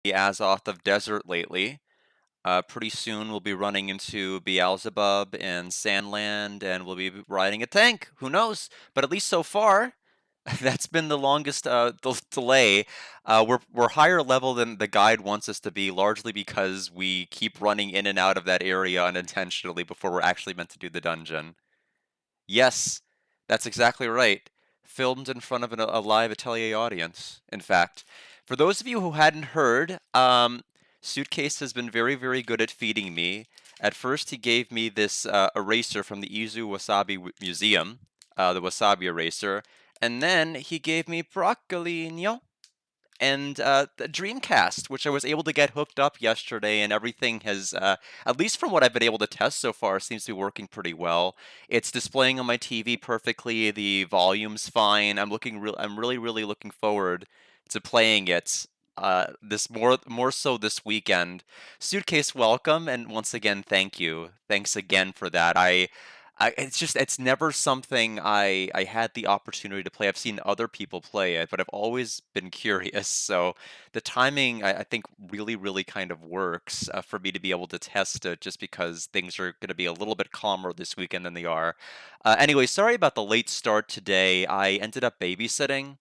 the Azoth of Desert lately. Pretty soon we'll be running into Beelzebub and Sandland, and we'll be riding a tank. Who knows? But at least so far, that's been the longest delay. We're higher level than the guide wants us to be, largely because we keep running in and out of that area unintentionally before we're actually meant to do the dungeon. Yes, that's exactly right. Filmed in front of a live Atelier audience, in fact. For those of you who hadn't heard, Suitcase has been very, very good at feeding me. At first, he gave me this eraser from the Izu Wasabi Museum, the Wasabi eraser, and then he gave me broccolino and the Dreamcast, which I was able to get hooked up yesterday, and everything has, at least from what I've been able to test so far, seems to be working pretty well. It's displaying on my TV perfectly. The volume's fine. I'm really, really looking forward to playing it. This more so this weekend. Suitcase, welcome, and once again, thank you. Thanks again for that. It's never something I had the opportunity to play. I've seen other people play it, but I've always been curious. So the timing, I think, really, really kind of works for me to be able to test it, just because things are going to be a little bit calmer this weekend than they are. Anyway, sorry about the late start today. I ended up babysitting.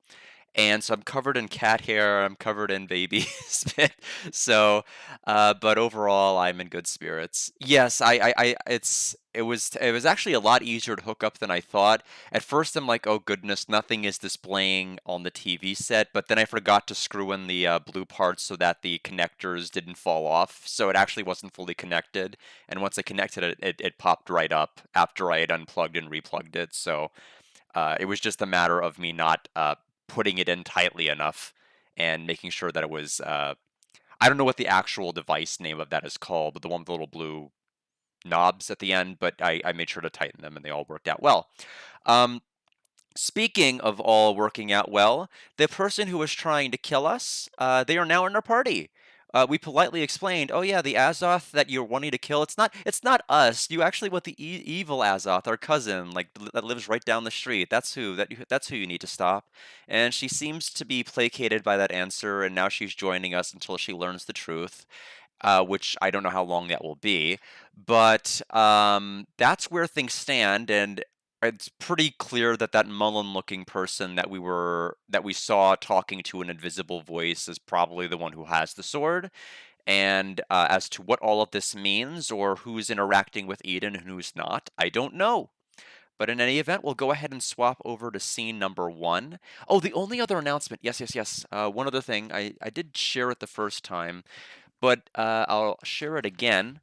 And so I'm covered in cat hair, I'm covered in baby spit. So, but overall, I'm in good spirits. Yes, it was actually a lot easier to hook up than I thought. At first, I'm like, oh goodness, nothing is displaying on the TV set. But then I forgot to screw in the blue parts so that the connectors didn't fall off. So it actually wasn't fully connected. And once I connected it, it popped right up after I had unplugged and replugged it. So it was just a matter of me not putting it in tightly enough and making sure that it was. I don't know what the actual device name of that is called, but the one with the little blue knobs at the end. But I made sure to tighten them, and they all worked out well. Um, Speaking of all working out well, the person who was trying to kill us, they are now in our party. We politely explained, "Oh yeah, the Azoth that you're wanting to kill, it's not us. You actually want the evil Azoth, our cousin, like that lives right down the street. That's who you need to stop." And she seems to be placated by that answer, and now she's joining us until she learns the truth, which I don't know how long that will be. But that's where things stand, and it's pretty clear that that Mullen-looking person that we saw talking to an invisible voice is probably the one who has the sword. And as to what all of this means, or who's interacting with Eden and who's not, I don't know. But in any event, we'll go ahead and swap over to scene number 1. Oh, the only other announcement. Yes, yes, yes. One other thing. I did share it the first time, but I'll share it again.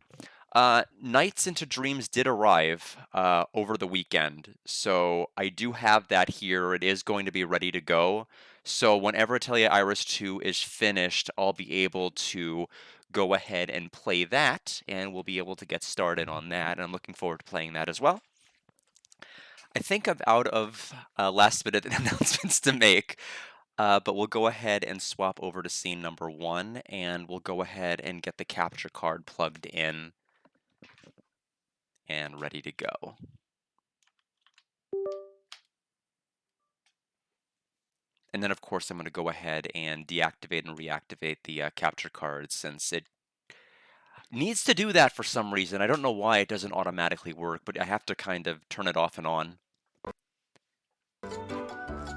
Nights into Dreams did arrive over the weekend, so I do have that here. It is going to be ready to go. So whenever Atelier Iris 2 is finished, I'll be able to go ahead and play that, and we'll be able to get started on that. And I'm looking forward to playing that as well. I think I'm out of last-minute announcements to make, but we'll go ahead and swap over to scene number 1, and we'll go ahead and get the capture card plugged in and ready to go. And then, of course, I'm going to go ahead and deactivate and reactivate the capture card, since it needs to do that for some reason. I don't know why it doesn't automatically work, but I have to kind of turn it off and on.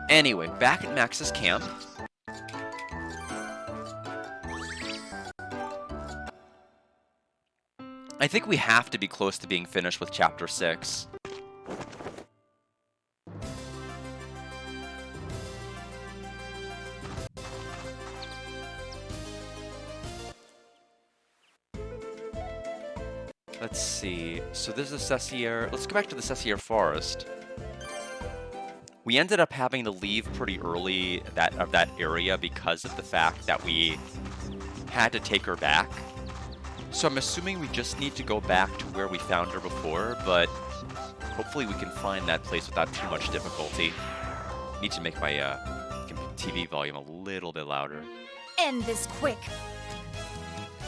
Anyway, back at Max's camp. I think we have to be close to being finished with Chapter 6. Let's see. So this is Cessier. Let's go back to the Cessier Forest. We ended up having to leave pretty early of that area because of the fact that we had to take her back. So I'm assuming we just need to go back to where we found her before, but hopefully we can find that place without too much difficulty. Need to make my TV volume a little bit louder. End this quick.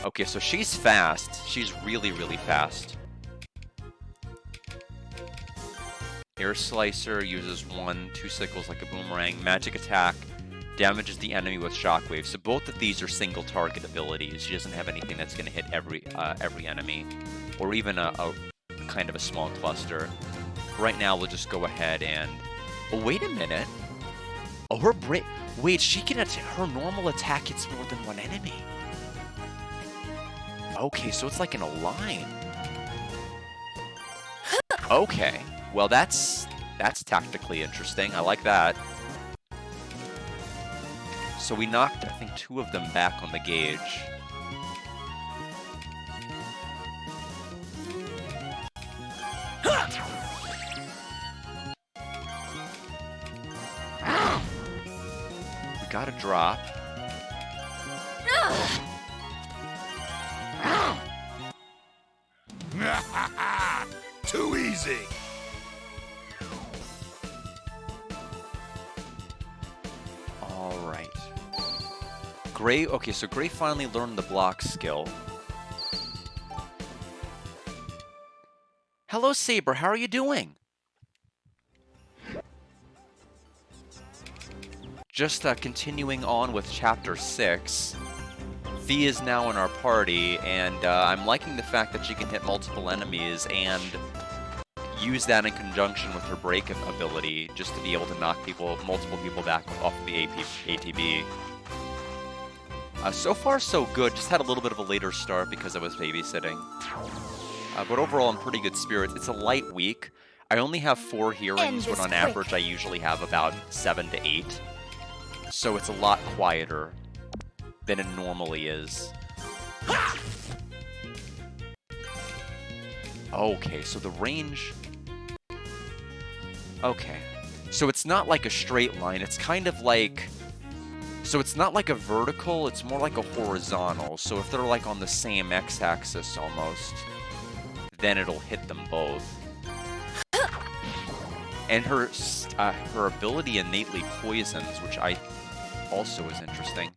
Okay, so she's fast. She's really, really fast. Air Slicer uses 2 sickles like a boomerang. Magic Attack Damages the enemy with shockwave. So both of these are single target abilities. She doesn't have anything that's going to hit every enemy, or even a kind of a small cluster. Right now, we'll just go ahead and... Oh, wait a minute. Oh, her break... Wait, she can her normal attack hits more than one enemy. Okay, so it's like in a line. Okay, well that's tactically interesting. I like that. So we knocked, I think, 2 of them back on the gauge. We got a drop. Too easy. All right. Gray, okay, so Gray finally learned the block skill. Hello, Saber, how are you doing? Just continuing on with Chapter 6. Fee is now in our party, and I'm liking the fact that she can hit multiple enemies and use that in conjunction with her break ability just to be able to knock multiple people back off of the ATB. So far, so good. Just had a little bit of a later start because I was babysitting. But overall, in pretty good spirits. It's a light week. I only have 4 hearings, when on average I usually have about 7 to 8. So it's a lot quieter than it normally is. Okay, so the range... Okay. So it's not like a straight line. It's kind of like... So it's not like a vertical, it's more like a horizontal. So if they're like on the same x-axis almost, then it'll hit them both. And her ability innately poisons, which also is interesting.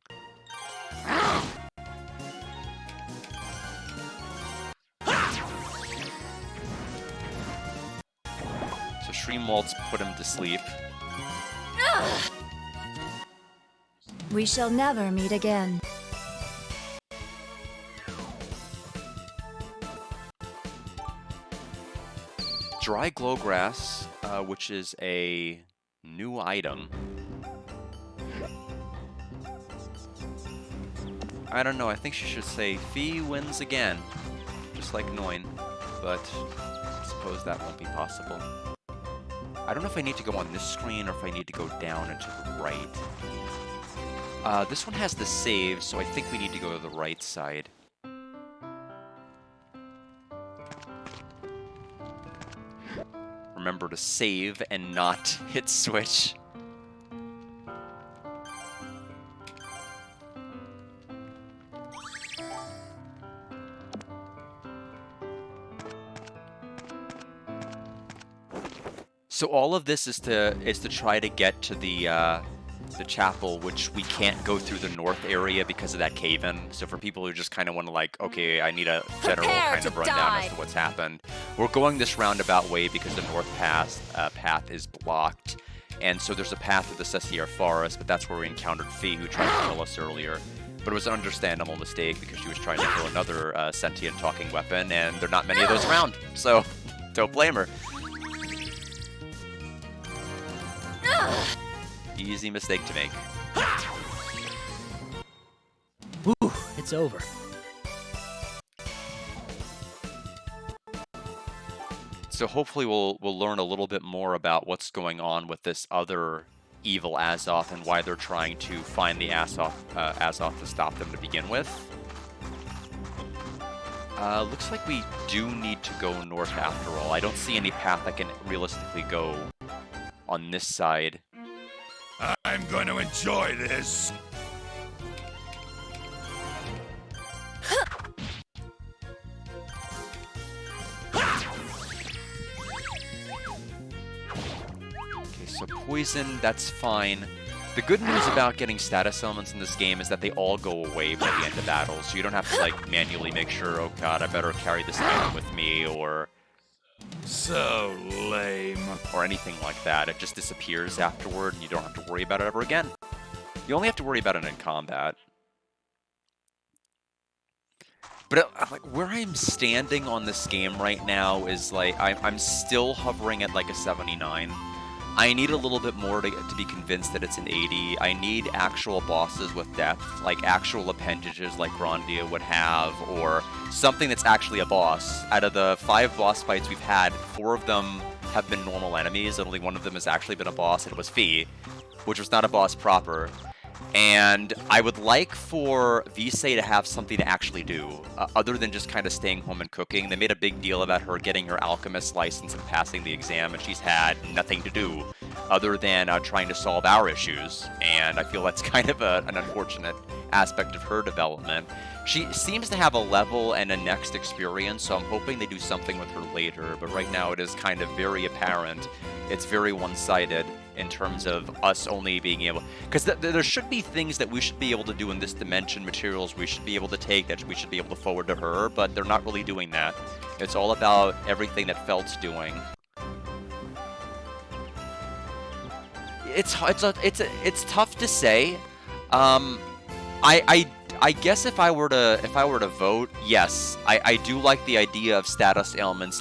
So Shream Waltz put him to sleep. We shall never meet again. Dry Glowgrass, which is a new item. I don't know, I think she should say Fee wins again, just like Noin, but I suppose that won't be possible. I don't know if I need to go on this screen or if I need to go down and to the right. This one has the save, so I think we need to go to the right side. Remember to save and not hit switch. So all of this is to try to get to the chapel, which we can't go through the north area because of that cave-in. So for people who just kind of want to like, okay, I need a general kind of rundown as to what's happened. We're going this roundabout way because the north path is blocked. And so there's a path through the Cessier Forest, but that's where we encountered Fee, who tried to kill us earlier. But it was an understandable mistake because she was trying to kill another sentient talking weapon, and there are not many of those around. So don't blame her. Easy mistake to make. Whew, it's over. So hopefully we'll learn a little bit more about what's going on with this other evil Azoth and why they're trying to find the Azoth to stop them to begin with. Looks like we do need to go north after all. I don't see any path I can realistically go on this side. I'm going to enjoy this. Okay, so poison, that's fine. The good news about getting status elements in this game is that they all go away by the end of battle, so you don't have to like manually make sure, oh god, I better carry this item with me, or So lame. anything like that. It just disappears afterward and you don't have to worry about it ever again. You only have to worry about it in combat. But like where I'm standing on this game right now is like I'm still hovering at like a 79. I need a little bit more to be convinced that it's an 80. I need actual bosses with depth, like actual appendages like Grandia would have, or something that's actually a boss. Out of the 5 boss fights we've had, 4 of them have been normal enemies, and only one of them has actually been a boss, and it was Fee, which was not a boss proper. And I would like for Visay to have something to actually do, other than just kind of staying home and cooking. They made a big deal about her getting her alchemist license and passing the exam, and she's had nothing to do other than trying to solve our issues. And I feel that's kind of an unfortunate aspect of her development. She seems to have a level and a next experience, so I'm hoping they do something with her later. But right now it is kind of very apparent. It's very one-sided in terms of us only being able... Because there should be things that we should be able to do in this dimension, materials we should be able to take, that we should be able to forward to her, but they're not really doing that. It's all about everything that Felt's doing. It's tough to say. I guess if I were to vote, yes, I do like the idea of status ailments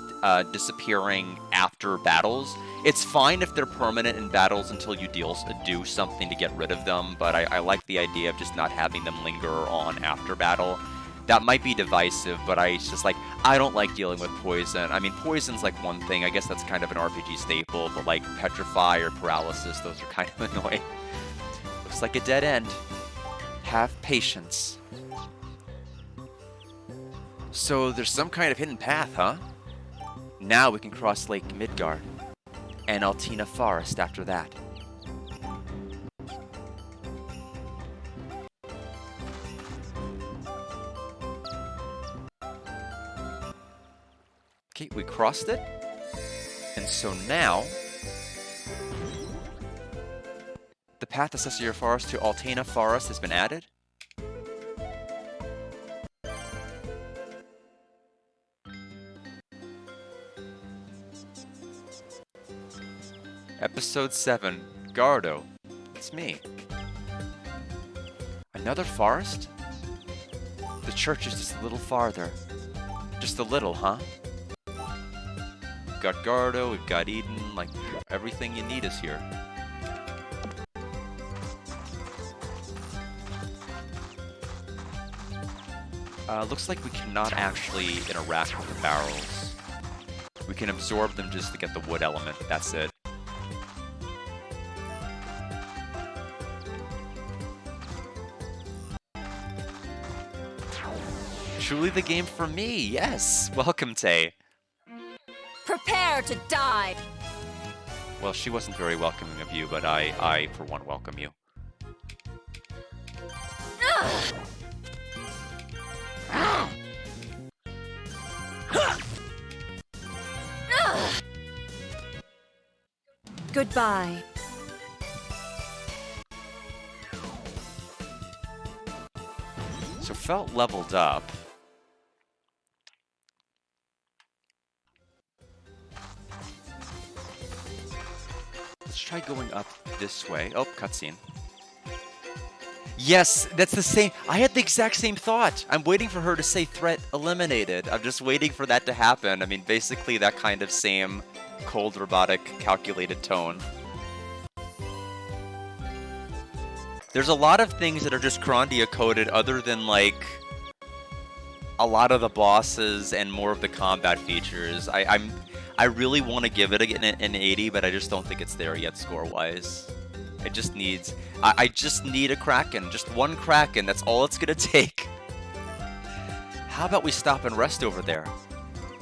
disappearing after battles. It's fine if they're permanent in battles until you do something to get rid of them, but I like the idea of just not having them linger on after battle. That might be divisive, but it's just like, I don't like dealing with poison. I mean, poison's like one thing, I guess that's kind of an RPG staple, but like petrify or paralysis, those are kind of annoying. Looks like a dead end. Have patience. So there's some kind of hidden path, huh? Now we can cross Lake Midgard and Altina Forest after that. Okay, we crossed it. And so now the path to Atelier Forest to Altina Forest has been added. Episode 7, Gardo. It's me. Another forest? The church is just a little farther. Just a little, huh? We've got Gardo, we've got Eden, like, everything you need is here. Looks like we cannot actually interact with the barrels. We can absorb them just to get the wood element, but that's it. Truly the game for me, yes! Welcome, Tay. Prepare to die! Well, she wasn't very welcoming of you, but I for one, welcome you. Goodbye. So Felt leveled up. Let's try going up this way. Oh, cutscene. Yes, that's the same. I had the exact same thought. I'm waiting for her to say threat eliminated. I'm just waiting for that to happen. I mean, basically that kind of same cold, robotic, calculated tone. There's a lot of things that are just Grandia coded other than, like, a lot of the bosses and more of the combat features. I really want to give it an 80, but I just don't think it's there yet score-wise. It just needs... I just need a Kraken. Just one Kraken. That's all it's gonna take. How about we stop and rest over there?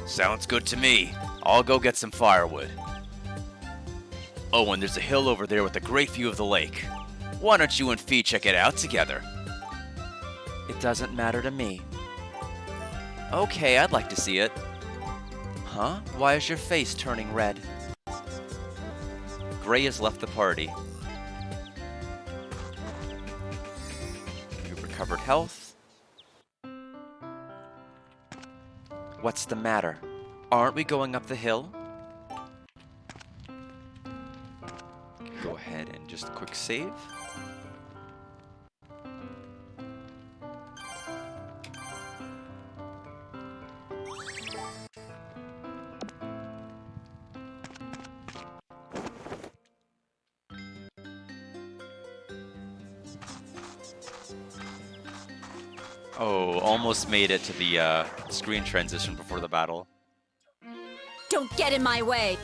Sounds good to me. I'll go get some firewood. Oh, and there's a hill over there with a great view of the lake. Why don't you and Fee check it out together? It doesn't matter to me. Okay, I'd like to see it. Huh? Why is your face turning red? Gray has left the party. You've recovered health. What's the matter? Aren't we going up the hill? Go ahead and just quick save. Oh, almost made it to the screen transition before the battle. Don't get in my way!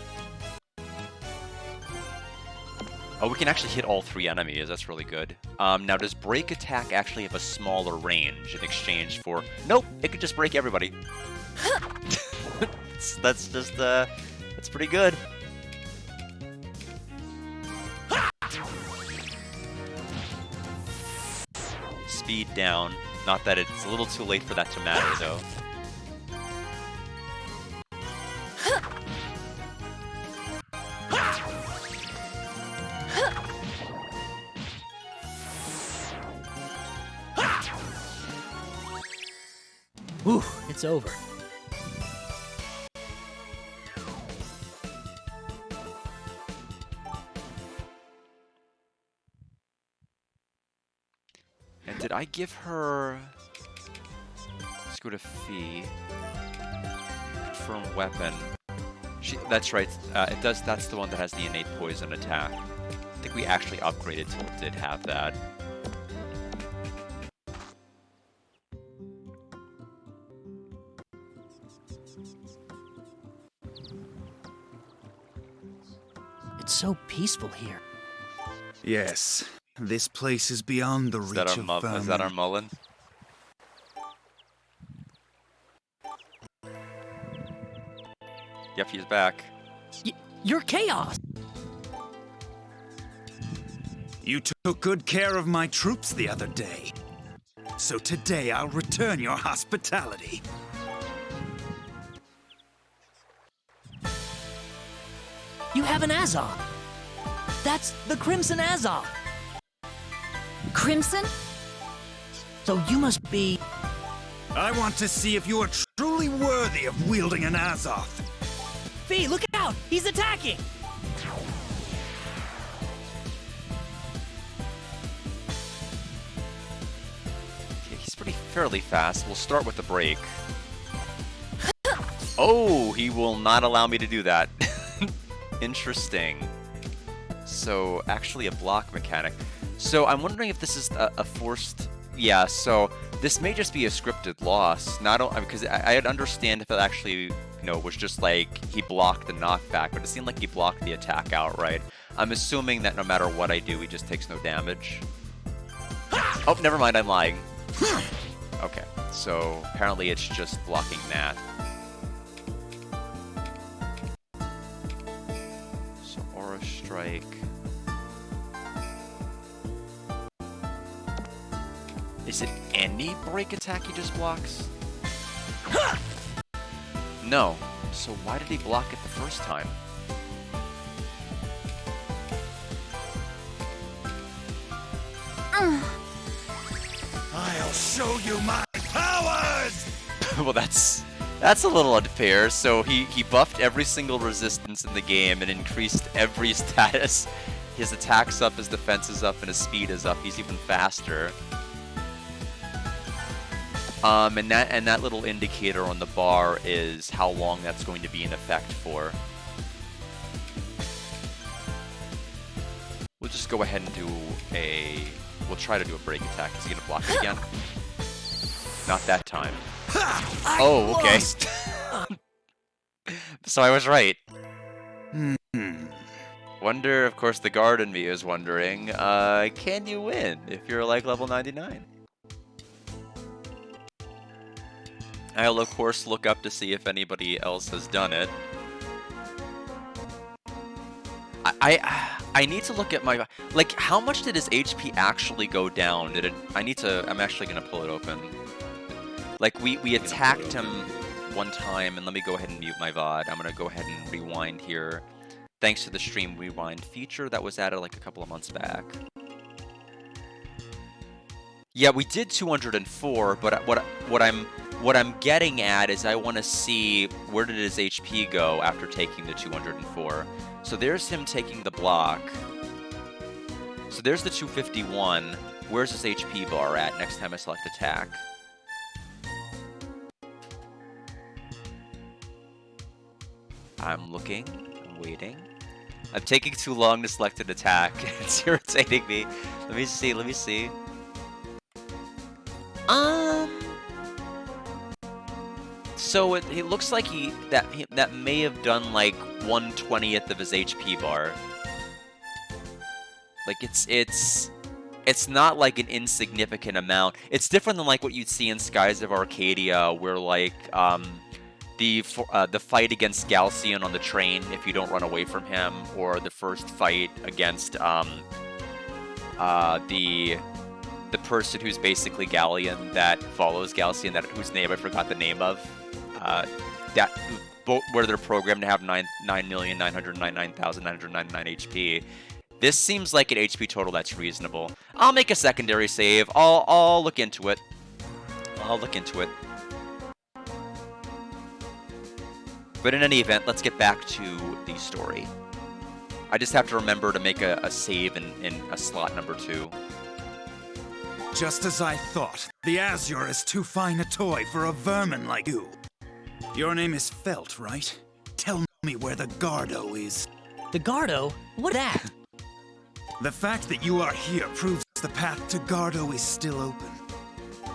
Oh, we can actually hit all 3 enemies. That's really good. Now, does break attack actually have a smaller range in exchange for... Nope, it could just break everybody. That's just, that's pretty good. Speed down. Not that it's a little too late for that to matter, though. Whew, it's over. And did I give her... Let's go to Fee. Confirm weapon. That's right. It does. That's the one that has the innate poison attack. I think we actually upgraded till it did have that. It's so peaceful here. Yes, this place is beyond the reach of vermin. Is that our Mullen? Yep, he's back. You're Chaos! You took good care of my troops the other day. So today I'll return your hospitality. You have an Azoth! That's the Crimson Azoth! Crimson? So you must be... I want to see if you are truly worthy of wielding an Azoth. Fee, look out! He's attacking! Okay, he's fairly fast. We'll start with the break. Oh, he will not allow me to do that. Interesting. So, actually a block mechanic. So, I'm wondering if this is a forced... Yeah, so this may just be a scripted loss. Not because I'd understand if it actually, you know, was just like he blocked the knockback, but it seemed like he blocked the attack outright. I'm assuming that no matter what I do, he just takes no damage. Oh, never mind, I'm lying. Okay, so apparently it's just blocking that. So Aura Strike. Is it any break attack he just blocks? No. So why did he block it the first time? I'll show you my powers! Well, that's a little unfair. So he buffed every single resistance in the game and increased every status. His attack's up, his defense is up, and his speed is up. He's even faster. And that little indicator on the bar is how long that's going to be in effect for. We'll just go ahead and do we'll try to do a break attack. Is he gonna block it again? Not that time. Oh, okay. So I was right. Wonder, of course, the guard in me is wondering, can you win if you're like level 99? I'll of course look up to see if anybody else has done it. I need to look at my, like, how much did his HP actually go down? I'm actually gonna pull it open. Like, we attacked him one time, and let me go ahead and mute my VOD. I'm gonna go ahead and rewind here. Thanks to the stream rewind feature that was added like a couple of months back. Yeah, we did 204, but what I'm getting at is I want to see where did his HP go after taking the 204. So there's him taking the block. So there's the 251. Where's his HP bar at next time I select attack? I'm looking. I'm waiting. I'm taking too long to select an attack. It's irritating me. Let me see. So it looks like that may have done like 1/20th of his HP bar. Like it's not like an insignificant amount. It's different than like what you'd see in Skies of Arcadia, where like the fight against Galcian on the train, if you don't run away from him, or the first fight against the person who's basically Galleon that follows Galcian, whose name I forgot the name of, that where they're programmed to have 9,999,999 HP. This seems like an HP total that's reasonable. I'll make a secondary save. I'll look into it. I'll look into it. But in any event, let's get back to the story. I just have to remember to make a save in a slot number 2. Just as I thought, the Azure is too fine a toy for a vermin like you. Your name is Felt, right? Tell me where the Gardo is. The Gardo? What that? The fact that you are here proves the path to Gardo is still open.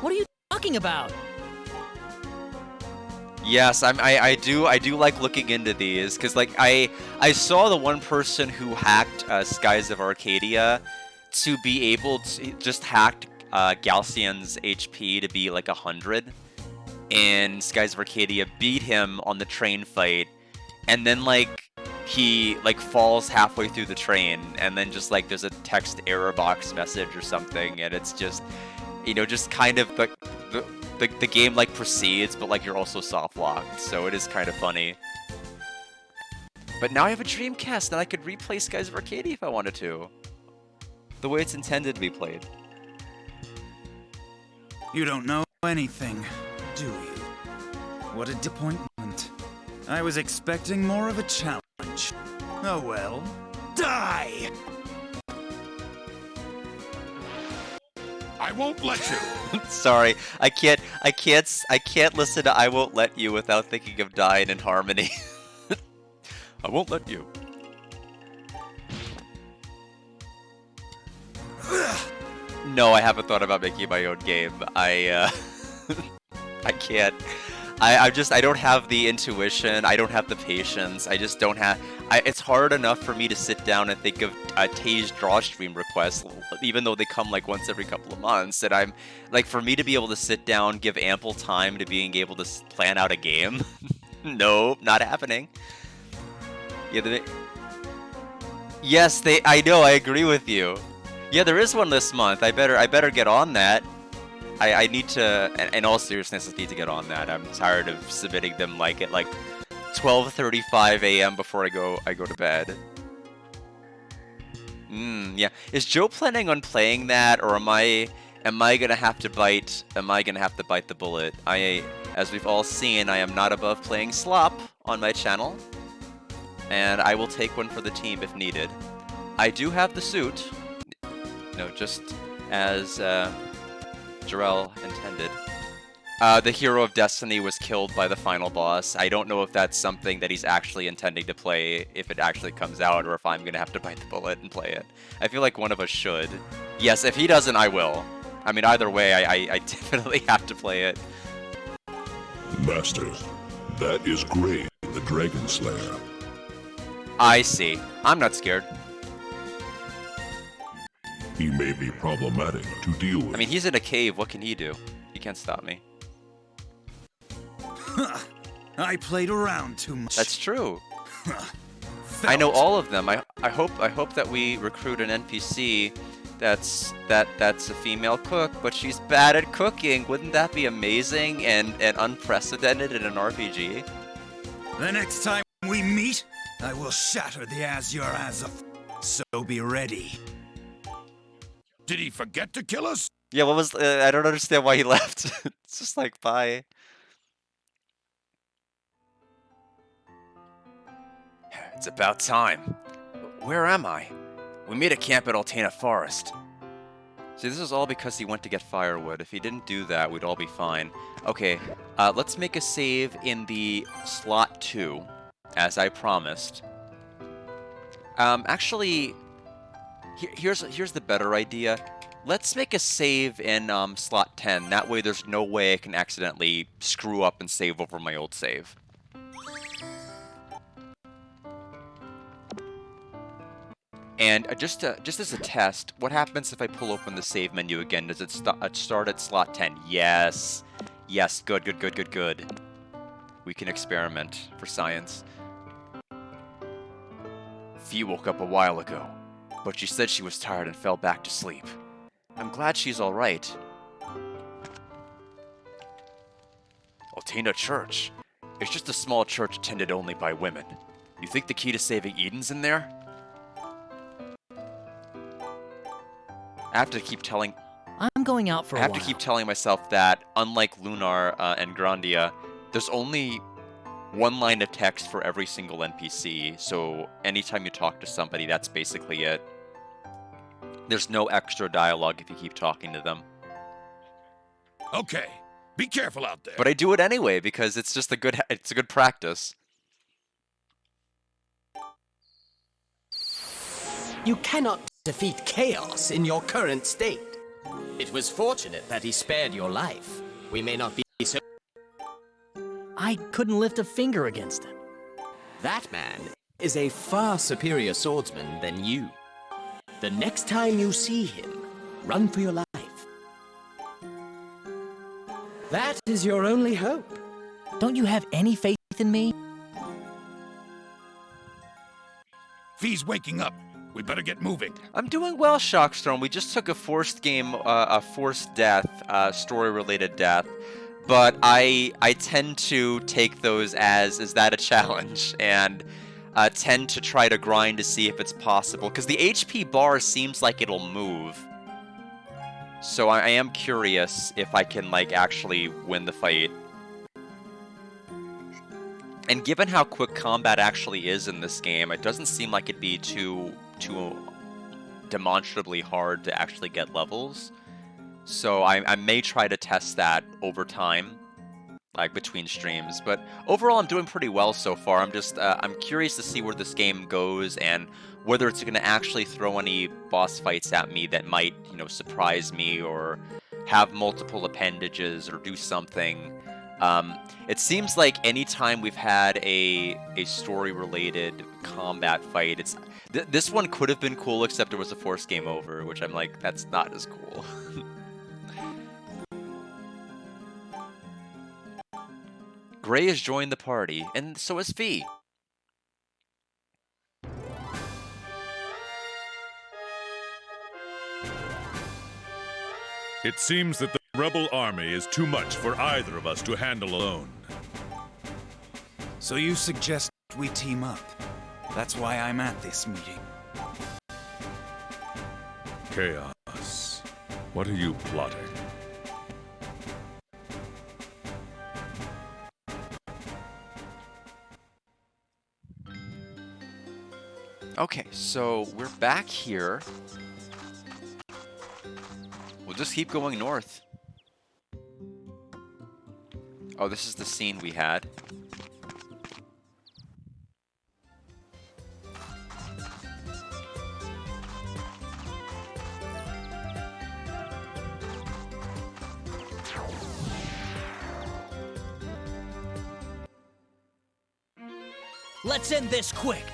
What are you talking about? Yes, I do like looking into these, because like I saw the one person who hacked Skies of Arcadia to be able to just hacked Galcian's HP to be like 100, and Skies of Arcadia beat him on the train fight, and then like he like falls halfway through the train, and then just like there's a text error box message or something, and it's just, you know, just kind of the game like proceeds, but like you're also soft locked, so it is kind of funny. But now I have a Dreamcast and I could replay Skies of Arcadia if I wanted to, the way it's intended to be played. You don't know anything, do you? What a disappointment. I was expecting more of a challenge. Oh well. Die! I won't let you. Sorry, I can't listen to I Won't Let You without thinking of Dying in Harmony. I won't let you. No, I haven't thought about making my own game. I can't. I don't have the intuition. I don't have the patience. I just don't have. It's hard enough for me to sit down and think of Tay's draw stream requests, even though they come like once every couple of months. And I'm like, for me to be able to sit down, give ample time to being able to plan out a game. No, not happening. Yeah, yes, I know. I agree with you. Yeah, there is one this month. I better get on that. I need to, in all seriousness, I need to get on that. I'm tired of submitting them like at like 12:35 a.m. before I go to bed. Yeah. Is Joe planning on playing that, or am I gonna have to bite? Am I gonna have to bite the bullet? As we've all seen, I am not above playing slop on my channel, and I will take one for the team if needed. I do have the suit. No, just as Jarrell intended. The Hero of Destiny was killed by the final boss. I don't know if that's something that he's actually intending to play, if it actually comes out, or if I'm gonna have to bite the bullet and play it. I feel like one of us should. Yes, if he doesn't, I will. I mean, either way, I definitely have to play it. Master, that is Gray, the Dragon Slayer. I see. I'm not scared. He may be problematic to deal with. I mean, he's in a cave. What can he do? He can't stop me. I played around too much. That's true. I know all of them. I hope that we recruit an NPC that's a female cook, but she's bad at cooking. Wouldn't that be amazing and unprecedented in an RPG? The next time we meet, I will shatter the Azure Azoth. So be ready. Did he forget to kill us? Yeah, what was... I don't understand why he left. It's just like, bye. It's about time. Where am I? We made a camp at Altena Forest. See, this is all because he went to get firewood. If he didn't do that, we'd all be fine. Okay, let's make a save in the slot 2, as I promised. Actually... Here's the better idea. Let's make a save in slot 10. That way there's no way I can accidentally screw up and save over my old save. And just as a test, what happens if I pull open the save menu again? Does it start at slot 10? Yes. Yes, good, good, good, good, good. We can experiment for science. Fee woke up a while ago, but she said she was tired and fell back to sleep. I'm glad she's all right. Altina Church. It's just a small church attended only by women. You think the key to saving Eden's in there? I have to keep telling I'm going out for a while. I have to keep telling myself that, unlike Lunar and Grandia, there's only one line of text for every single NPC, so anytime you talk to somebody, that's basically it. There's no extra dialogue if you keep talking to them. Okay, be careful out there. But I do it anyway because it's just a good practice. You cannot defeat chaos in your current state. It was fortunate that he spared your life. We may not be so... I couldn't lift a finger against him. That man is a far superior swordsman than you. The next time you see him, run for your life. That is your only hope. Don't you have any faith in me? Fee's waking up. We better get moving. I'm doing well, Shockstorm. We just took a forced game, a forced death, story-related death. But I tend to take those as, is that a challenge? And tend to try to grind to see if it's possible. Because the HP bar seems like it'll move. So I am curious if I can, like, actually win the fight. And given how quick combat actually is in this game, it doesn't seem like it'd be too demonstrably hard to actually get levels. So I may try to test that over time, like between streams. But overall, I'm doing pretty well so far. I'm curious to see where this game goes and whether it's going to actually throw any boss fights at me that might, you know, surprise me or have multiple appendages or do something. It seems like anytime we've had a story-related combat fight, this one could have been cool, except it was a forced game over, which I'm like, that's not as cool. Gray has joined the party, and so has Fee. It seems that the rebel army is too much for either of us to handle alone. So you suggest we team up? That's why I'm at this meeting. Chaos. What are you plotting? Okay, so we're back here. We'll just keep going north. Oh, this is the scene we had. Let's end this quick.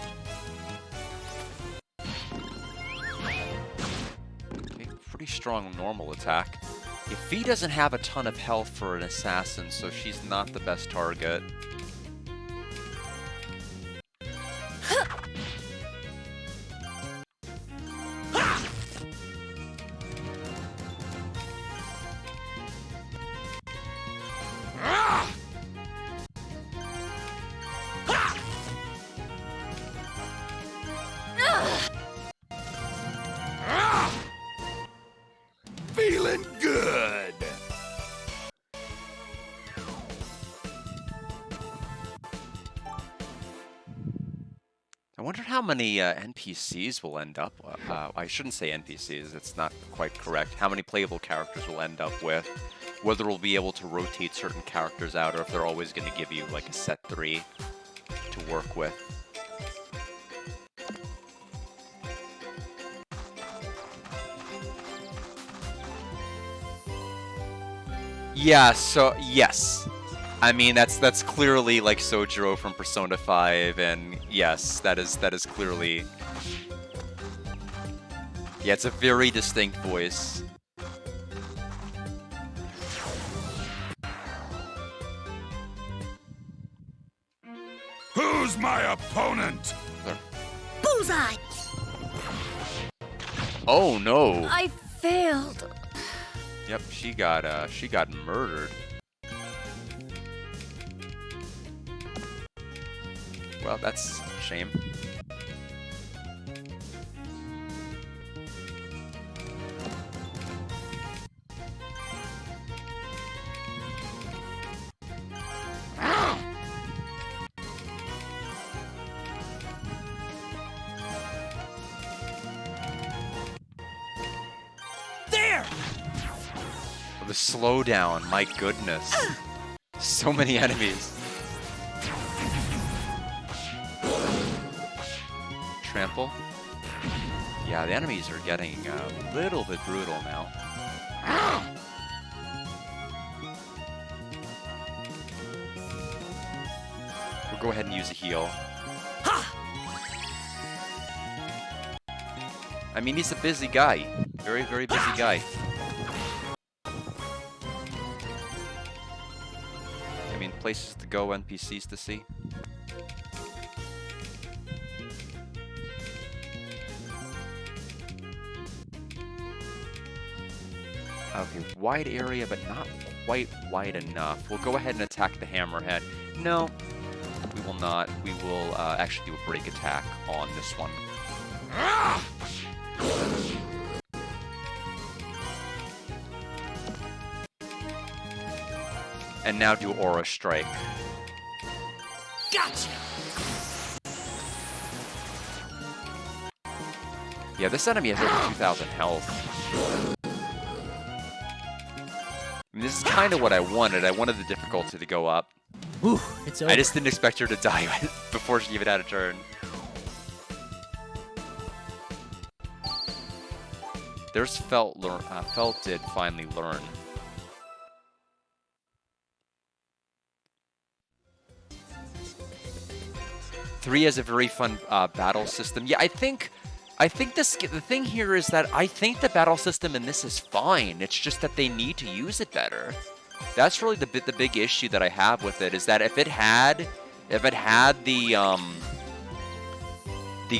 Okay, pretty strong normal attack. If Fee doesn't have a ton of health for an assassin, so she's not the best target. Feeling good. I wonder how many NPCs will end up. I shouldn't say NPCs, it's not quite correct. How many playable characters we'll end up with. Whether we'll be able to rotate certain characters out or if they're always going to give you like a set 3 to work with. Yeah, so yes. I mean that's clearly like Sojiro from Persona 5, and yes, that is clearly. Yeah, it's a very distinct voice. Who's my opponent? Bullseye! Oh no. I failed. Yep, she got murdered. Well, that's a shame. There! The slowdown, my goodness. So many enemies. Trample. Yeah, the enemies are getting a little bit brutal now. We'll go ahead and use a heal. I mean, he's a busy guy. Very, very busy guy. I mean, places to go, NPCs to see. Okay, wide area, but not quite wide enough. We'll go ahead and attack the hammerhead. No, we will not. We will actually do a break attack on this one. And now do Aura Strike. Gotcha! Yeah, this enemy has over 2,000 health. I mean, this is kind of what I wanted. I wanted the difficulty to go up. Whew, it's over. I just didn't expect her to die before she even had a turn. There's Felt. Felt did finally learn. Three has a very fun battle system. Yeah, I think the thing here is that I think the battle system in this is fine. It's just that they need to use it better. That's really the big issue that I have with it, is that if it had the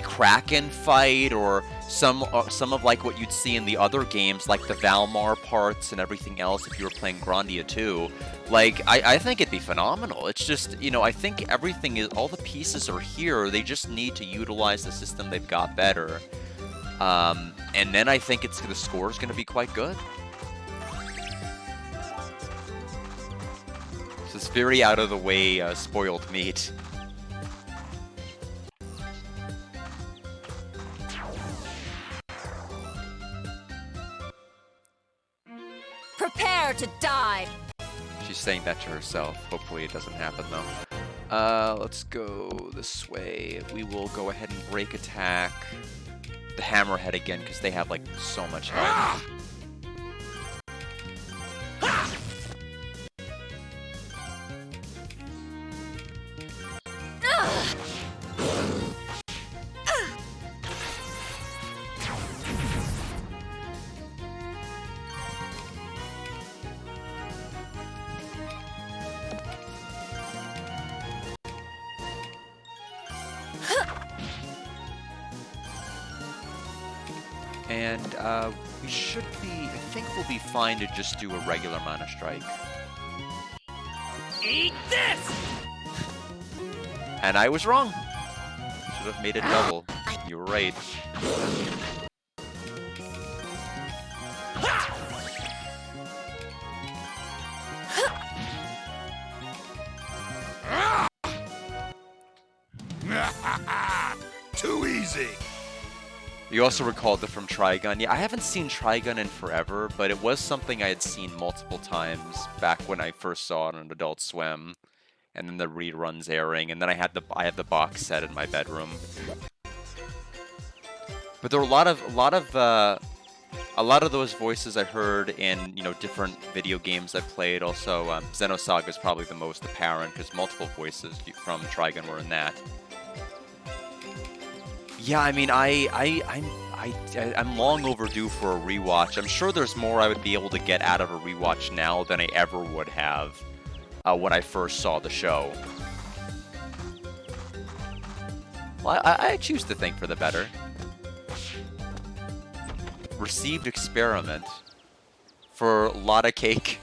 Kraken fight, or some of like what you'd see in the other games, like the Valmar parts and everything else, if you were playing Grandia 2, like I think it'd be phenomenal. It's just, you know, I think everything is, all the pieces are here. They just need to utilize the system they've got better, and then I think the score is going to be quite good. So it's very out of the way spoiled meat. Prepare to die! She's saying that to herself. Hopefully it doesn't happen, though. Let's go this way. We will go ahead and break attack the hammerhead again, because they have, like, so much health. And we should be, I think we'll be fine to just do a regular mana strike. Eat this! And I was wrong. Should have made it double. You were right. Too easy. You also recalled it from Trigun. Yeah, I haven't seen Trigun in forever, but it was something I had seen multiple times back when I first saw it on Adult Swim, and then the reruns airing, and then I had the box set in my bedroom. But there were a lot of A lot of those voices I heard in, different video games I played. Also, Xenosaga is probably the most apparent because multiple voices from Trigun were in that. Yeah, I mean, I'm long overdue for a rewatch. I'm sure there's more I would be able to get out of a rewatch now than I ever would have when I first saw the show. Well, I choose to think for the better. Received experiment for Lotta Cake.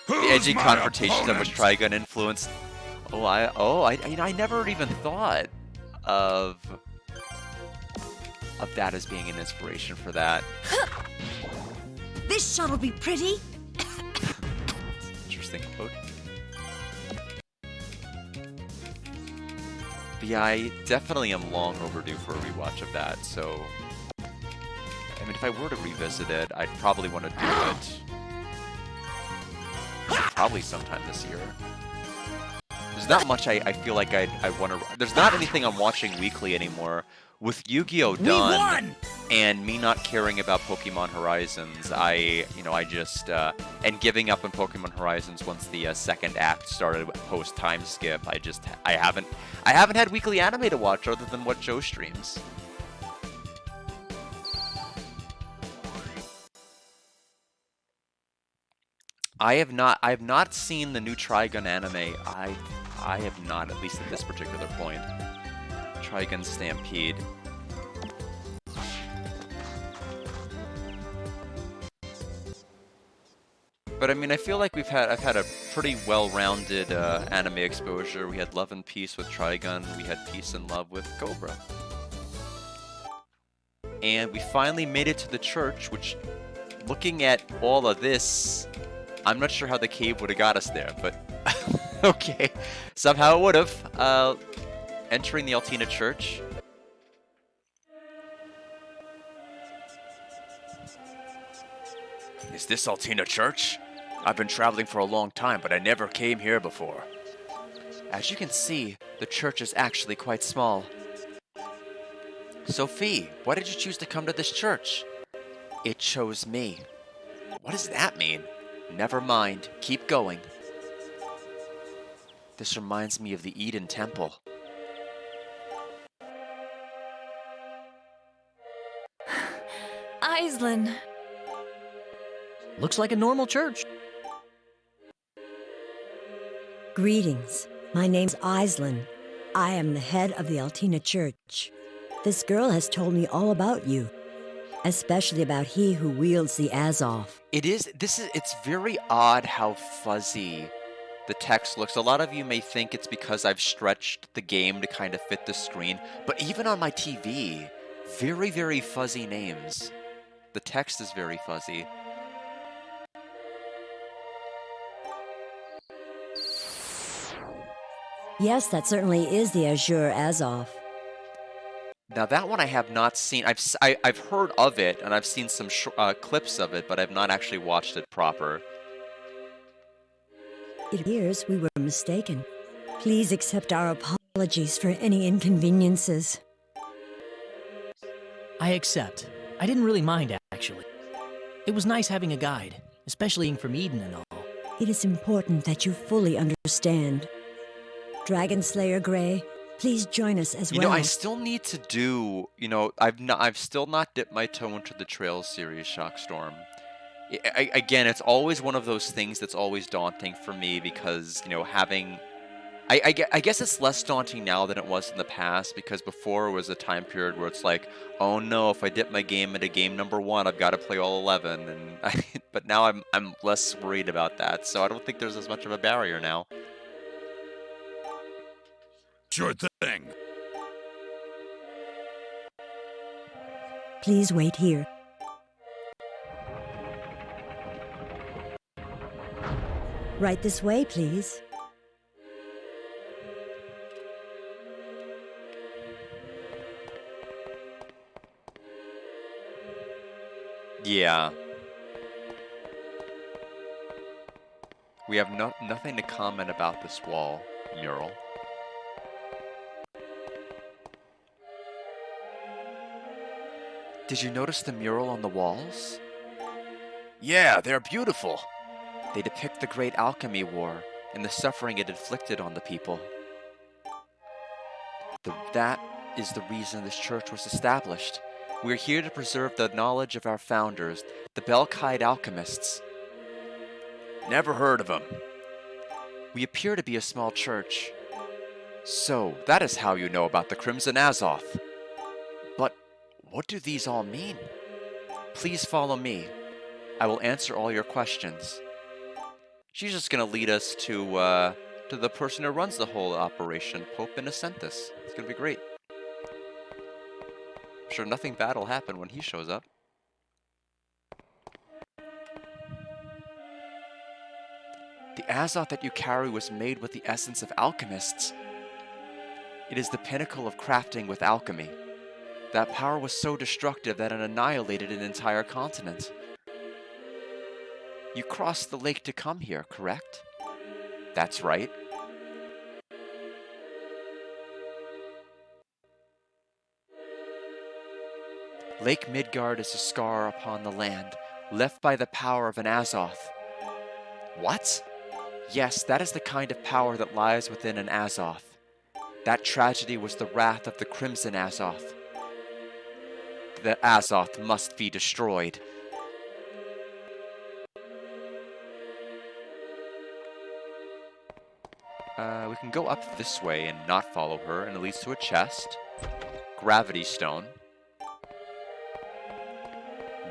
The edgy confrontations of which Trigun influenced. I never even thought of that as being an inspiration for that. This shot'll be pretty. Interesting quote. But yeah, I definitely am long overdue for a rewatch of that, so... I mean, if I were to revisit it, I'd probably want to do it... probably sometime this year. There's not much I feel like I want to... There's not anything I'm watching weekly anymore. With Yu-Gi-Oh! Done, and me not caring about Pokemon Horizons, I just... and giving up on Pokemon Horizons once the second act started post time skip, I haven't had weekly anime to watch other than what Joe streams. I have not seen the new Trigun anime. I have not, at least at this particular point. Trigun Stampede. But I mean, I feel like I've had a pretty well-rounded anime exposure. We had Love and Peace with Trigun. We had Peace and Love with Cobra. And we finally made it to the church, which, looking at all of this, I'm not sure how the cave would have got us there, but okay. Somehow it would have. Entering the Altina Church. Is this Altina Church? I've been traveling for a long time, but I never came here before. As you can see, the church is actually quite small. Sophie, why did you choose to come to this church? It chose me. What does that mean? Never mind, keep going. This reminds me of the Eden Temple. Aislinn. Looks like a normal church. Greetings. My name's Aislinn. I am the head of the Altina Church. This girl has told me all about you, especially about he who wields the Azoth. It's very odd how fuzzy the text looks. A lot of you may think it's because I've stretched the game to kind of fit the screen, but even on my TV, very, very fuzzy names. The text is very fuzzy. Yes, that certainly is the Azure Azoth. Now that one I have not seen. I've heard of it, and I've seen some clips of it, but I've not actually watched it proper. It appears we were mistaken. Please accept our apologies for any inconveniences. I accept. I didn't really mind, actually. It was nice having a guide, especially from Eden and all. It is important that you fully understand. Dragon Slayer Grey, please join us as well. I still need to do, I've still not dipped my toe into the Trails series, Shockstorm. Again, it's always one of those things that's always daunting for me because, having... I guess it's less daunting now than it was in the past because before it was a time period where it's like, oh no, if I dip my game into game number 1, I've got to play all 11. But now I'm less worried about that, so I don't think there's as much of a barrier now. Sure thing. Please wait here. Right this way, please. Yeah. We have nothing to comment about this wall mural. Did you notice the mural on the walls? Yeah, they're beautiful. They depict the Great Alchemy War and the suffering it inflicted on the people. That is the reason this church was established. We're here to preserve the knowledge of our founders, the Belkite alchemists. Never heard of them. We appear to be a small church. So, that is how you know about the Crimson Azoth. But what do these all mean? Please follow me. I will answer all your questions. She's just gonna lead us to the person who runs the whole operation, Pope Innocentus. It's gonna be great. I'm sure nothing bad will happen when he shows up. The Azoth that you carry was made with the essence of alchemists. It is the pinnacle of crafting with alchemy. That power was so destructive that it annihilated an entire continent. You crossed the lake to come here, correct? That's right. Lake Midgard is a scar upon the land, left by the power of an Azoth. What? Yes, that is the kind of power that lies within an Azoth. That tragedy was the wrath of the Crimson Azoth. The Azoth must be destroyed. We can go up this way and not follow her, and it leads to a chest. Gravity stone.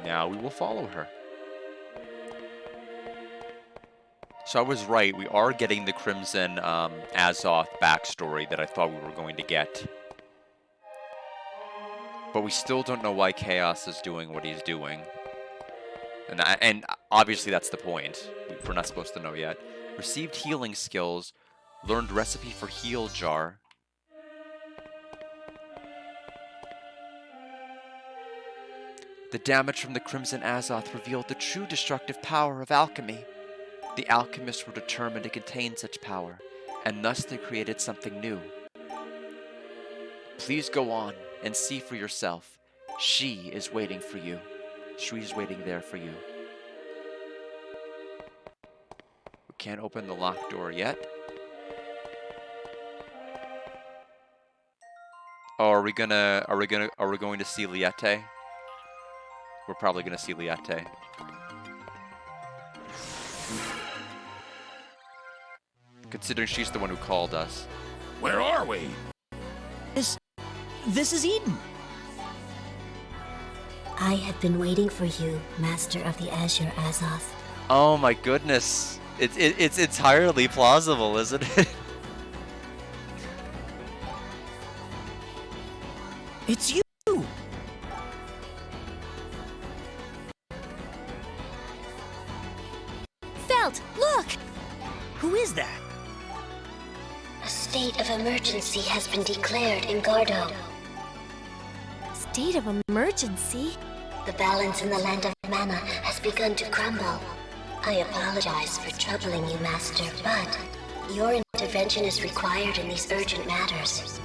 Now we will follow her. So I was right, we are getting the Crimson Azoth backstory that I thought we were going to get. But we still don't know why Chaos is doing what he's doing. And obviously that's the point. We're not supposed to know yet. Received healing skills. Learned recipe for heal jar. The damage from the Crimson Azoth revealed the true destructive power of alchemy. The alchemists were determined to contain such power, and thus they created something new. Please go on and see for yourself. She is waiting for you. She is waiting there for you. We can't open the locked door yet. Oh, are we going to see Liette? We're probably gonna see Liette. Considering she's the one who called us. Where are we? This is Eden. I have been waiting for you, Master of the Azure Azoth. Oh my goodness. It's entirely plausible, isn't it? It's you! Felt, look! Who is that? A state of emergency has been declared in Gardo. State of emergency? The balance in the land of mana has begun to crumble. I apologize for troubling you, Master, but your intervention is required in these urgent matters.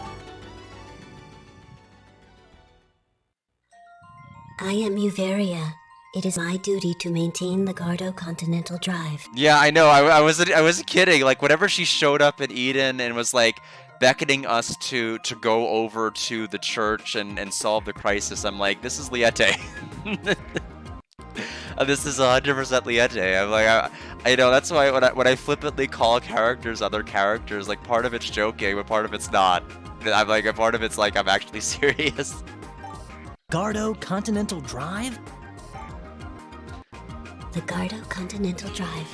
I am Uveria. It is my duty to maintain the Gardo Continental Drive. Yeah, I know. I wasn't kidding. Like, whenever she showed up in Eden and was like beckoning us to go over to the church and solve the crisis, I'm like, this is Liette. This is 100% Liette. I'm like, I know, that's why when I flippantly call characters other characters, like, part of it's joking, but part of it's not. I'm like, a part of it's like, I'm actually serious. Gardo Continental Drive? The Gardo Continental Drive.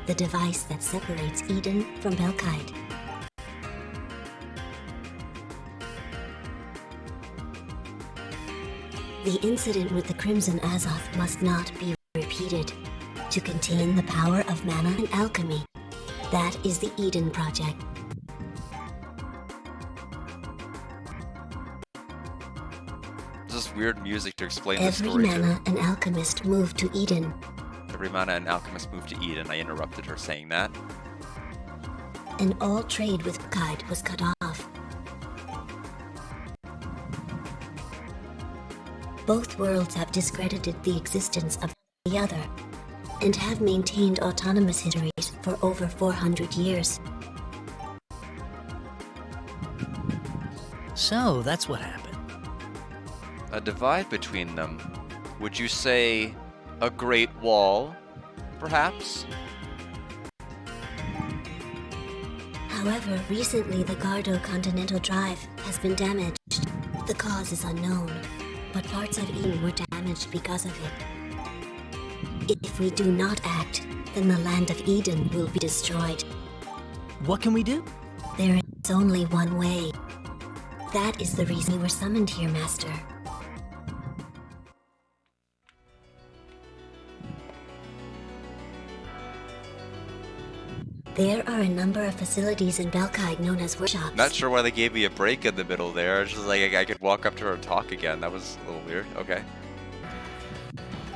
The device that separates Eden from Belkite. The incident with the Crimson Azoth must not be repeated. To contain the power of mana and alchemy. That is the Eden Project. this weird music to explain the Every story mana an alchemist moved to Eden. Every mana an alchemist moved to Eden. I interrupted her saying that. And all trade with Kite was cut off. Both worlds have discredited the existence of the other, and have maintained autonomous histories for over 400 years. So, that's what happened. A divide between them. Would you say a great wall, perhaps? However, recently the Gardo Continental Drive has been damaged. The cause is unknown, but parts of Eden were damaged because of it. If we do not act, then the land of Eden will be destroyed. What can we do? There is only one way. That is the reason we were summoned here, Master. There are a number of facilities in Belkide known as workshops. Not sure why they gave me a break in the middle there. It's just like I could walk up to her and talk again. That was a little weird. Okay.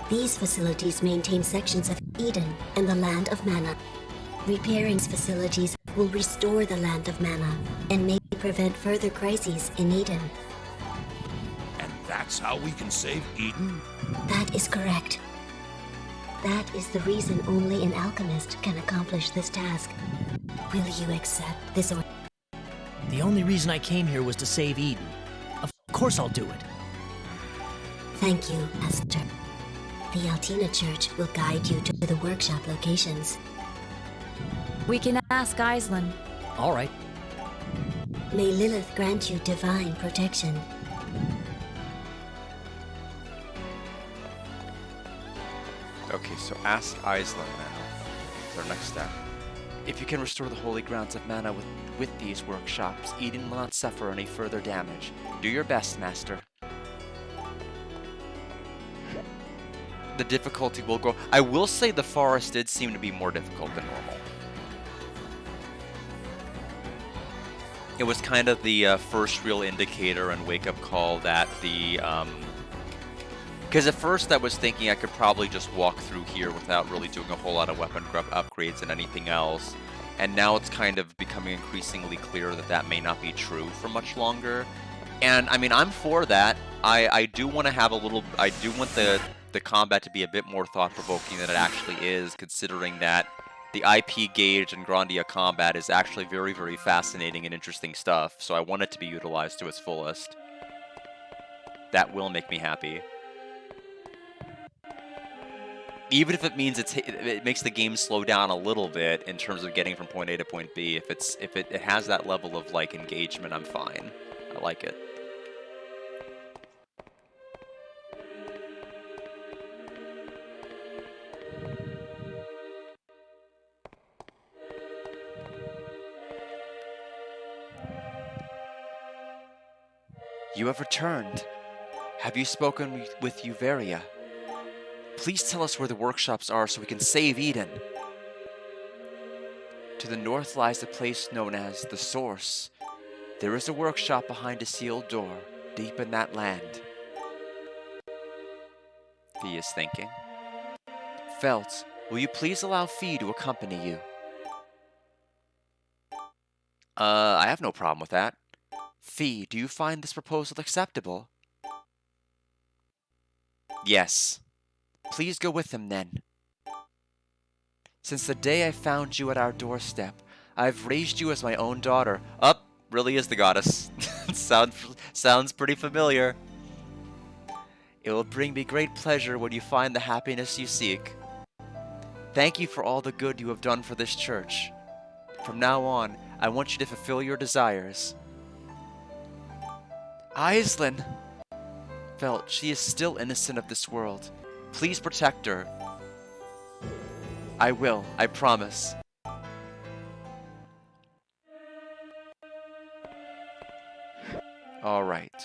These facilities maintain sections of Eden and the Land of Mana. Repairing these facilities will restore the Land of Mana and may prevent further crises in Eden. And that's how we can save Eden? That is correct. That is the reason only an alchemist can accomplish this task. Will you accept this order? The only reason I came here was to save Eden. Of course I'll do it. Thank you, Master. The Altina Church will guide you to the workshop locations. We can ask Aislinn. All right. May Lilith grant you divine protection. Okay, so ask Aislinn now. It's our next step. If you can restore the holy grounds of mana with these workshops, Eden will not suffer any further damage. Do your best, Master. The difficulty will grow. I will say the forest did seem to be more difficult than normal. It was kind of the first real indicator and wake-up call that the... Because at first I was thinking I could probably just walk through here without really doing a whole lot of weapon upgrades and anything else. And now it's kind of becoming increasingly clear that that may not be true for much longer. And I mean, I'm for that. I do want to have a little... I do want the combat to be a bit more thought-provoking than it actually is, considering that the IP gauge and Grandia combat is actually very, very fascinating and interesting stuff. So I want it to be utilized to its fullest. That will make me happy. Even if it means it makes the game slow down a little bit in terms of getting from point A to point B. If it has that level of like engagement, I'm fine. I like it. You have returned. Have you spoken with Uveria? Please tell us where the workshops are so we can save Eden. To the north lies a place known as the Source. There is a workshop behind a sealed door, deep in that land. He is thinking. Felt, will you please allow Fee to accompany you? I have no problem with that. Fee, do you find this proposal acceptable? Yes. Please go with him then. Since the day I found you at our doorstep, I've raised you as my own daughter. Up, really is the goddess. Sounds pretty familiar. It will bring me great pleasure when you find the happiness you seek. Thank you for all the good you have done for this church. From now on, I want you to fulfill your desires. Aislinn! Felt, she is still innocent of this world. Please protect her. I will, I promise. Alright.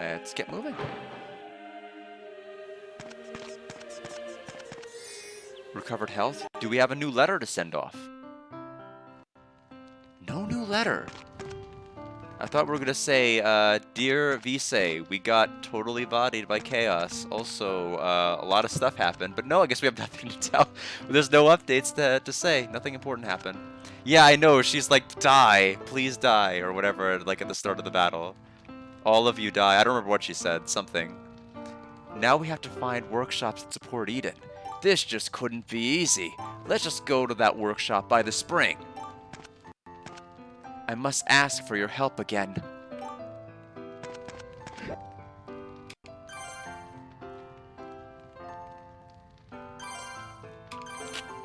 Let's get moving. Recovered health? Do we have a new letter to send off? No new letter. I thought we were gonna say, dear Vise, we got totally bodied by chaos. Also, a lot of stuff happened, but no, I guess we have nothing to tell. There's no updates to say. Nothing important happened. Yeah, I know. She's like, die, please die, or whatever. Like at the start of the battle, all of you die. I don't remember what she said. Something. Now we have to find workshops that support Eden. This just couldn't be easy. Let's just go to that workshop by the spring. I must ask for your help again.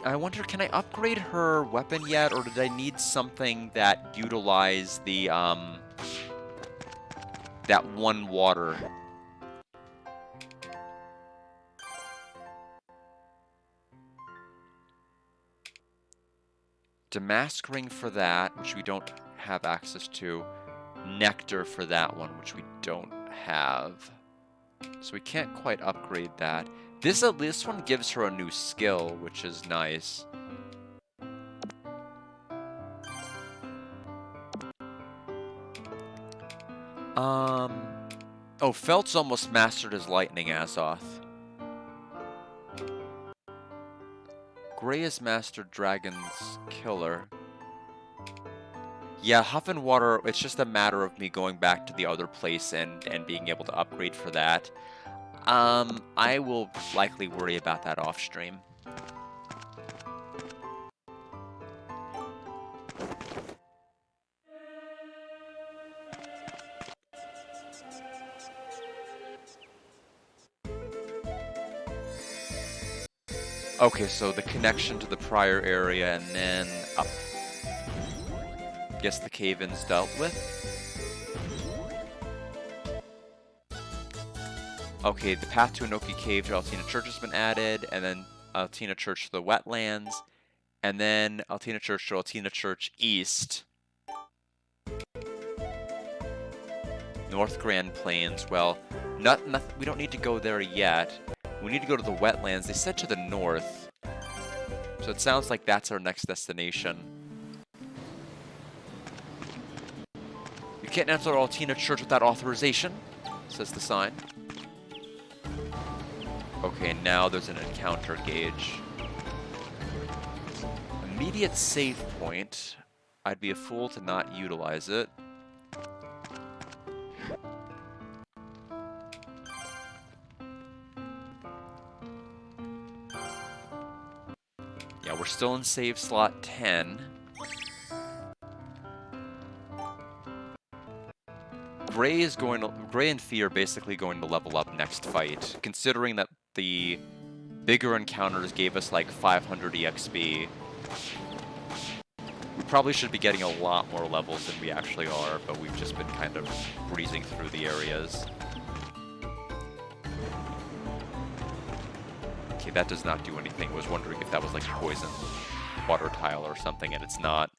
I wonder, can I upgrade her weapon yet, or did I need something that utilized the, that one water? Damask ring for that, which we don't have access to. Nectar for that one, which we don't have. So we can't quite upgrade that. This one gives her a new skill, which is nice. Oh, Felt's almost mastered his lightning, Azoth. Gray has mastered Dragon's Killer. Yeah, Huff and Water, it's just a matter of me going back to the other place and being able to upgrade for that. I will likely worry about that off stream. Okay, so the connection to the prior area and then up. Guess the cave-in's dealt with. Okay, the path to Inoki Cave to Altina Church has been added, and then Altina Church to the wetlands, and then Altina Church to Altina Church East. North Grand Plains, well, we don't need to go there yet. We need to go to the wetlands. They said to the north. So it sounds like that's our next destination. You can't enter Altina Church without authorization, says the sign. Okay, now there's an encounter gauge. Immediate save point. I'd be a fool to not utilize it. Yeah, we're still in save slot 10. Gray and Fee are basically going to level up next fight, considering that the bigger encounters gave us like 500 EXP. We probably should be getting a lot more levels than we actually are, but we've just been kind of breezing through the areas. Okay, that does not do anything. I was wondering if that was like a poison water tile or something, and it's not.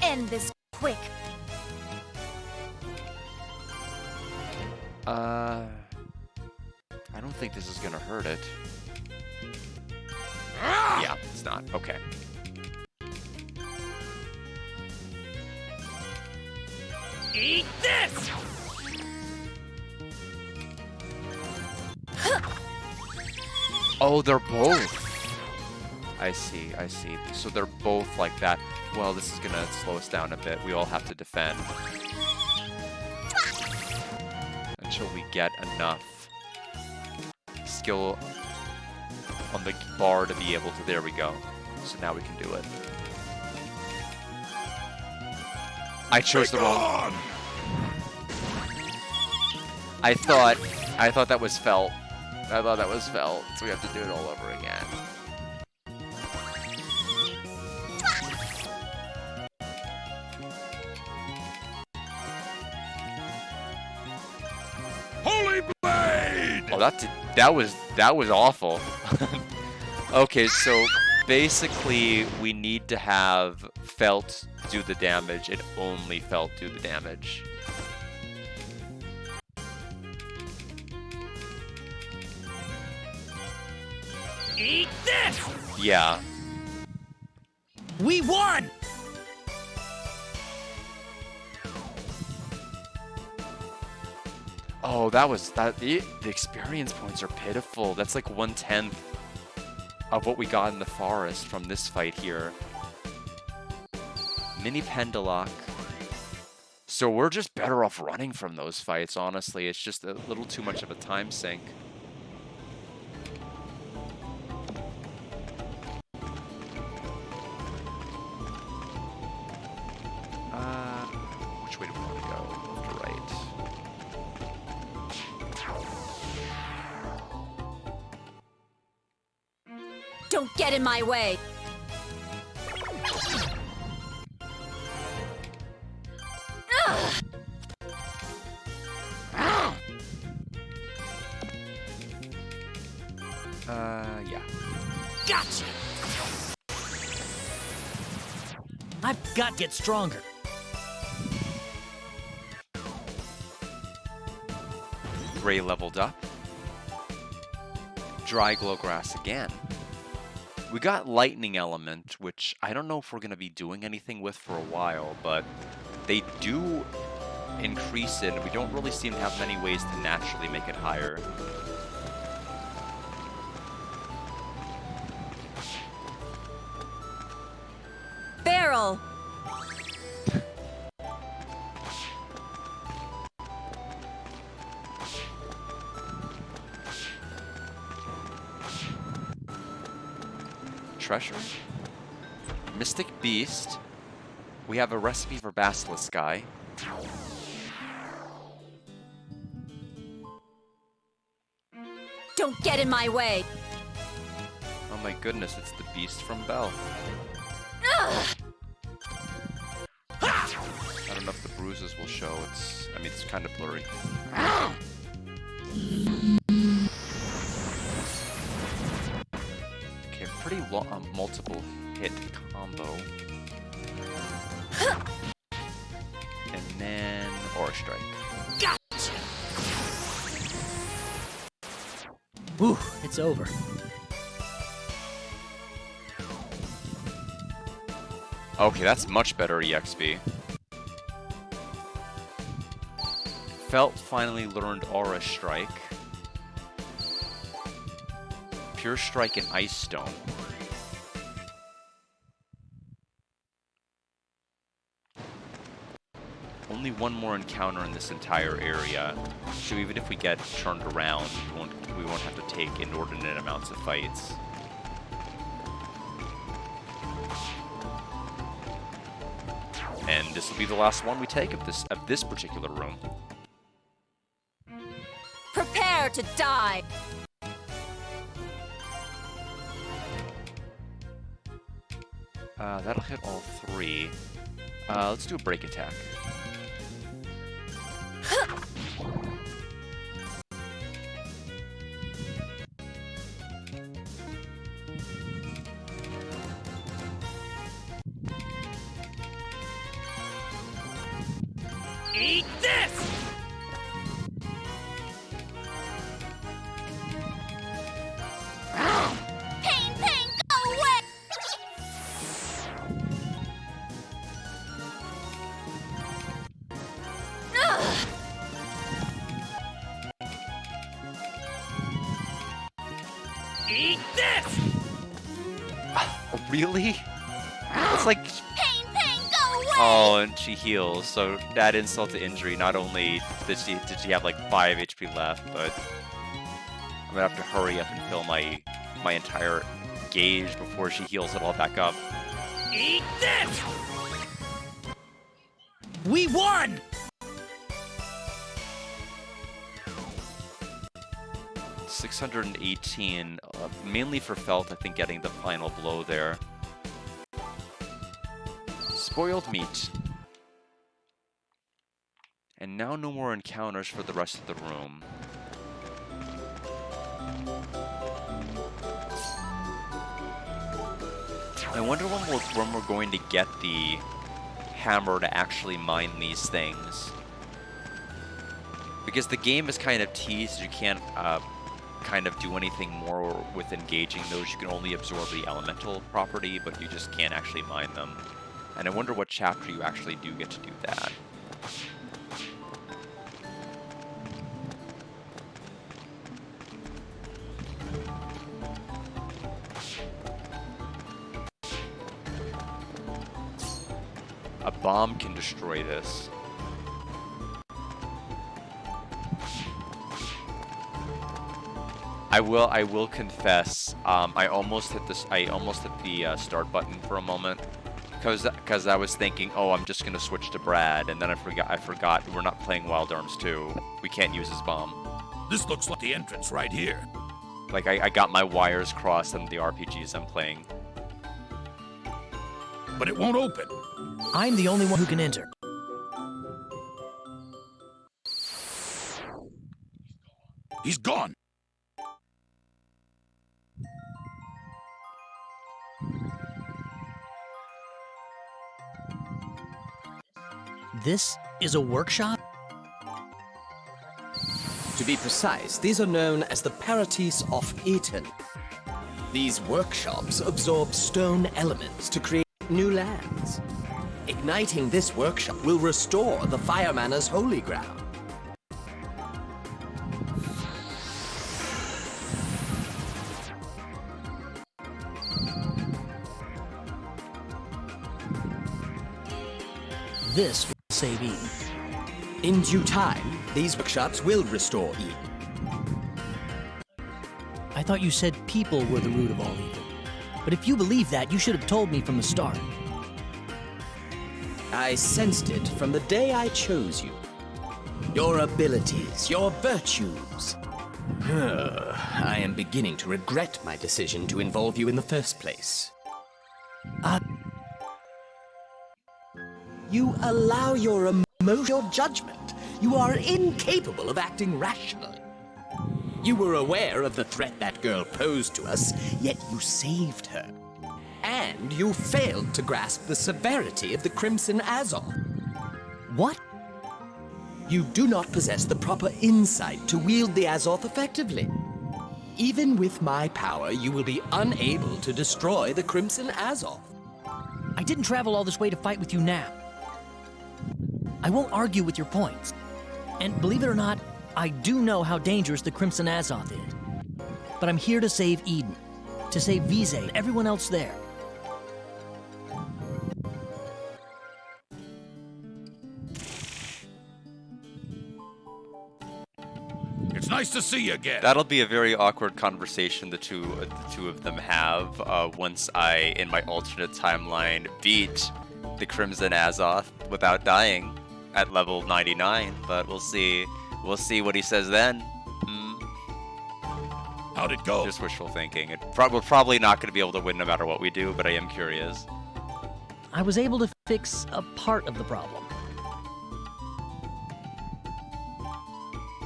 End this quick. I don't think this is gonna hurt it. Yeah, it's not. Okay. Eat this! Oh, they're both. I see, I see. So they're both like that. Well, this is gonna slow us down a bit. We all have to defend. Until we get enough skill on the bar to be able to... There we go. So now we can do it. I chose the wrong... I thought that was Felt. I thought that was Felt, so we have to do it all over again. Holy Blade! Oh, that was awful. Okay, so basically we need to have Felt do the damage and only Felt do the damage. Eat this! Yeah. We won! Oh, that was that. The experience points are pitiful. That's like 1/10 of what we got in the forest from this fight here. Mini Pendalock. So we're just better off running from those fights, honestly. It's just a little too much of a time sink. Which way do we want to go? Left or right? Don't get in my way! Yeah. Gotcha! I've got to get stronger. Gray leveled up. Dry Glow Grass again. We got Lightning Element, which I don't know if we're going to be doing anything with for a while, but they do increase it, and we don't really seem to have many ways to naturally make it higher. Barrel! Treasure? Mystic Beast. We have a recipe for Basilisk Guy. Don't get in my way! Oh my goodness, it's the Beast from Belle. I don't know if the bruises will show. I mean, it's kind of blurry. Okay, pretty long, multiple hit combo. And then Aura Strike. Gotcha! Whew, it's over. Okay, that's much better EXP. Felt finally learned Aura Strike. Pure Strike and Ice Stone. Only one more encounter in this entire area, so even if we get turned around, we won't have to take inordinate amounts of fights. And this will be the last one we take of this particular room. Prepare to die! That'll hit all three. Let's do a break attack. Eat this! Pain, pain, go away! Eat this! Really? It's like... Pain, pain, go away! Oh, and she heals, so that insult to injury, not only did she have like 5 HP left, but I'm gonna have to hurry up and fill my entire gauge before she heals it all back up. Eat this! We won! $618, mainly for Felt, I think, getting the final blow there. Spoiled meat. And now no more encounters for the rest of the room. I wonder when we're going to get the hammer to actually mine these things. Because the game is kind of teased, you can't kind of do anything more with engaging those. You can only absorb the elemental property, but you just can't actually mine them. And I wonder what chapter you actually do get to do that. A bomb can destroy this. I will confess, I almost hit the start button for a moment, because I was thinking, oh, I'm just gonna switch to Brad, and then I forgot we're not playing Wild Arms 2. We can't use his bomb. This looks like the entrance right here. Like I got my wires crossed on the RPGs I'm playing. But it won't open. I'm the only one who can enter. He's gone. This is a workshop? To be precise, these are known as the Paratises of Eton. These workshops absorb stone elements to create new lands. Igniting this workshop will restore the Fire Manor's holy ground. This will save Eden. In due time, these workshops will restore Eden. I thought you said people were the root of all evil. But if you believe that, you should have told me from the start. I sensed it from the day I chose you. Your abilities, your virtues. I am beginning to regret my decision to involve you in the first place. You allow your emotional judgment. You are incapable of acting rationally. You were aware of the threat that girl posed to us, yet you saved her. And you failed to grasp the severity of the Crimson Azoth. What? You do not possess the proper insight to wield the Azoth effectively. Even with my power, you will be unable to destroy the Crimson Azoth. I didn't travel all this way to fight with you now. I won't argue with your points. And believe it or not, I do know how dangerous the Crimson Azoth is. But I'm here to save Eden. To save Vise and everyone else there. It's nice to see you again. That'll be a very awkward conversation the two of them have once I, in my alternate timeline, beat the Crimson Azoth without dying at level 99. But we'll see. We'll see what he says then. How'd it go? Just wishful thinking. We're probably not going to be able to win no matter what we do, but I am curious. I was able to fix a part of the problem.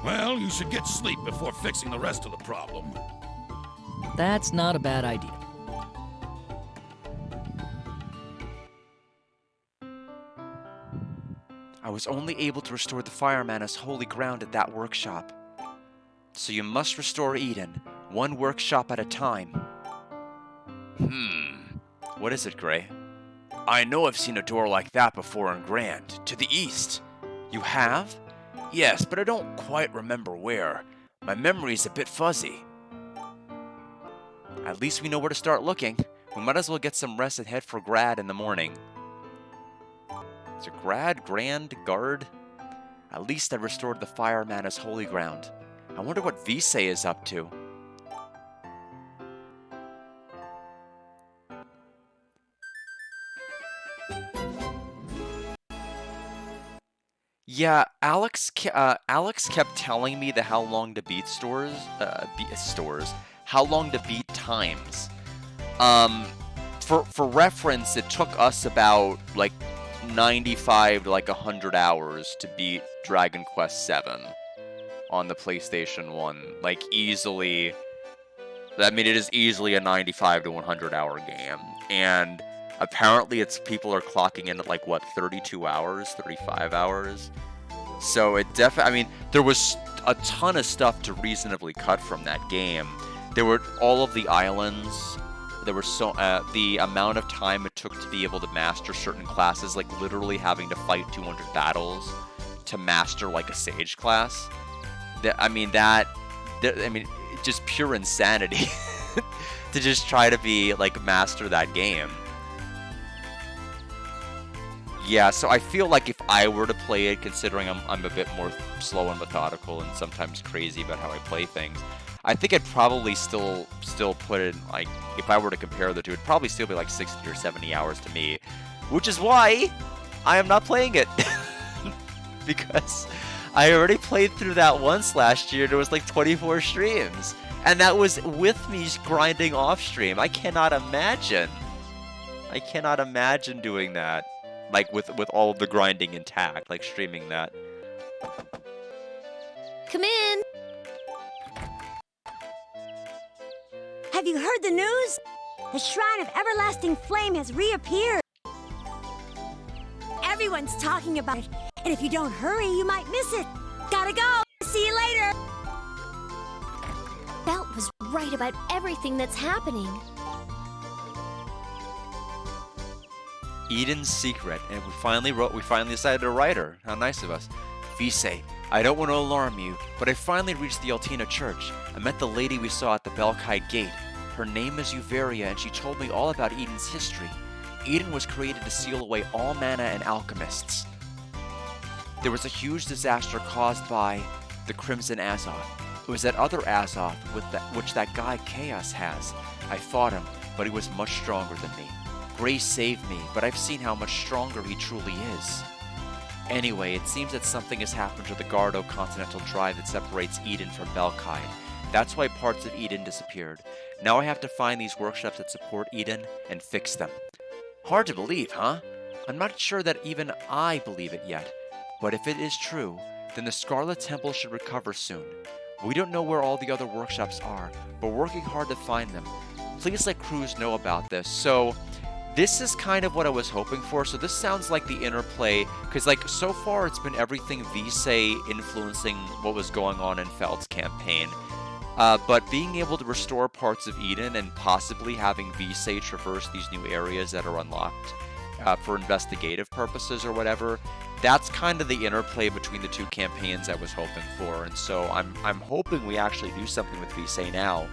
Well, you should get sleep before fixing the rest of the problem. That's not a bad idea. I was only able to restore the Fire Manor's holy ground at that workshop. So you must restore Eden, one workshop at a time. What is it, Gray? I know I've seen a door like that before in Grand, to the east. You have? Yes, but I don't quite remember where. My memory's a bit fuzzy. At least we know where to start looking. We might as well get some rest and head for Grad in the morning. Is it Grad? Grand? Guard? At least I restored the Fire Manor's holy ground. I wonder what Vise is up to. Yeah, Alex kept telling me how long to beat how long to beat times. For reference, it took us about like 95 to like 100 hours to beat Dragon Quest VII on the PlayStation 1. Like easily, I mean, it is easily a 95 to 100 hour game, and apparently people are clocking in at like what, 32 hours, 35 hours. So it definitely, I mean, there was a ton of stuff to reasonably cut from that game. There were all of the islands. There were the amount of time it took to be able to master certain classes, like literally having to fight 200 battles to master like a sage class. Just pure insanity to just try to be like master that game. Yeah, so I feel like if I were to play it, considering I'm a bit more slow and methodical and sometimes crazy about how I play things, I think I'd probably still put in, like, if I were to compare the two, it'd probably still be like 60 or 70 hours to me, which is why I am not playing it. Because I already played through that once last year, and it was like 24 streams. And that was with me grinding off stream. I cannot imagine doing that. Like, with all of the grinding intact, like, streaming that. Come in! Have you heard the news? The Shrine of Everlasting Flame has reappeared. Everyone's talking about it, and if you don't hurry, you might miss it. Gotta go! See you later! Felt was right about everything that's happening. Eden's secret, and we finally decided to write her. How nice of us. Visay, I don't want to alarm you, but I finally reached the Altina Church. I met the lady we saw at the Belkite Gate. Her name is Uveria, and she told me all about Eden's history. Eden was created to seal away all mana and alchemists. There was a huge disaster caused by the Crimson Azoth. It was that other Azoth which that guy Chaos has. I fought him, but he was much stronger than me. Grace saved me, but I've seen how much stronger he truly is. Anyway, it seems that something has happened to the Gardo Continental Drive that separates Eden from Belkide. That's why parts of Eden disappeared. Now I have to find these workshops that support Eden and fix them. Hard to believe, huh? I'm not sure that even I believe it yet. But if it is true, then the Scarlet Temple should recover soon. We don't know where all the other workshops are, but we're working hard to find them. Please let Cruz know about this. So, this is kind of what I was hoping for. So this sounds like the interplay, because like so far it's been everything Visay influencing what was going on in Felt's campaign. But being able to restore parts of Eden and possibly having Visay traverse these new areas that are unlocked for investigative purposes or whatever, that's kind of the interplay between the two campaigns I was hoping for. And so I'm hoping we actually do something with Visay now.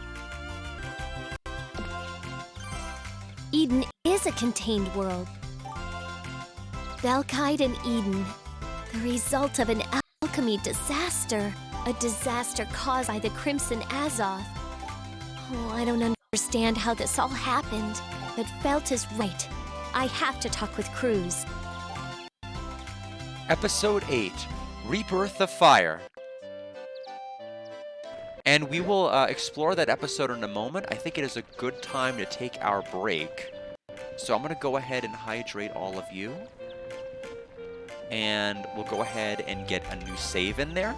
Eden is a contained world. Belkide and Eden, the result of an alchemy disaster. A disaster caused by the Crimson Azoth. Oh, I don't understand how this all happened, but Felt is right. I have to talk with Cruz. Episode 8, Rebirth of Fire. And we will explore that episode in a moment. I think it is a good time to take our break. So I'm going to go ahead and hydrate all of you. And we'll go ahead and get a new save in there.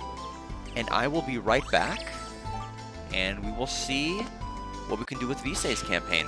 And I will be right back. And we will see what we can do with Visay's campaign.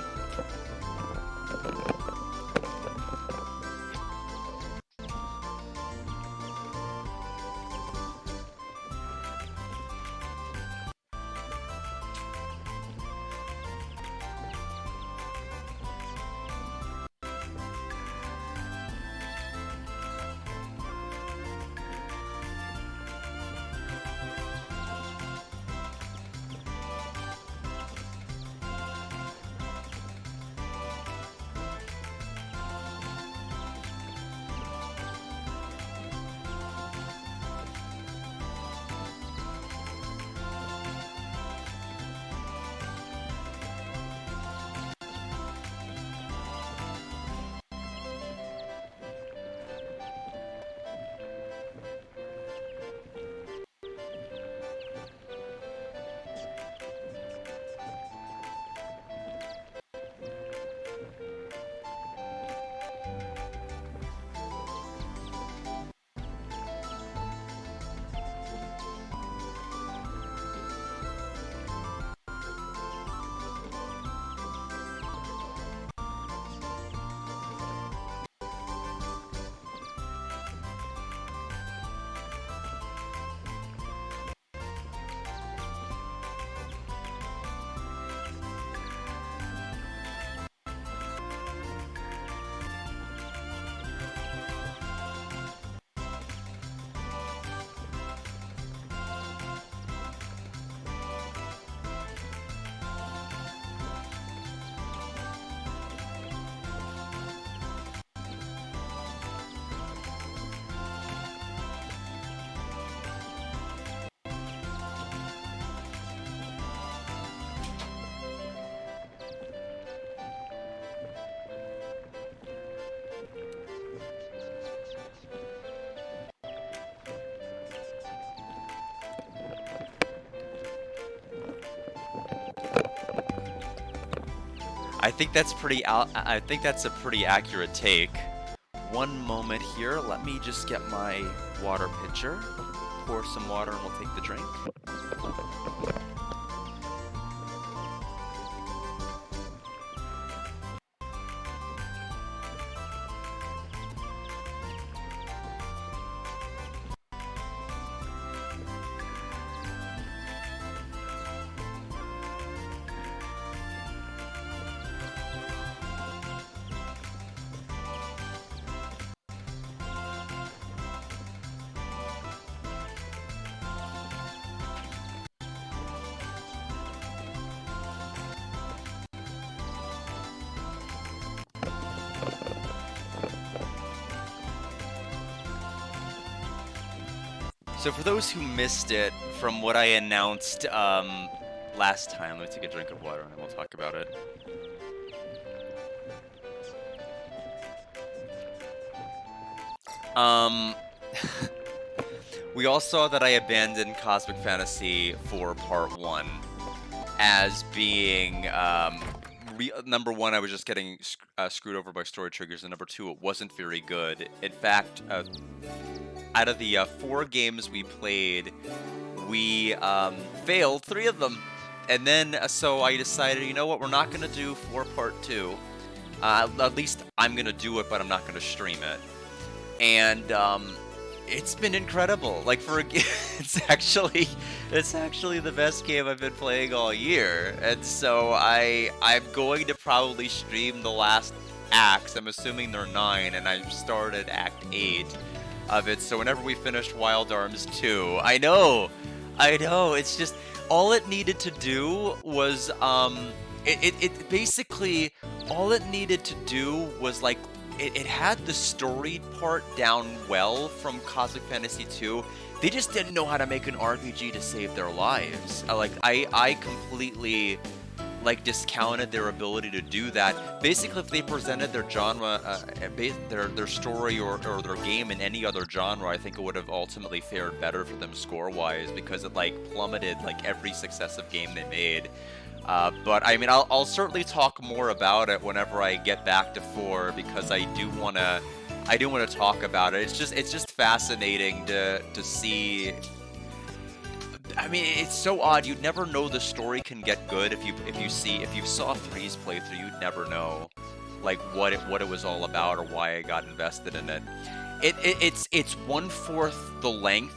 I think that's pretty I think that's a pretty accurate take. One moment here. Let me just get my water pitcher. Pour some water and we'll take the drink. So for those who missed it, from what I announced last time, let me take a drink of water and then we'll talk about it. We all saw that I abandoned Cosmic Fantasy for Part 1 as being, number one, I was just getting screwed over by story triggers, and number two, it wasn't very good. In fact, out of the 4 games we played, we failed 3 of them. And then, so I decided, you know what, we're not going to do 4 Part 2. At least I'm going to do it, but I'm not going to stream it. And it's been incredible. Like, for a it's actually the best game I've been playing all year. And so I'm going to probably stream the last acts. I'm assuming they're 9, and I started Act 8 of it. So whenever we finished Wild Arms 2, I know, it's just, all it needed to do was, it basically, all it needed to do was, like, it had the story part down well from Cosmic Fantasy 2. They just didn't know how to make an RPG to save their lives. I completely, like, discounted their ability to do that. Basically, if they presented their genre, their story or their game in any other genre, I think it would have ultimately fared better for them score-wise, because it, like, plummeted, like, every successive game they made. But I mean, I'll certainly talk more about it whenever I get back to 4, because I do want to talk about it. It's just fascinating to see. I mean, it's so odd. You'd never know the story can get good if you saw 3's playthrough. You'd never know, like, what it was all about or why I got invested in it. It's 1/4 the length.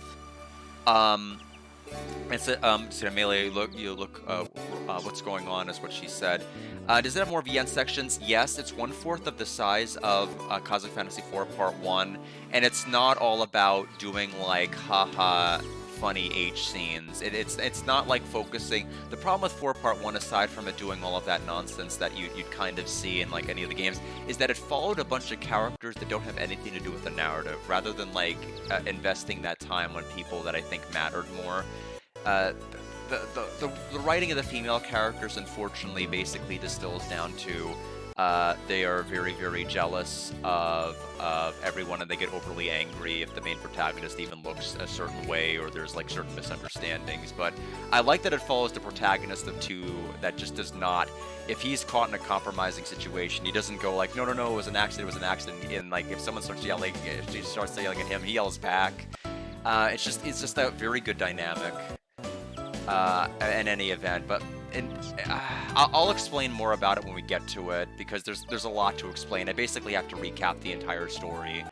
It's so Amelia, what's going on is what she said. Does it have more VN sections? Yes, it's 1/4 of the size of Cosmic Fantasy 4 Part 1, and it's not all about doing, like, haha funny H scenes. It's not like focusing. The problem with 4 Part 1, aside from it doing all of that nonsense that you'd kind of see in, like, any of the games, is that it followed a bunch of characters that don't have anything to do with the narrative, rather than, like, investing that time on people that I think mattered more. The writing of the female characters, unfortunately, basically distills down to they are very, very jealous of everyone, and they get overly angry if the main protagonist even looks a certain way, or there's, like, certain misunderstandings. But I like that it follows the protagonist of 2 that just does not, if he's caught in a compromising situation, he doesn't go like, no, it was an accident, and, like, if someone starts yelling, if she starts yelling at him, he yells back. It's just a very good dynamic. In any event, but I'll explain more about it when we get to it, because there's a lot to explain. I basically have to recap the entire story,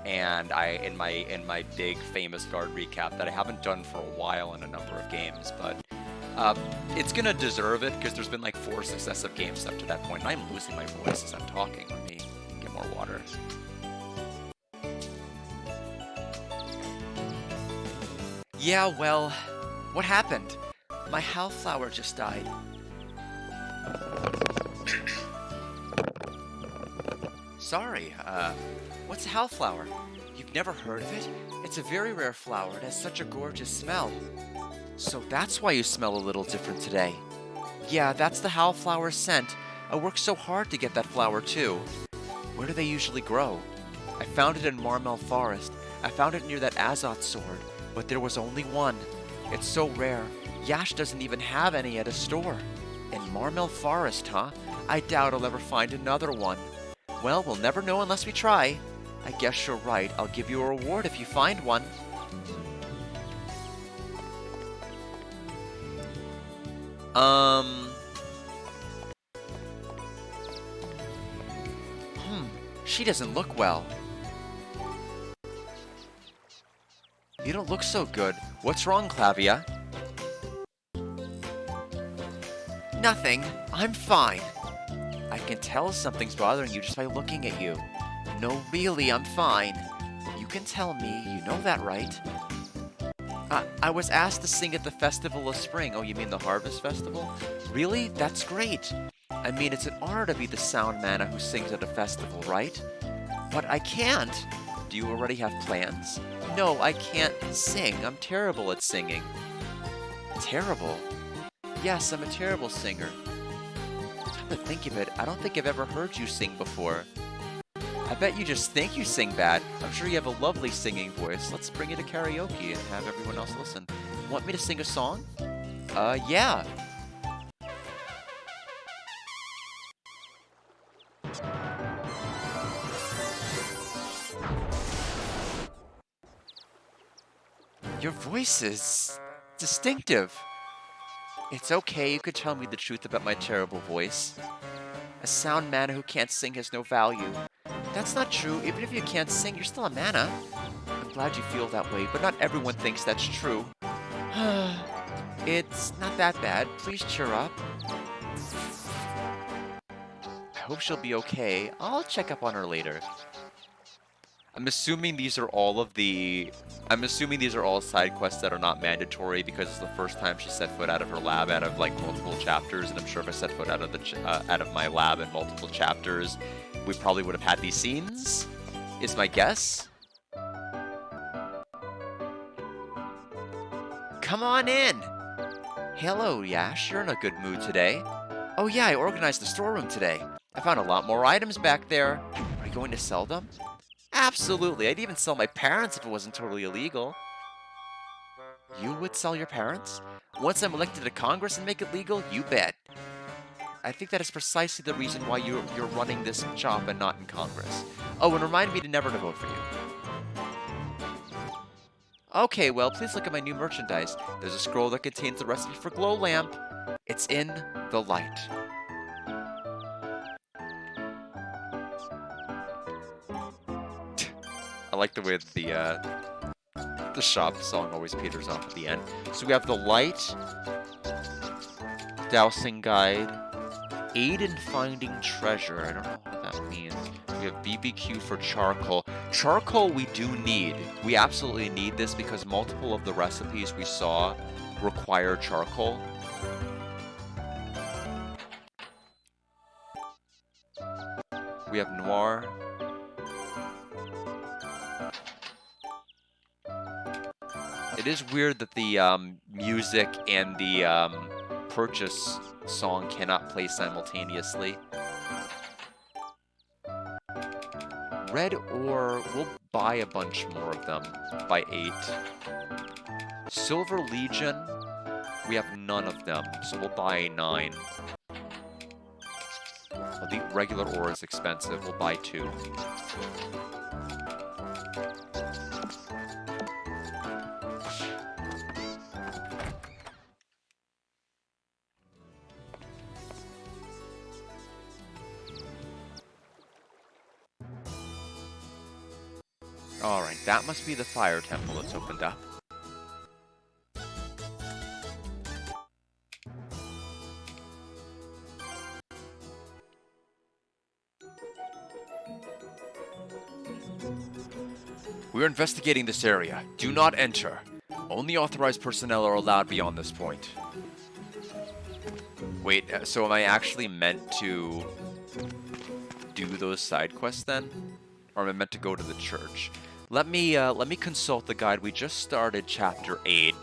and in my big famous guard recap that I haven't done for a while in a number of games, but it's gonna deserve it, because there's been, like, 4 successive games up to that point, and I'm losing my voice as I'm talking. Let me get more water. Yeah, well, what happened? My hellflower just died. Sorry, what's a hellflower? You've never heard of it? It's a very rare flower. It has such a gorgeous smell. So that's why you smell a little different today. Yeah, that's the hellflower scent. I worked so hard to get that flower too. Where do they usually grow? I found it in Marmel Forest. I found it near that Azoth sword, but there was only one. It's so rare. Yash doesn't even have any at a store. In Marmel Forest, huh? I doubt I'll ever find another one. Well, we'll never know unless we try. I guess you're right. I'll give you a reward if you find one. She doesn't look well. You don't look so good. What's wrong, Clavia? Nothing. I'm fine. I can tell something's bothering you just by looking at you. No, really, I'm fine. You can tell me. You know that, right? I was asked to sing at the Festival of Spring. Oh, you mean the Harvest Festival? Really? That's great. I mean, it's an honor to be the sound mana who sings at a festival, right? But I can't. Do you already have plans? No, I can't sing. I'm terrible at singing. Terrible? Yes, I'm a terrible singer. Come to think of it, I don't think I've ever heard you sing before. I bet you just think you sing bad. I'm sure you have a lovely singing voice. Let's bring you to karaoke and have everyone else listen. Want me to sing a song? Yeah. Your voice is distinctive. It's okay, you could tell me the truth about my terrible voice. A sound mana who can't sing has no value. That's not true. Even if you can't sing, you're still a mana. I'm glad you feel that way, but not everyone thinks that's true. It's not that bad. Please cheer up. I hope she'll be okay. I'll check up on her later. I'm assuming these are all side quests that are not mandatory because it's the first time she set foot out of her lab out of like multiple chapters, and I'm sure if I set foot out of my lab in multiple chapters, we probably would have had these scenes, is my guess. Come on in! Hello, Yash, you're in a good mood today. Oh yeah, I organized the storeroom today. I found a lot more items back there. Are you going to sell them? Absolutely, I'd even sell my parents if it wasn't totally illegal. You would sell your parents? Once I'm elected to Congress and make it legal, you bet. I think that is precisely the reason why you're running this shop and not in Congress. Oh, and remind me to never to vote for you. Okay, well, please look at my new merchandise. There's a scroll that contains the recipe for glow lamp. It's in the light. I like the way the shop song always peters off at the end. So we have the light, dowsing guide, aid in finding treasure. I don't know what that means. We have BBQ for charcoal. Charcoal we do need. We absolutely need this because multiple of the recipes we saw require charcoal. We have noir. It is weird that the music and the purchase song cannot play simultaneously. Red ore, we'll buy a bunch more of them. Buy 8. Silver Legion, we have none of them, so we'll buy 9. Well, the regular ore is expensive, we'll buy 2. Alright, that must be the fire temple that's opened up. We're investigating this area. Do not enter. Only authorized personnel are allowed beyond this point. Wait, so am I actually meant to do those side quests then? Or am I meant to go to the church? Let me consult the guide. We just started chapter 8.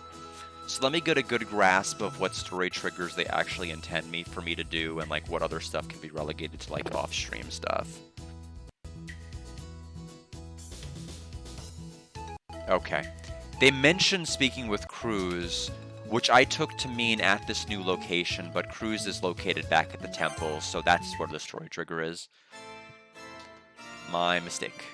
So let me get a good grasp of what story triggers they actually intend for me to do, and like what other stuff can be relegated to like off-stream stuff. Okay. They mentioned speaking with Cruz which I took to mean at this new location, but Cruz is located back at the temple, so that's where the story trigger is. My mistake.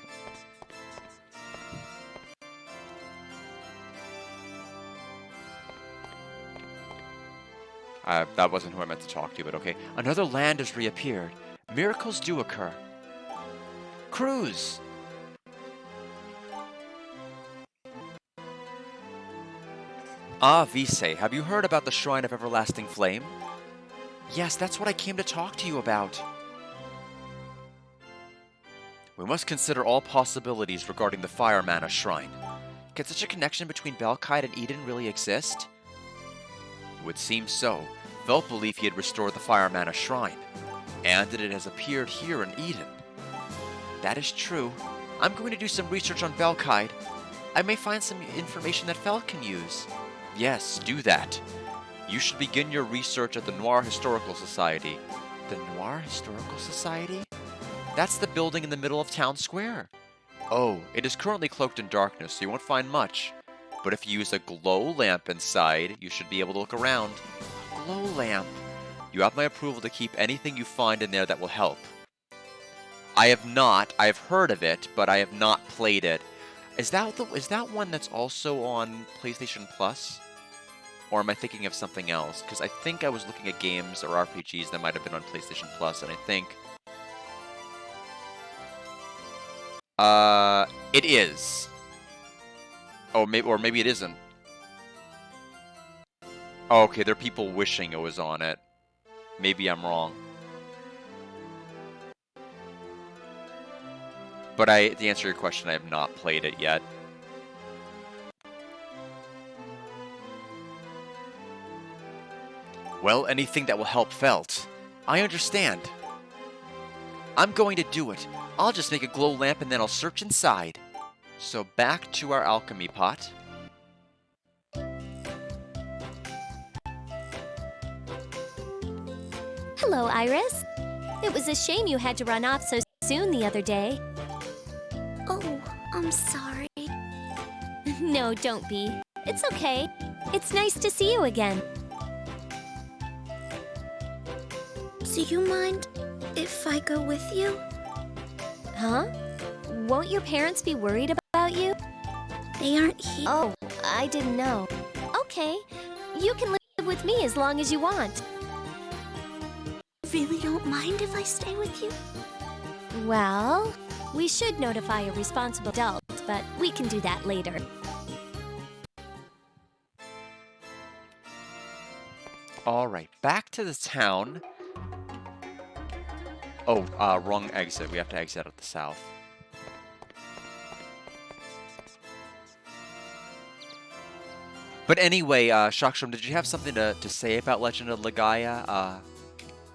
That wasn't who I meant to talk to, but okay. Another land has reappeared. Miracles do occur. Cruz! Ah, Vise, have you heard about the Shrine of Everlasting Flame? Yes, that's what I came to talk to you about. We must consider all possibilities regarding the Fire Mana Shrine. Can such a connection between Belkite and Eden really exist? It would seem so. Felt believed he had restored the Fire Mana Shrine, and that it has appeared here in Eden. That is true. I'm going to do some research on Belkite. I may find some information that Felt can use. Yes, do that. You should begin your research at the Noir Historical Society. The Noir Historical Society? That's the building in the middle of Town Square. Oh, it is currently cloaked in darkness, so you won't find much. But if you use a glow lamp inside, you should be able to look around. A glow lamp. You have my approval to keep anything you find in there that will help. I have not. I have heard of it, but I have not played it. Is that one that's also on PlayStation Plus? Or am I thinking of something else? Because I think I was looking at games or RPGs that might have been on PlayStation Plus, and I think... it is. Oh, maybe it isn't. Oh, okay, there are people wishing it was on it. Maybe I'm wrong. But to answer your question, I have not played it yet. Well, anything that will help Felt. I understand. I'm going to do it. I'll just make a glow lamp and then I'll search inside. So back to our alchemy pot. Hello, Iris. It was a shame you had to run off so soon the other day. Oh, I'm sorry. No, don't be. It's okay. It's nice to see you again. Do you mind if I go with you? Huh? Won't your parents be worried about you? They aren't here. Oh, I didn't know. Okay, you can live with me as long as you want. Really don't mind if I stay with you? Well, we should notify a responsible adult, but we can do that later. Alright, back to the town. Oh, wrong exit. We have to exit at the south. But anyway, Shaksham, did you have something to say about Legend of Legaia?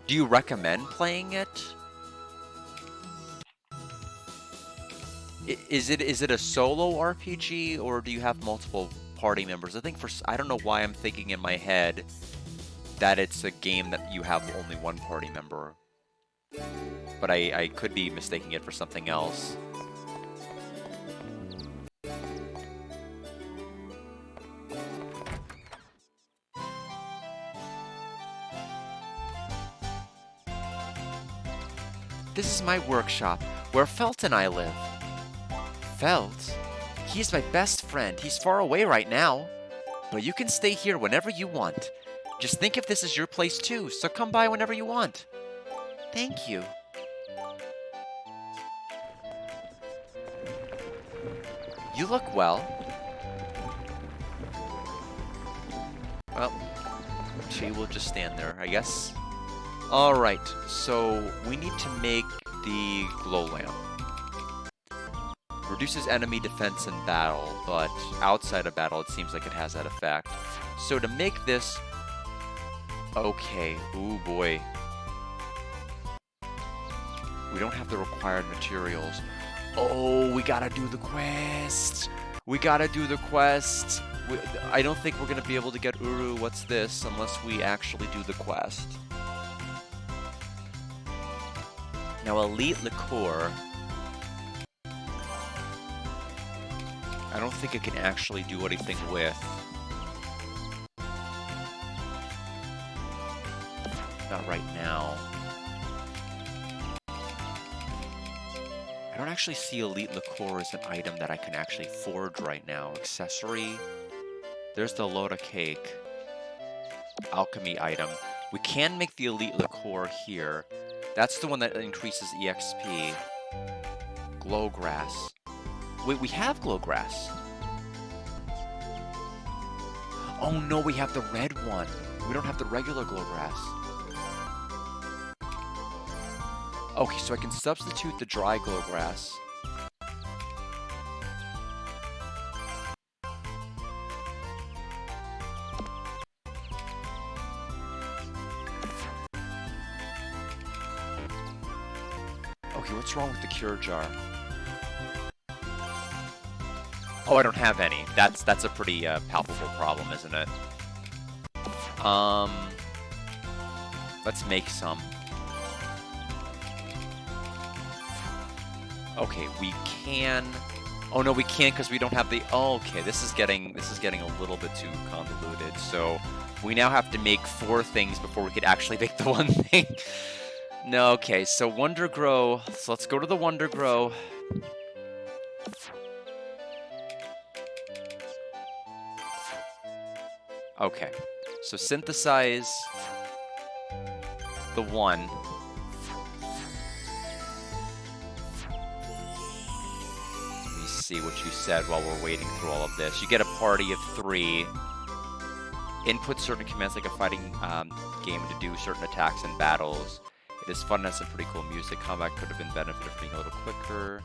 Do you recommend playing it? Is it a solo RPG, or do you have multiple party members? I don't know why I'm thinking in my head that it's a game that you have only one party member. But I could be mistaking it for something else. This is my workshop, where Felt and I live. Felt? He's my best friend. He's far away right now. But you can stay here whenever you want. Just think if this is your place too, so come by whenever you want. Thank you. You look well. Well, she will just stand there, I guess. Alright, so we need to make the glow lamp. Reduces enemy defense in battle, but outside of battle it seems like it has that effect. So to make this... Okay, ooh boy. We don't have the required materials. Oh, we gotta do the quest! We gotta do the quest! I don't think we're gonna be able to get Uru, what's this, unless we actually do the quest. Now, Elite Liqueur... I don't think it can actually do anything with. right now. I don't actually see Elite Liqueur as an item that I can actually forge right now. Accessory. There's the Loda Cake. Alchemy item. We can make the Elite Liqueur here. That's the one that increases EXP. Glowgrass. Wait, we have Glowgrass. Oh no, we have the red one. We don't have the regular Glowgrass. Okay, so I can substitute the dry Glowgrass. Okay, what's wrong with the cure jar? Oh, I don't have any. That's a pretty palpable problem, isn't it? Let's make some. Okay, we can. Oh no, we can't because we don't have the. Oh, okay, this is getting a little bit too convoluted. So we now have to make 4 things before we could actually make the one thing. No, okay. So Wonder Grow. So let's go to the Wonder Grow. Okay, so synthesize the 1. Let me see what you said while we're waiting through all of this. You get a party of 3. Input certain commands like a fighting game to do certain attacks and battles. It is fun and has some pretty cool music. Combat could have been benefited from being a little quicker.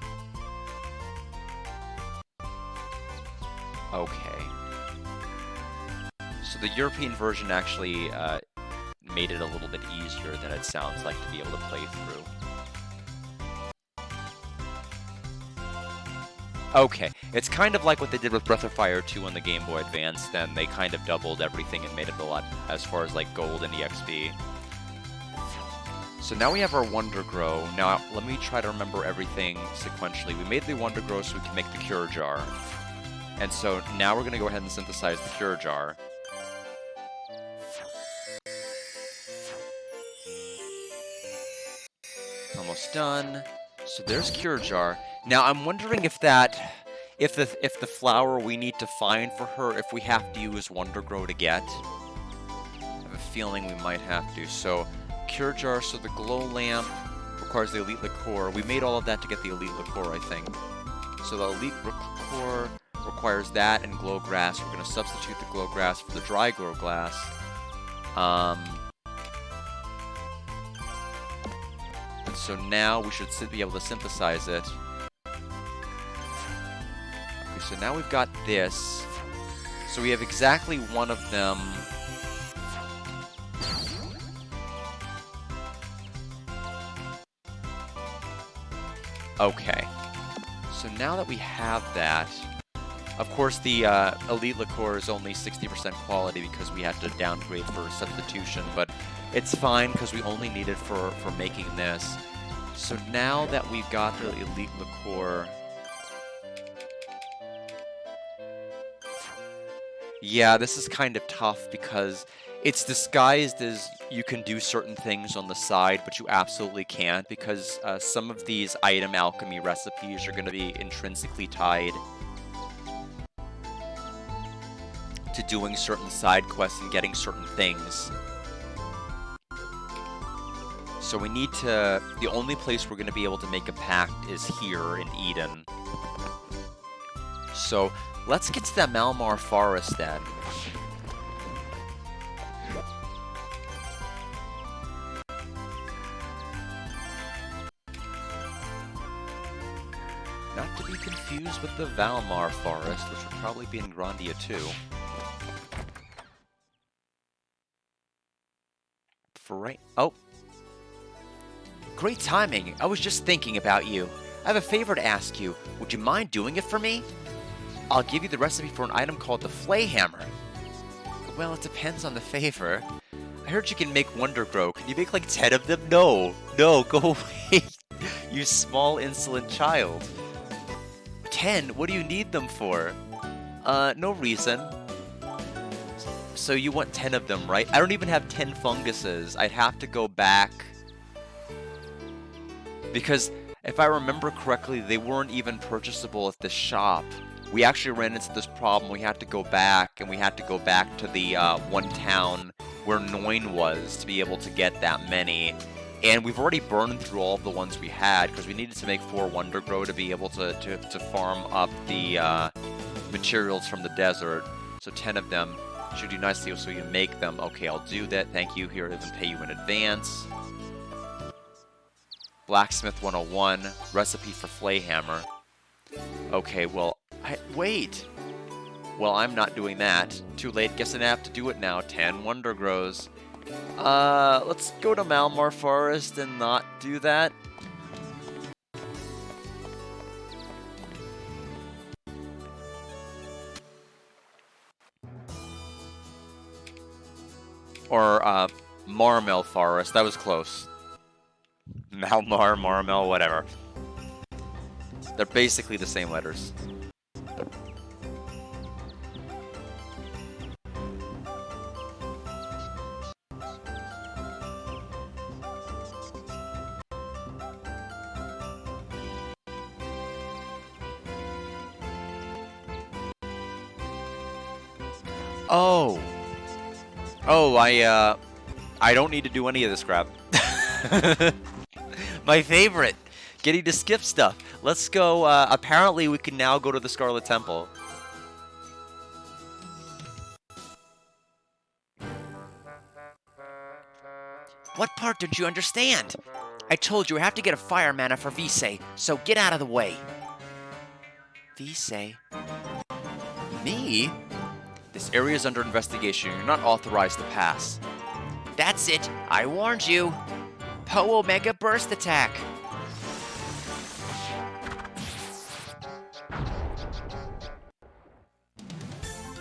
Okay. So the European version actually made it a little bit easier than it sounds like to be able to play through. Okay, it's kind of like what they did with Breath of Fire 2 on the Game Boy Advance, then they kind of doubled everything and made it a lot as far as like gold and EXP. So now we have our Wonder Grow. Now let me try to remember everything sequentially. We made the Wonder Grow so we can make the Cure Jar. And so now we're going to go ahead and synthesize the Cure Jar. Almost done. So there's Cure Jar. Now I'm wondering if the flower we need to find for her, if we have to use Wonder Grow to get. I have a feeling we might have to. So Cure Jar, so the glow lamp requires the Elite Liqueur. We made all of that to get the Elite Liqueur, I think. So the Elite Liqueur requires that and glow grass. We're going to substitute the glow grass for the dry glow glass. And so now we should be able to synthesize it. Okay, so now we've got this. So we have exactly one of them. Okay. So now that we have that, of course the Elite Liqueur is only 60% quality because we had to downgrade for substitution, but it's fine because we only need it for making this. So now that we've got the Elite Liqueur, yeah, this is kind of tough because it's disguised as you can do certain things on the side, but you absolutely can't because some of these item alchemy recipes are going to be intrinsically tied to doing certain side quests and getting certain things. So we need to... The only place we're going to be able to make a pact is here in Eden. So let's get to that Malmar Forest then. Not to be confused with the Valmar Forest, which would probably be in Grandia too. For right... Oh! Great timing! I was just thinking about you. I have a favor to ask you. Would you mind doing it for me? I'll give you the recipe for an item called the Flay Hammer. Well, it depends on the favor. I heard you can make Wonder Grow. Can you make like 10 of them? No! No, go away! You small, insolent child. 10? What do you need them for? No reason. So you want 10 of them, right? I don't even have 10 funguses. I'd have to go back. Because if I remember correctly, they weren't even purchasable at the shop. We actually ran into this problem. We had to go back, and we had to go back to the one town where Noin was to be able to get that many. And we've already burned through all of the ones we had because we needed to make 4 Wonder Grow to be able to farm up the materials from the desert. So 10 of them should do nicely so you make them. Okay, I'll do that. Thank you. Here, I even pay you in advance. Blacksmith 101, recipe for flay hammer. Okay, well, wait. Well, I'm not doing that. Too late. Guess I have to do it now. 10 Wonder Grows. Let's go to Malmar Forest and not do that. Or, Marmel Forest. That was close. Malmar, Marmel, whatever. They're basically the same letters. Oh. Oh, I don't need to do any of this crap. My favorite, getting to skip stuff. Let's go, apparently we can now go to the Scarlet Temple. What part did you understand? I told you I have to get a fire mana for Visay, so get out of the way. Visay? Me? This area is under investigation. You're not authorized to pass. That's it. I warned you. Po Omega Burst Attack.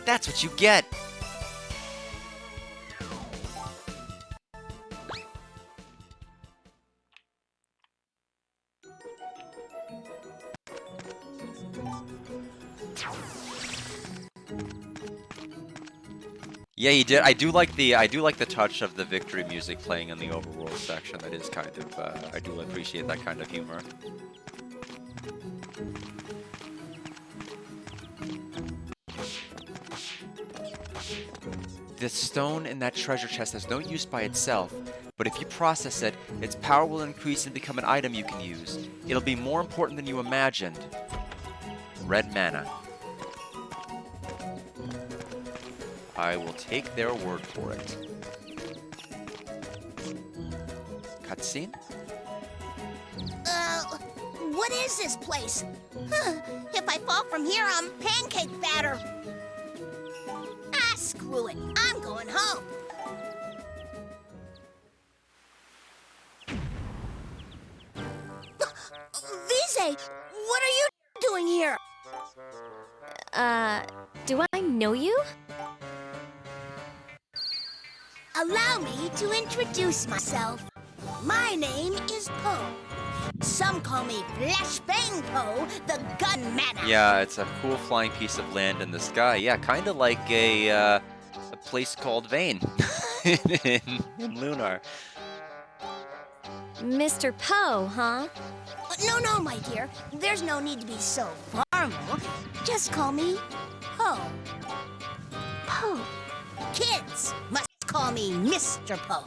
That's what you get. Yeah, you did. I do like the touch of the victory music playing in the overworld section. That is kind of I do appreciate that kind of humor. The stone in that treasure chest has no use by itself, but if you process it, its power will increase and become an item you can use. It'll be more important than you imagined. Red mana. I will take their word for it. Cutscene? What is this place? If I fall from here, I'm pancake batter. Ah, screw it. I'm going home. Visay, what are you doing here? Do I know you? Allow me to introduce myself. My name is Poe. Some call me Flashbang Poe, the gun mana. Yeah, it's a cool flying piece of land in the sky. Yeah, kind of like a place called Vane in Lunar. Mr. Poe, huh? No, my dear. There's no need to be so formal. Just call me Poe. Poe. Kids must call me Mr. Poe.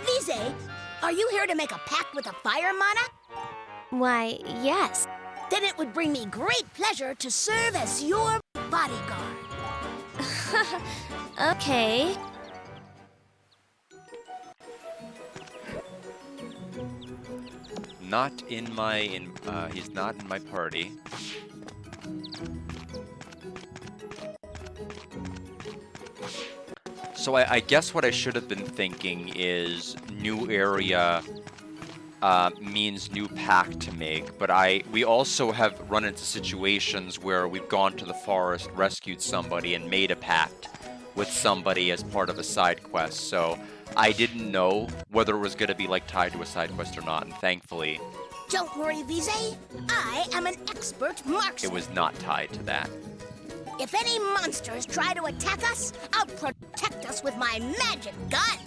Visay, are you here to make a pact with a fire mana? Why, yes. Then it would bring me great pleasure to serve as your bodyguard. Okay. Not in my he's not in my party. So I guess what I should have been thinking is new area means new pact to make, but we also have run into situations where we've gone to the forest, rescued somebody, and made a pact with somebody as part of a side quest. So I didn't know whether it was going to be like tied to a side quest or not, and thankfully Don't worry, Visay. I am an expert marksman. it was not tied to that. If any monsters try to attack us, I'll protect us with my magic gun.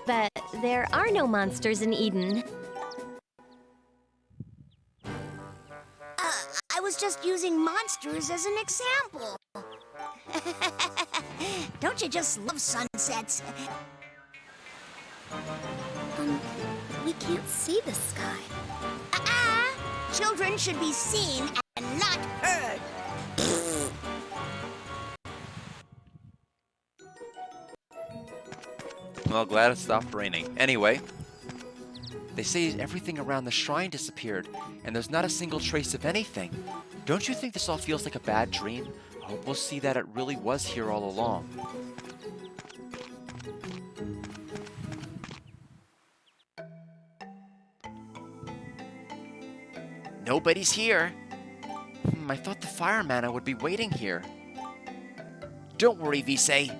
But there are no monsters in Eden. I was just using monsters as an example. Don't you just love sunsets? We can't see the sky. Children should be seen and not heard. Well, glad it stopped raining. Anyway, they say everything around the shrine disappeared, and there's not a single trace of anything. Don't you think this all feels like a bad dream? I hope we'll see that it really was here all along. Nobody's here. I thought the fire mana would be waiting here. Don't worry, Visay.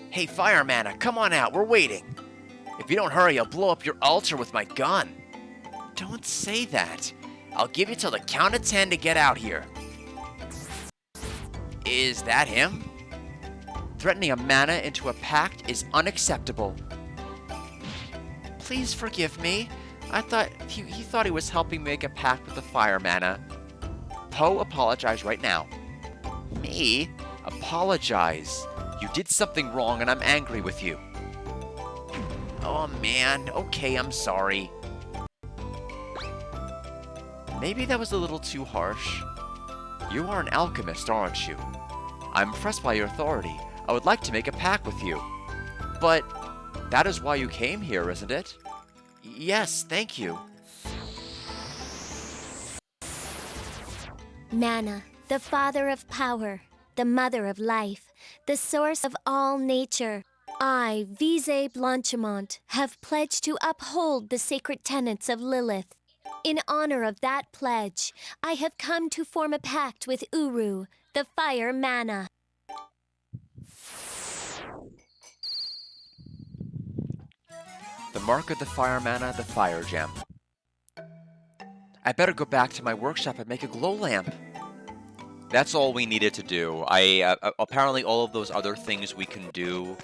Hey, fire mana, come on out. We're waiting. If you don't hurry, I'll blow up your altar with my gun. Don't say that. I'll give you till the count of 10 to get out here. Is that him? Threatening a mana into a pact is unacceptable. Please forgive me. I thought he thought he was helping make a pact with the fire mana. Poe, apologize right now. Me? Apologize. You did something wrong and I'm angry with you. Oh man, okay, I'm sorry. Maybe that was a little too harsh. You are an alchemist, aren't you? I'm impressed by your authority. I would like to make a pact with you. But that is why you came here, isn't it? Yes, thank you. Mana, the father of power, the mother of life, the source of all nature. I, Visay Blanchimont, have pledged to uphold the sacred tenets of Lilith. In honor of that pledge, I have come to form a pact with Uru, the fire mana. The mark of the fire mana, the fire gem. I better go back to my workshop and make a glow lamp. That's all we needed to do. Apparently all of those other things we can do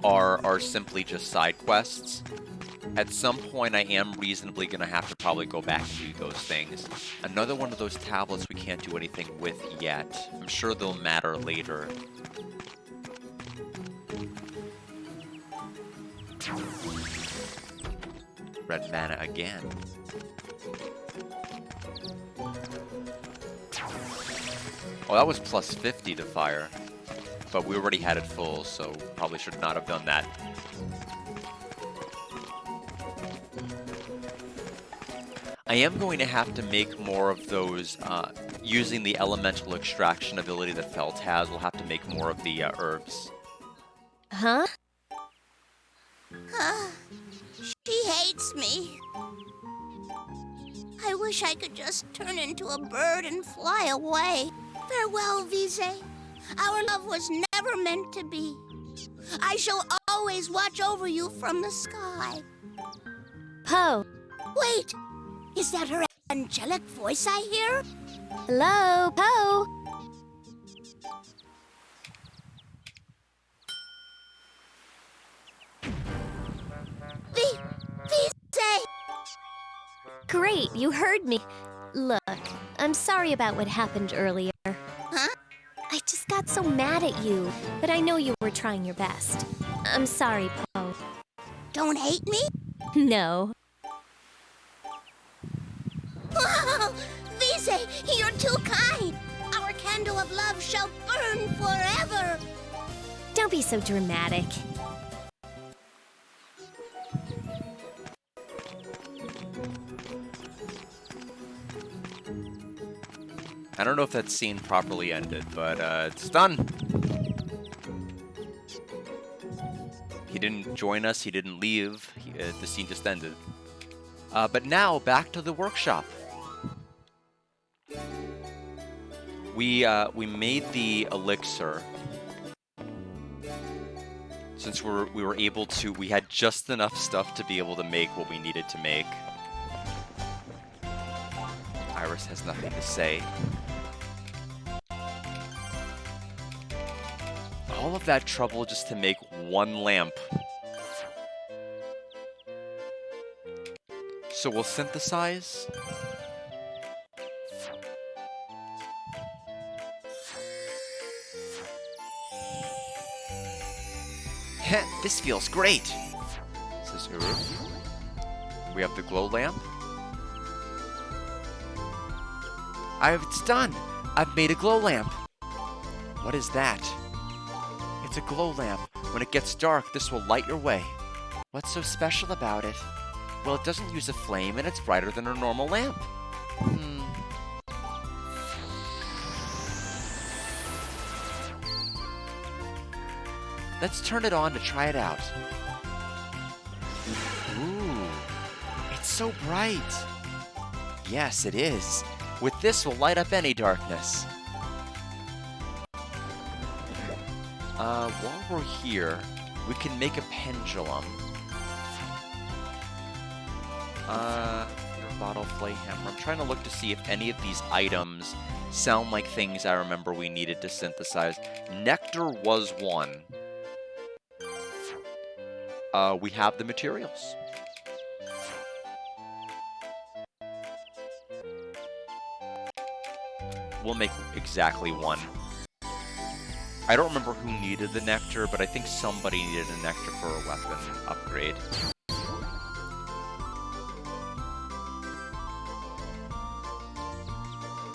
are simply just side quests. At some point, I am reasonably going to have to probably go back and do those things. Another one of those tablets we can't do anything with yet. I'm sure they'll matter later. Red mana again. Oh, that was plus 50 to fire. But we already had it full, so probably should not have done that. I am going to have to make more of those, using the elemental extraction ability that Felt has. We'll have to make more of the herbs. Huh? She hates me. I wish I could just turn into a bird and fly away. Farewell, Visay. Our love was never meant to be. I shall always watch over you from the sky. Poe. Wait! Is that her angelic voice I hear? Hello, Poe. Visay! Great, you heard me. Look, I'm sorry about what happened earlier. Huh? I just got so mad at you, but I know you were trying your best. I'm sorry, Poe. Don't hate me? No. Oh, Visay, you're too kind. Our candle of love shall burn forever. Don't be so dramatic. I don't know if that scene properly ended, but it's done. He didn't join us, he didn't leave, the scene just ended. But now, back to the workshop. We made the elixir. Since we were able to, we had just enough stuff to be able to make what we needed to make. Iris has nothing to say. all of that trouble just to make one lamp. So we'll synthesize. Heh, this feels great. This is Earth. We have the glow lamp. It's done. I've made a glow lamp. What is that? It's a glow lamp. When it gets dark, this will light your way. What's so special about it? Well, it doesn't use a flame, and it's brighter than a normal lamp. Let's turn it on to try it out. Ooh, it's so bright. Yes, it is. With this, we'll light up any darkness. While we're here, we can make a pendulum. Bottle, flay hammer. I'm trying to look to see if any of these items sound like things I remember we needed to synthesize. Nectar was one. We have the materials. We'll make exactly one. I don't remember who needed the nectar, but I think somebody needed a nectar for a weapon upgrade.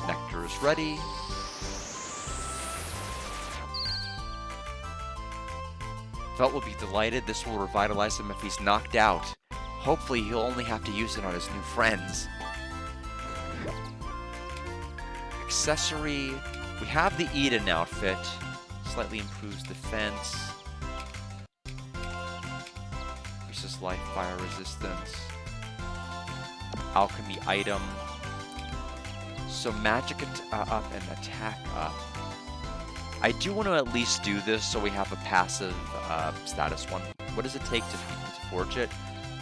Nectar is ready. Felt will be delighted. This will revitalize him if he's knocked out. Hopefully he'll only have to use it on his new friends. Accessory. We have the Eden outfit. Slightly improves defense. Increases life, fire resistance. Alchemy item. So magic up and attack up. I do want to at least do this so we have a passive status one. What does it take to forge it?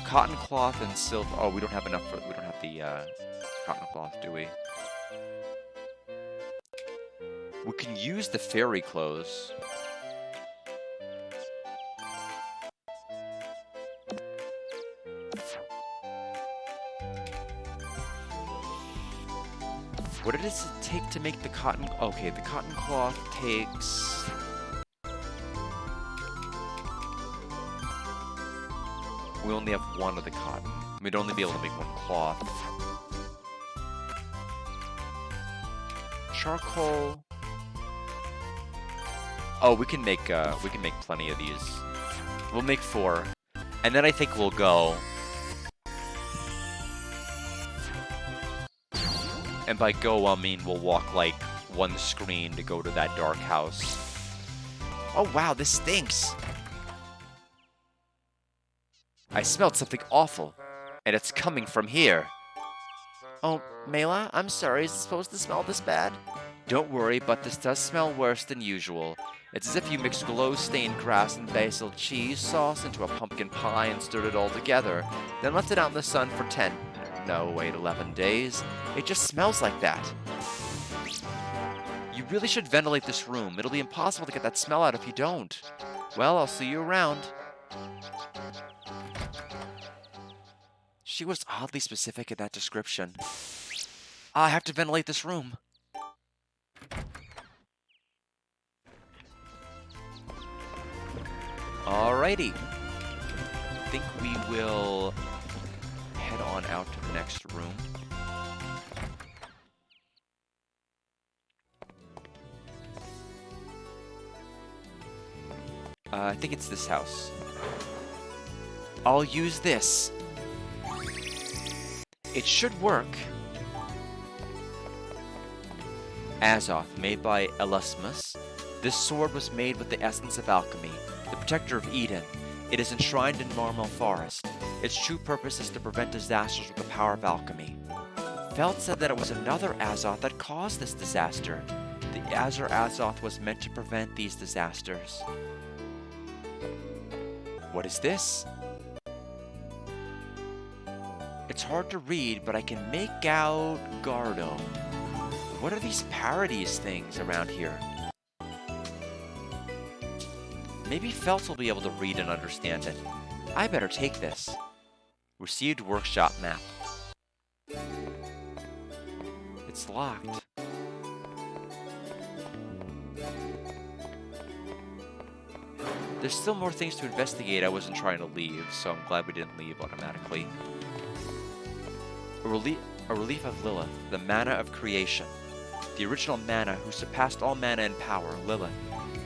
Cotton cloth and silver. Oh, we don't have enough for. We don't have the cotton cloth, do we? We can use the fairy clothes. What does it take to make the cotton? Okay, the cotton cloth takes... We only have one of the cotton. We'd only be able to make one cloth. Charcoal. Oh, we can make plenty of these. We'll make 4, and then I think we'll go. And by go, I mean we'll walk like one screen to go to that dark house. Oh wow, this stinks. I smelled something awful, and it's coming from here. Oh, Mela, I'm sorry, is it supposed to smell this bad? Don't worry, but this does smell worse than usual. It's as if you mixed glow-stained grass and basil cheese sauce into a pumpkin pie and stirred it all together, then left it out in the sun for 11 days. It just smells like that. You really should ventilate this room. It'll be impossible to get that smell out if you don't. Well, I'll see you around. She was oddly specific in that description. I have to ventilate this room. Alrighty. I think we will head on out to the next room. I think it's this house. I'll use this. It should work. Azoth, made by Elusmus. This sword was made with the essence of alchemy, the protector of Eden. It is enshrined in Marmal Forest. Its true purpose is to prevent disasters with the power of alchemy. Felt said that it was another Azoth that caused this disaster. The Azure Azoth was meant to prevent these disasters. What is this? It's hard to read, but I can make out Gardo. What are these parodies things around here? Maybe Felt will be able to read and understand it. I better take this. Received workshop map. It's locked. There's still more things to investigate. I wasn't trying to leave, so I'm glad we didn't leave automatically. A relief of Lilith, the mana of creation. The original mana who surpassed all mana in power, Lilith.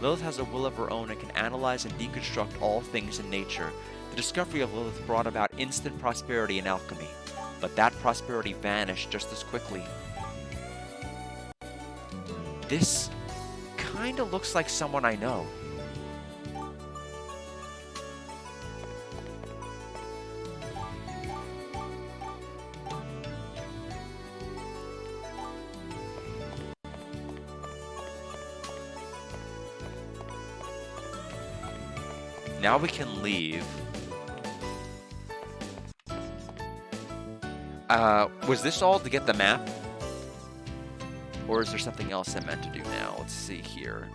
Lilith has a will of her own and can analyze and deconstruct all things in nature. The discovery of Lilith brought about instant prosperity in alchemy, but that prosperity vanished just as quickly. This kinda looks like someone I know. Now we can leave. Was this all to get the map? Or is there something else I meant to do now? Let's see here.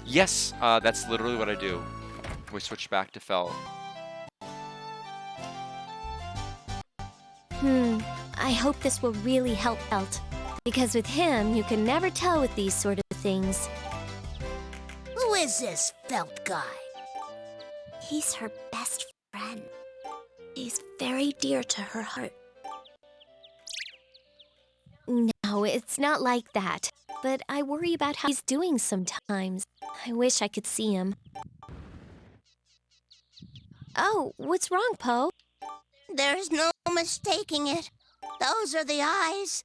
Yes, that's literally what I do. We switch back to Felt. I hope this will really help Felt. Because with him, you can never tell with these sort of things. Who is this Felt guy? He's her best friend. He's very dear to her heart. No, it's not like that. But I worry about how he's doing sometimes. I wish I could see him. Oh, what's wrong, Poe? There's no mistaking it. Those are the eyes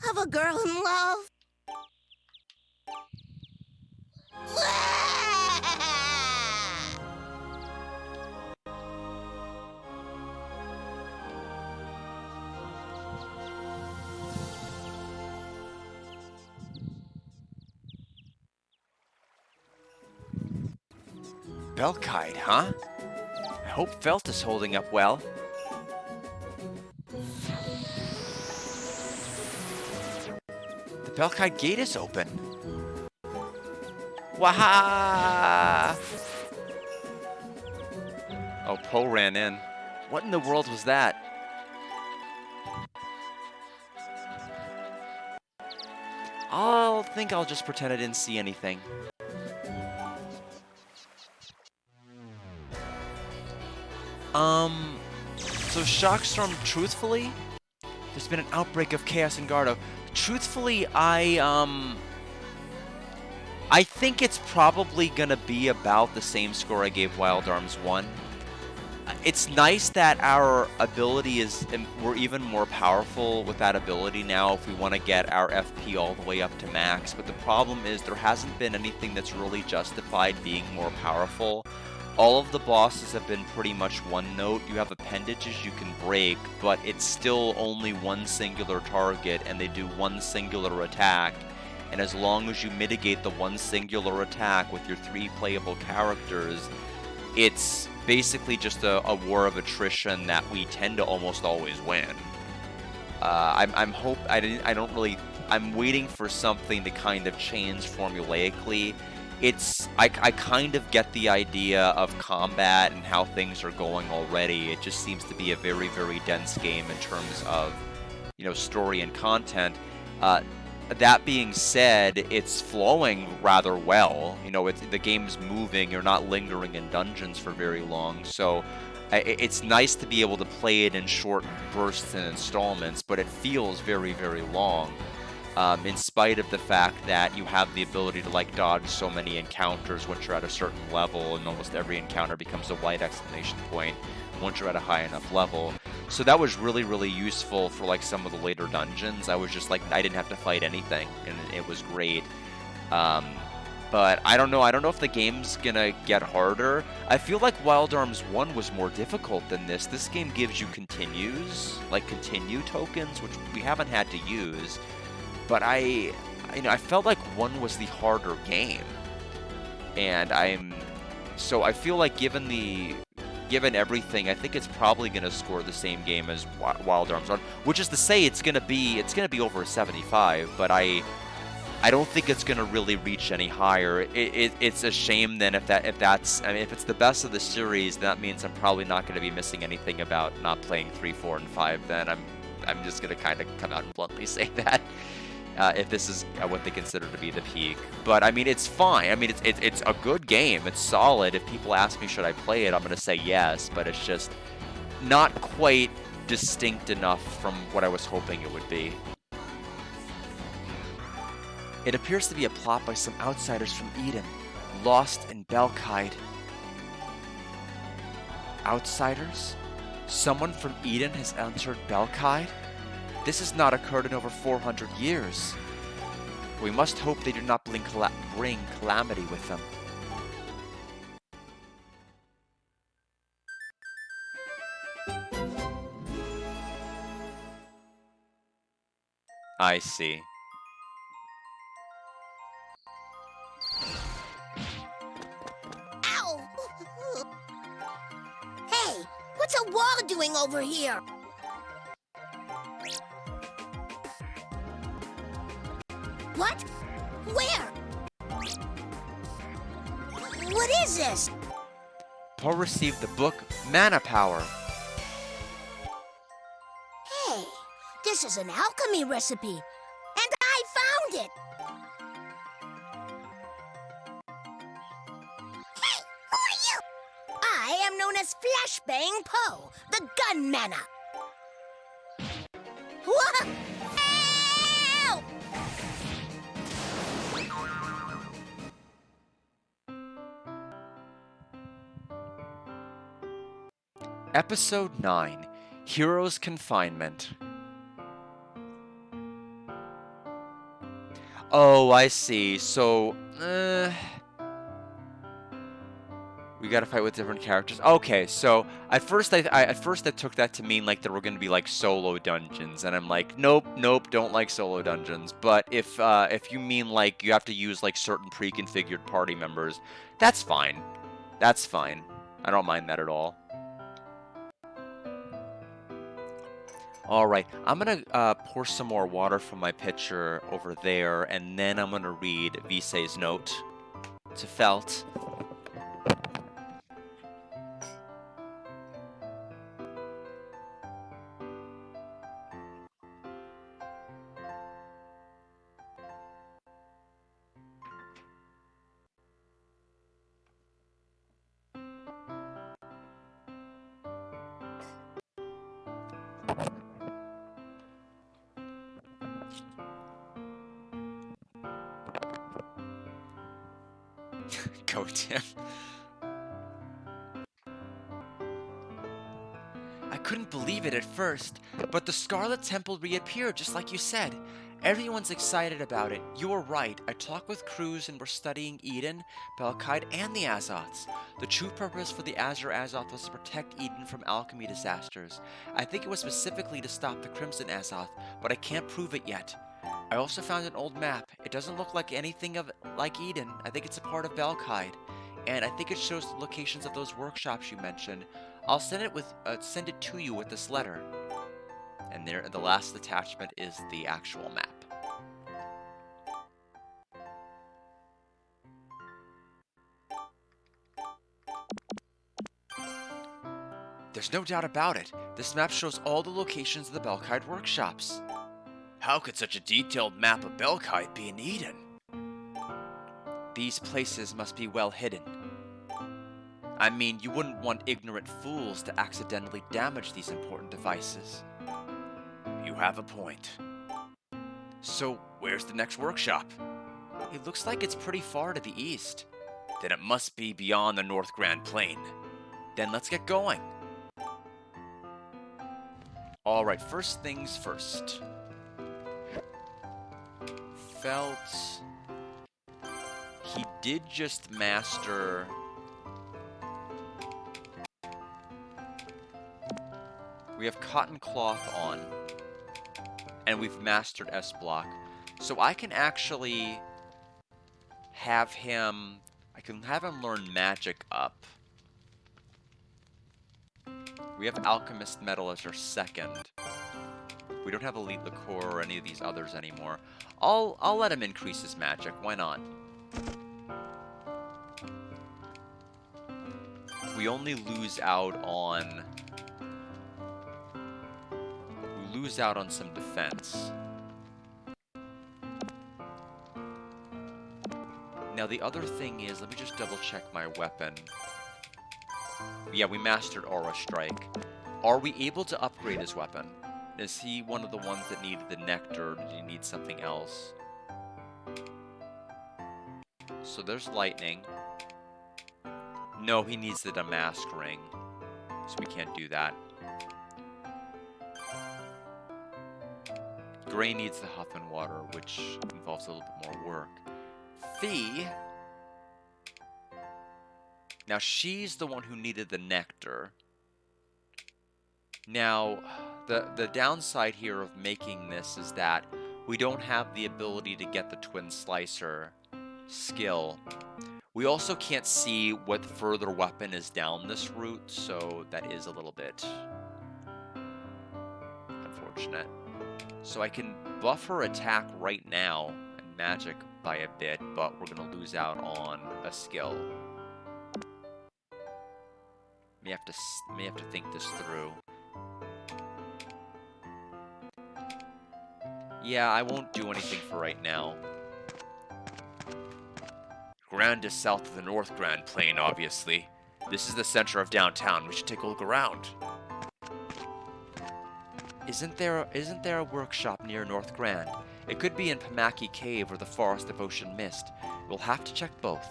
of a girl in love. Belkite, huh? I hope Felt is holding up well. The Belkite gate is open. Waha! Oh, Poe ran in. What in the world was that? I'll just pretend I didn't see anything. So Shockstorm, truthfully, there's been an outbreak of chaos in Gardo. Truthfully, I think it's probably gonna be about the same score I gave Wild Arms 1. It's nice that our ability we're even more powerful with that ability now if we want to get our FP all the way up to max, but the problem is there hasn't been anything that's really justified being more powerful. All of the bosses have been pretty much one note. You have appendages you can break, but it's still only one singular target, and they do one singular attack. And as long as you mitigate the one singular attack with your 3 playable characters, it's basically just a war of attrition that we tend to almost always win. I'm waiting for something to kind of change formulaically. I kind of get the idea of combat and how things are going already. It just seems to be a very, very dense game in terms of, story and content. That being said, it's flowing rather well. The game's moving. You're not lingering in dungeons for very long. So it's nice to be able to play it in short bursts and installments, but it feels very, very long. In spite of the fact that you have the ability to dodge so many encounters once you're at a certain level, and almost every encounter becomes a white exclamation point once you're at a high enough level. So that was really, really useful for some of the later dungeons. I was just I didn't have to fight anything, and it was great. But I don't know. I don't know if the game's gonna get harder. I feel like Wild Arms 1 was more difficult than this. This game gives you continues, like continue tokens, which we haven't had to use. But I felt like 1 was the harder game. And so I feel like given everything, I think it's probably going to score the same game as Wild Arms 1, which is to say it's going to be over a 75, but I don't think it's going to really reach any higher. It's a shame then if it's the best of the series, that means I'm probably not going to be missing anything about not playing 3, 4, and 5. Then I'm just going to kind of come out and bluntly say that. If this is what they consider to be the peak. But, I mean, it's fine. I mean, it's a good game. It's solid. If people ask me, should I play it, I'm going to say yes. But it's just not quite distinct enough from what I was hoping it would be. It appears to be a plot by some outsiders from Eden, lost in Belkide. Outsiders? Someone from Eden has entered Belkide? This has not occurred in over 400 years. We must hope they do not bring calamity with them. I see. Ow! Hey, what's a wall doing over here? What? Where? What is this? Poe received the book Mana Power. Hey, this is an alchemy recipe, and I found it! Hey, who are you? I am known as Flashbang Poe, the gun mana. Whoa! Help! Episode 9, Hero's Confinement. Oh, I see. So, we gotta fight with different characters. Okay, so at first I took that to mean like there were gonna be like solo dungeons, and I'm like, nope, don't like solo dungeons. But if you mean like you have to use like certain pre-configured party members, that's fine. That's fine. I don't mind that at all. Alright, I'm gonna pour some more water from my pitcher over there, and then I'm gonna read Visay's note to Felt. Go, Tim. I couldn't believe it at first, but the Scarlet Temple reappeared just like you said. Everyone's excited about it. You were right. I talked with Cruz and we're studying Eden, Belkide, and the Azoths. The true purpose for the Azure Azoth was to protect Eden from alchemy disasters. I think it was specifically to stop the Crimson Azoth, but I can't prove it yet. I also found an old map. It doesn't look like anything like Eden. I think it's a part of Belkide, and I think it shows the locations of those workshops you mentioned. I'll send it to you with this letter. And there, the last attachment is the actual map. There's no doubt about it. This map shows all the locations of the Belkide workshops. How could such a detailed map of Belkide be in Eden? These places must be well hidden. I mean, you wouldn't want ignorant fools to accidentally damage these important devices. You have a point. So, where's the next workshop? It looks like it's pretty far to the east. Then it must be beyond the North Grand Plain. Then let's get going. Alright, first things first. Felt... He did just master... We have Cotton Cloth on, and we've mastered S-Block. So I can actually have him... I can have him learn Magic up. We have Alchemist Metal as our second. We don't have Elite Liqueur or any of these others anymore. I'll let him increase his magic. Why not? We only lose out on... We lose out on some defense. Now the other thing is, let me just double check my weapon. Yeah, we mastered Aura Strike. Are we able to upgrade his weapon? Is he one of the ones that needed the Nectar, or did he need something else? So there's Lightning. No, he needs the Damask Ring. So we can't do that. Gray needs the Huff and Water, which involves a little bit more work. Fee... Now, she's the one who needed the Nectar. Now, the downside here of making this is that we don't have the ability to get the Twin Slicer skill. We also can't see what further weapon is down this route, so that is a little bit unfortunate. So I can buff her attack right now and magic by a bit, but we're going to lose out on a skill. May have to think this through. Yeah, I won't do anything for right now. Grand is south of the North Grand Plain, obviously. This is the center of downtown. We should take a look around. Isn't there a workshop near North Grand? It could be in Pamaki Cave or the Forest of Ocean Mist. We'll have to check both.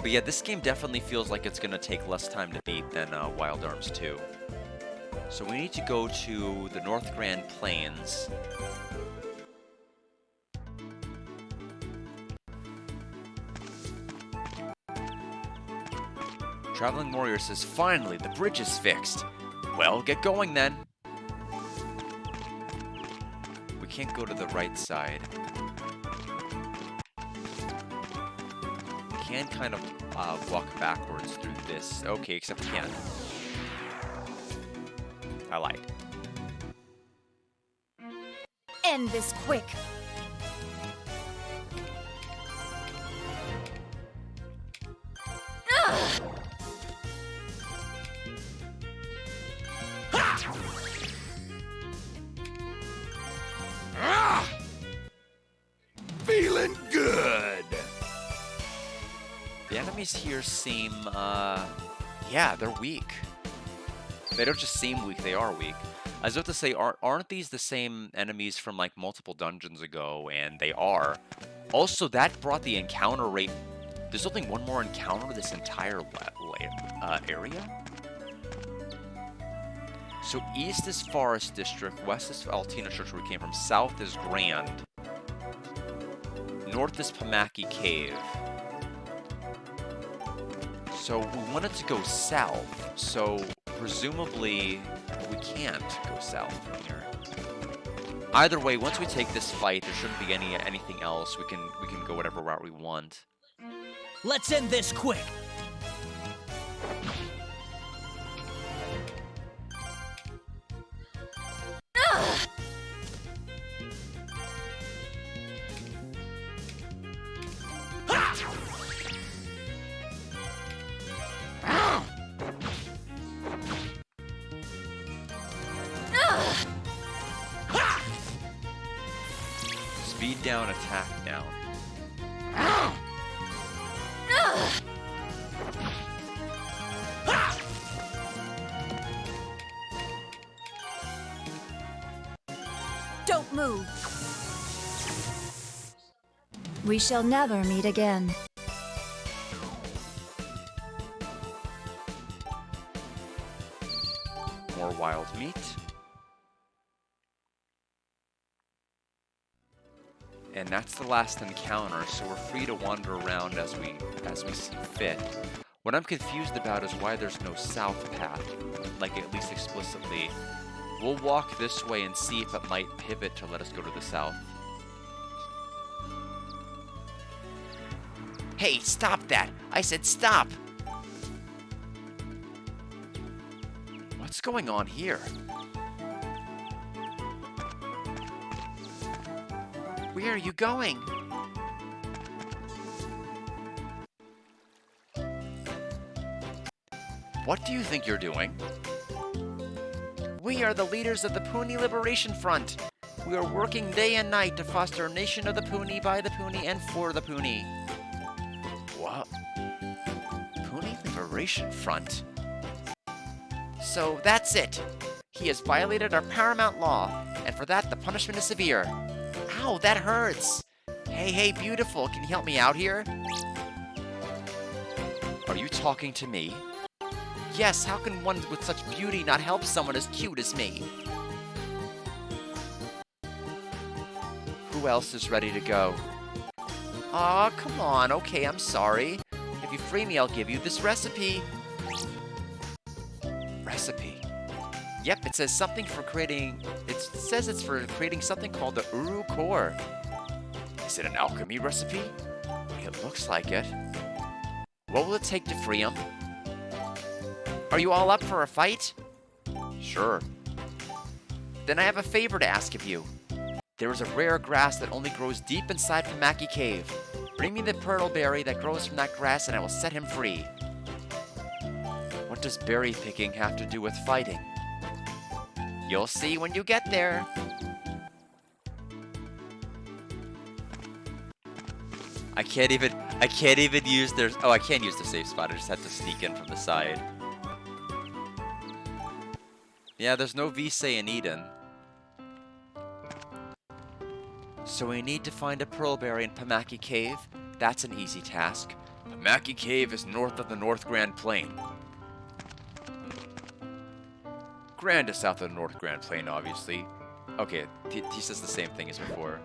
But yeah, this game definitely feels like it's going to take less time to beat than Wild Arms 2. So we need to go to the North Grand Plains. Traveling Warrior says, finally, the bridge is fixed. Well, get going then. We can't go to the right side. Can kind of walk backwards through this. Okay, except we can't. I lied. End this quick. Feeling good. The enemies here seem, yeah, they're weak. They don't just seem weak, they are weak. I was about to say, aren't these the same enemies from, like, multiple dungeons ago? And they are. Also, that brought the encounter rate... There's only one more encounter this entire area? So east is Forest District, west is Altina Church, where we came from, south is Grand. North is Pamaki Cave. So we wanted to go south, so presumably we can't go south from here. Either way, once we take this fight, there shouldn't be anything else. We can go whatever route we want. Let's end this quick. Speed down, attack down. Don't move. We shall never meet again. more wild meat. And that's the last encounter, so we're free to wander around as we see fit. What I'm confused about is why there's no south path, like at least explicitly. We'll walk this way and see if it might pivot to let us go to the south. Hey, stop that! I said stop! What's going on here? Where are you going? What do you think you're doing? We are the leaders of the Puni Liberation Front. We are working day and night to foster a nation of the Puni, by the Puni, and for the Puni. What? Puni Liberation Front? So that's it. He has violated our paramount law, and for that the punishment is severe. Ow, that hurts! Hey, beautiful, can you help me out here? Are you talking to me? Yes, how can one with such beauty not help someone as cute as me? Who else is ready to go? Aw, come on, okay, I'm sorry. If you free me, I'll give you this recipe. Recipe? Yep, it says something for creating... It says it's for creating something called the Uru Core. Is it an alchemy recipe? It looks like it. What will it take to free him? Are you all up for a fight? Sure. Then I have a favor to ask of you. There is a rare grass that only grows deep inside Pamaki Cave. Bring me the pearl berry that grows from that grass and I will set him free. What does berry picking have to do with fighting? You'll see when you get there. I can't even use their... Oh, I can't use the safe spot. I just have to sneak in from the side. Yeah, there's no Visay in Eden. So we need to find a pearlberry in Pamaki Cave. That's an easy task. Pamaki Cave is north of the North Grand Plain. Grand is south of the North Grand Plain, obviously. Okay, he says the same thing as before.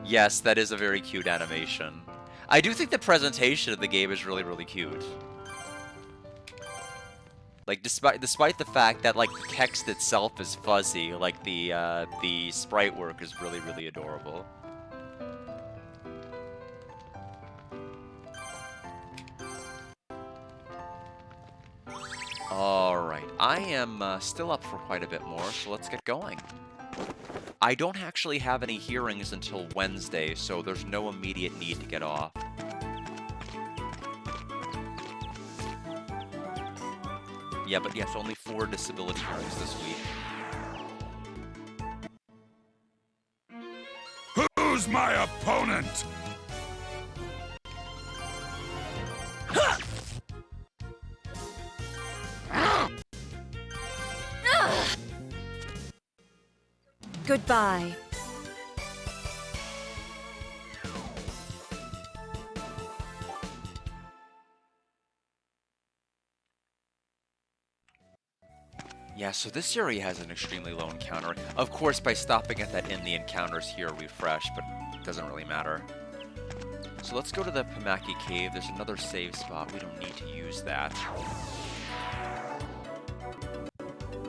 Yes, that is a very cute animation. I do think the presentation of the game is really, really cute. Like, despite the fact that, like, the text itself is fuzzy, like, the sprite work is really, really adorable. Alright, I am still up for quite a bit more, so let's get going. I don't actually have any hearings until Wednesday, so there's no immediate need to get off. Yeah, but yes, only 4 disability hearings this week. Who's my opponent? Goodbye. Yeah, so this area has an extremely low encounter. Of course, by stopping at that inn, the encounters here refresh, but it doesn't really matter. So let's go to the Pamaki Cave. There's another save spot. We don't need to use that.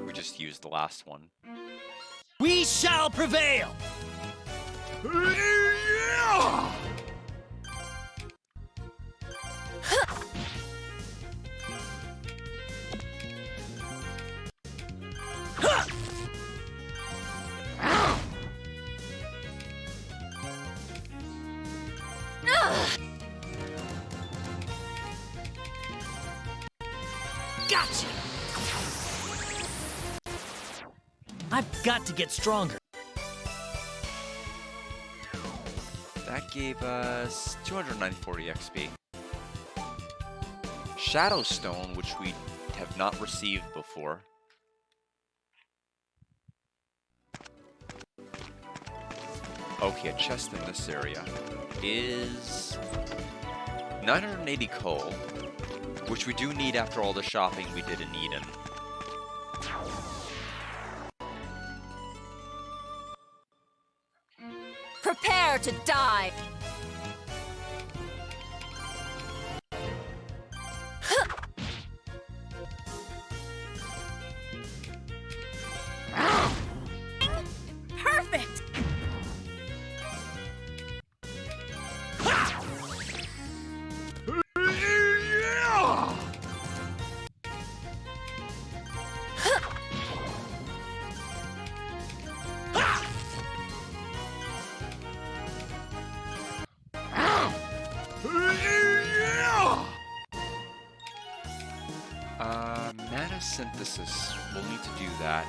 We just used the last one. We shall prevail! Gotcha! I've got to get stronger. That gave us 294 EXP. Shadow Stone, which we have not received before. Okay, a chest in this area is 980 coal, which we do need after all the shopping we did in Eden. to die! Perfect! Mana synthesis. We'll need to do that.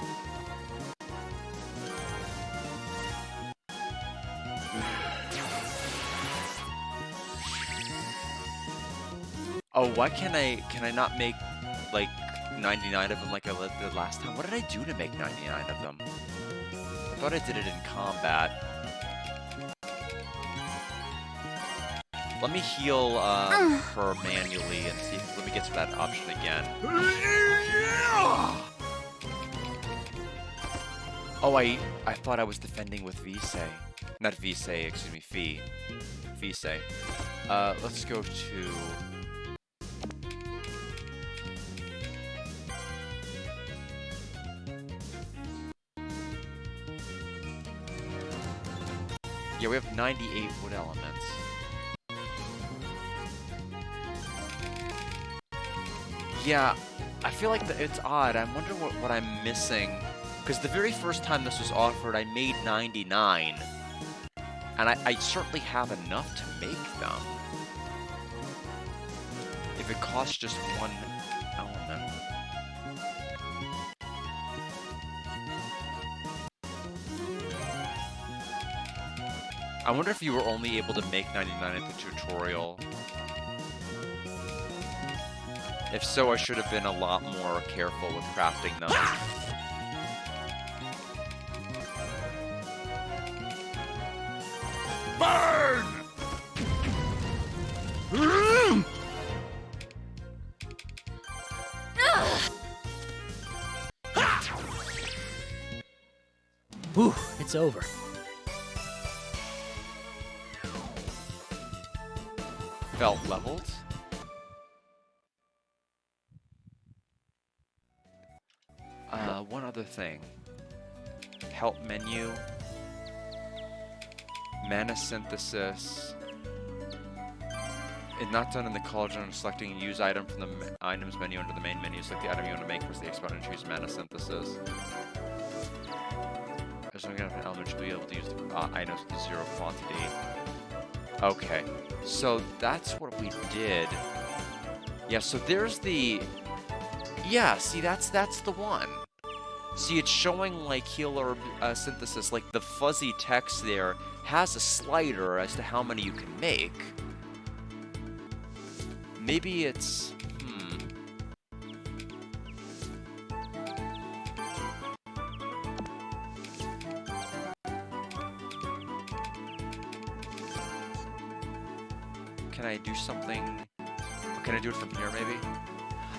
Oh, why can I not make like 99 of them like I did last time? What did I do to make 99 of them? I thought I did it in combat. Let me heal her manually and see. Let me get to that option again. Oh, I thought I was defending with Vise. Not Vise, excuse me, Fee. Vise. Let's go to... Yeah, we have 98 wood elements. Yeah, I feel like it's odd. I'm wondering what I'm missing. Because the very first time this was offered, I made 99. And I certainly have enough to make them. If it costs just one element. I wonder if you were only able to make 99 at the tutorial. If so, I should have been a lot more careful with crafting them. Burn! Whew, it's over. Felt leveled. One other thing. Help menu. Mana synthesis. It's not done in the cauldron. Selecting use item from the items menu under the main menu. Select the item you want to make versus the exponent. Choose mana synthesis. As long as an element should be able to use the items with zero quantity. Okay, so that's what we did. Yeah, so there's the... Yeah, see, that's the one. See, it's showing, like, healer synthesis. Like, the fuzzy text there has a slider as to how many you can make. Maybe it's... Can I do something? Can I do it from here, maybe?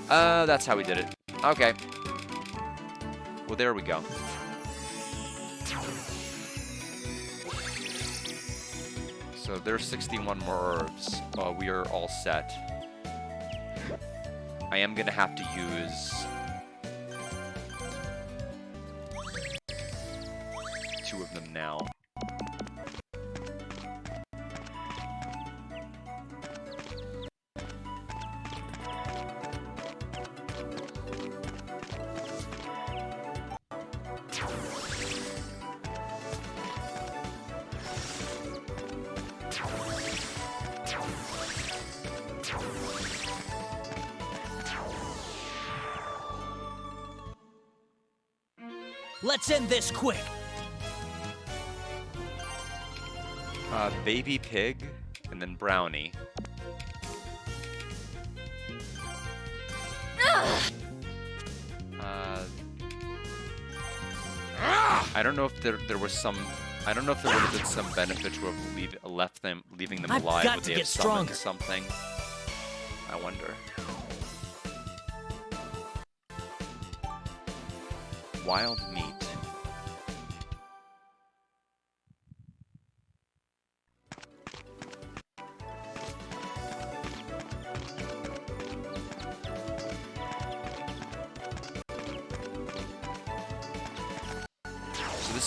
That's how we did it. Okay. Well, there we go. So there's 61 more herbs. We are all set. I am gonna have to use 2 of them now. Let's end this quick. Baby pig, and then brownie. I don't know if there was some. I don't know if there would have been some benefit to have leaving them I've alive. got Would to they get have summoned stronger. something? I wonder. Wild meat.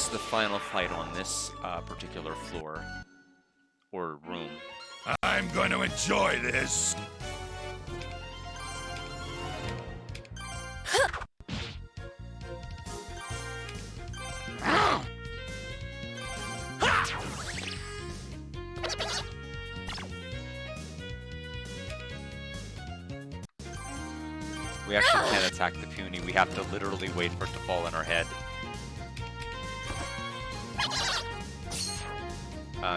is the final fight on this particular floor or room. I'm going to enjoy this. We actually can't attack the puny. We have to literally wait for it to fall on our head.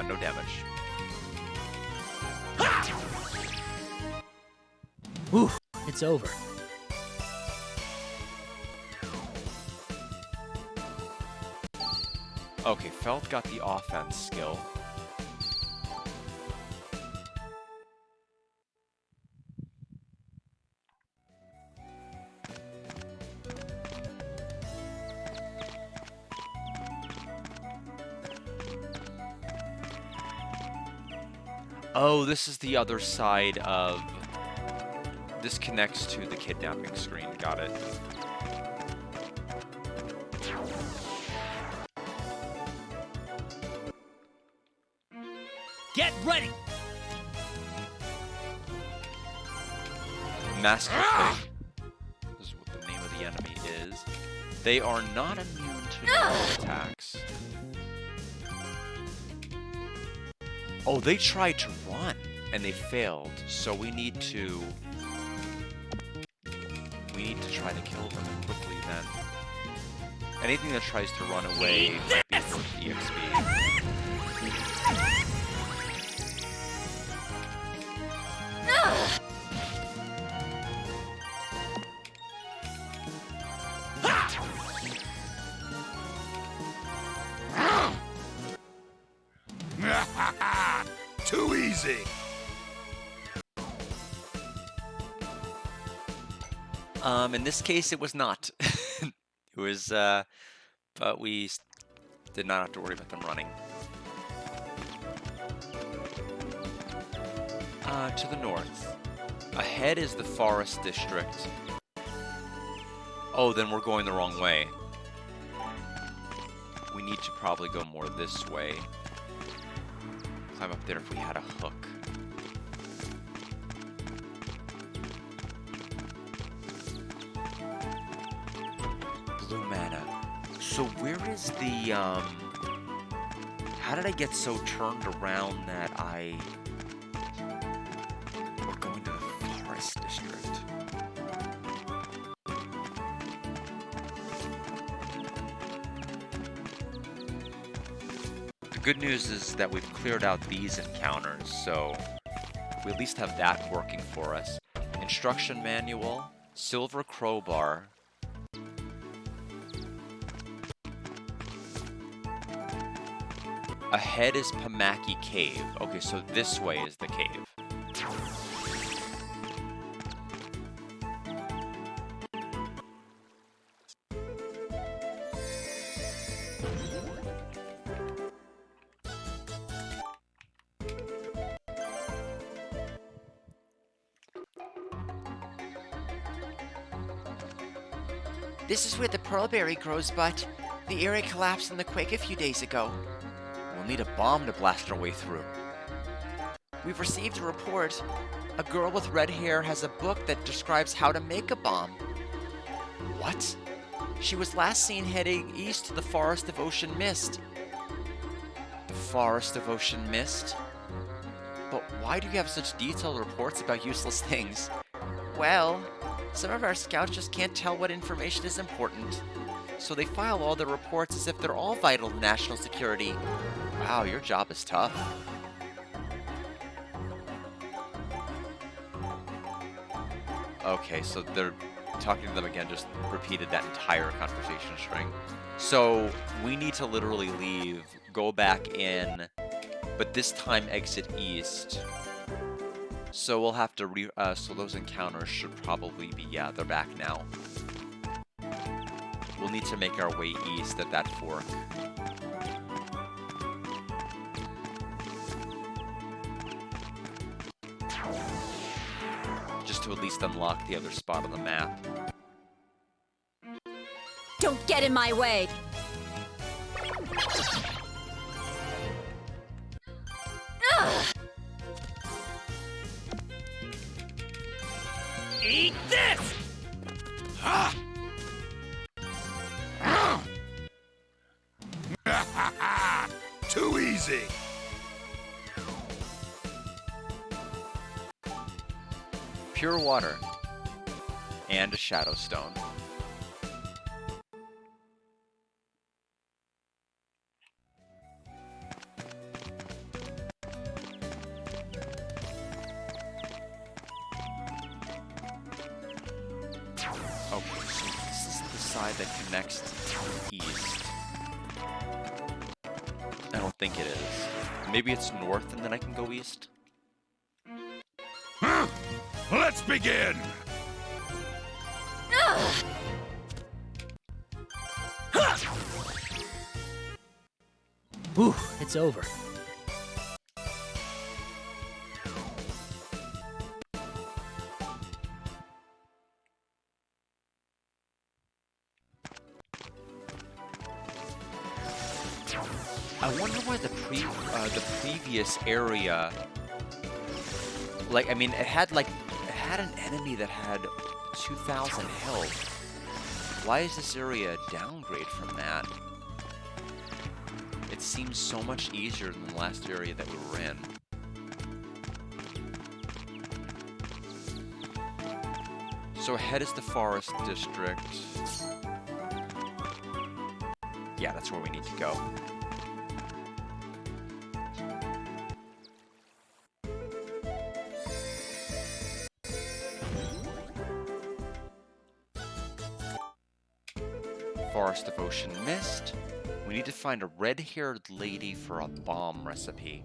No damage. Whew, it's over. Okay, Felt got the offense skill. Oh, this is the other side of... This connects to the kidnapping screen. Got it. Get ready! Master Fate. This is what the name of the enemy is. They are not immune to normal attacks. Oh, they tried to run, and they failed, so we need to try to kill them quickly then. Anything that tries to run away might be worth EXP. Too easy. In this case, it was not. It was, but we did not have to worry about them running. To the north. Ahead is the Forest District. Oh, then we're going the wrong way. We need to probably go more this way. Climb up there if we had a hook. Blue mana. So where is the, how did I get so turned around that we're going to the Forest District? The good news is that we've cleared out these encounters, so we at least have that working for us. Instruction manual, silver crowbar. Ahead is Pamaki Cave. Okay, so this way is the cave. This is where the pearlberry grows, but the area collapsed in the quake a few days ago. We'll need a bomb to blast our way through. We've received a report. A girl with red hair has a book that describes how to make a bomb. What? She was last seen heading east to the Forest of Ocean Mist. The Forest of Ocean Mist? But why do you have such detailed reports about useless things? Well, some of our scouts just can't tell what information is important. So they file all their reports as if they're all vital to national security. Wow, your job is tough. Okay, so they're talking to them again, just repeated that entire conversation string. So we need to literally leave, go back in, but this time exit east. So we'll have to so those encounters should probably be, yeah, they're back now. We'll need to make our way east at that fork. Just to at least unlock the other spot on the map. Don't get in my way! Eat this! Ha! Too easy. Pure water. And a shadow stone. Okay, so this is the side that connects to the east. I don't think it is. Maybe it's north and then I can go east? Let's begin! Whew, it's over. I wonder why the previous area, like, I mean, it had an enemy that had 2,000 health. Why is this area a downgrade from that? It seems so much easier than the last area that we were in. So ahead is the forest district. Yeah, that's where we need to go. Forest of Ocean Mist. We need to find a red-haired lady for a bomb recipe.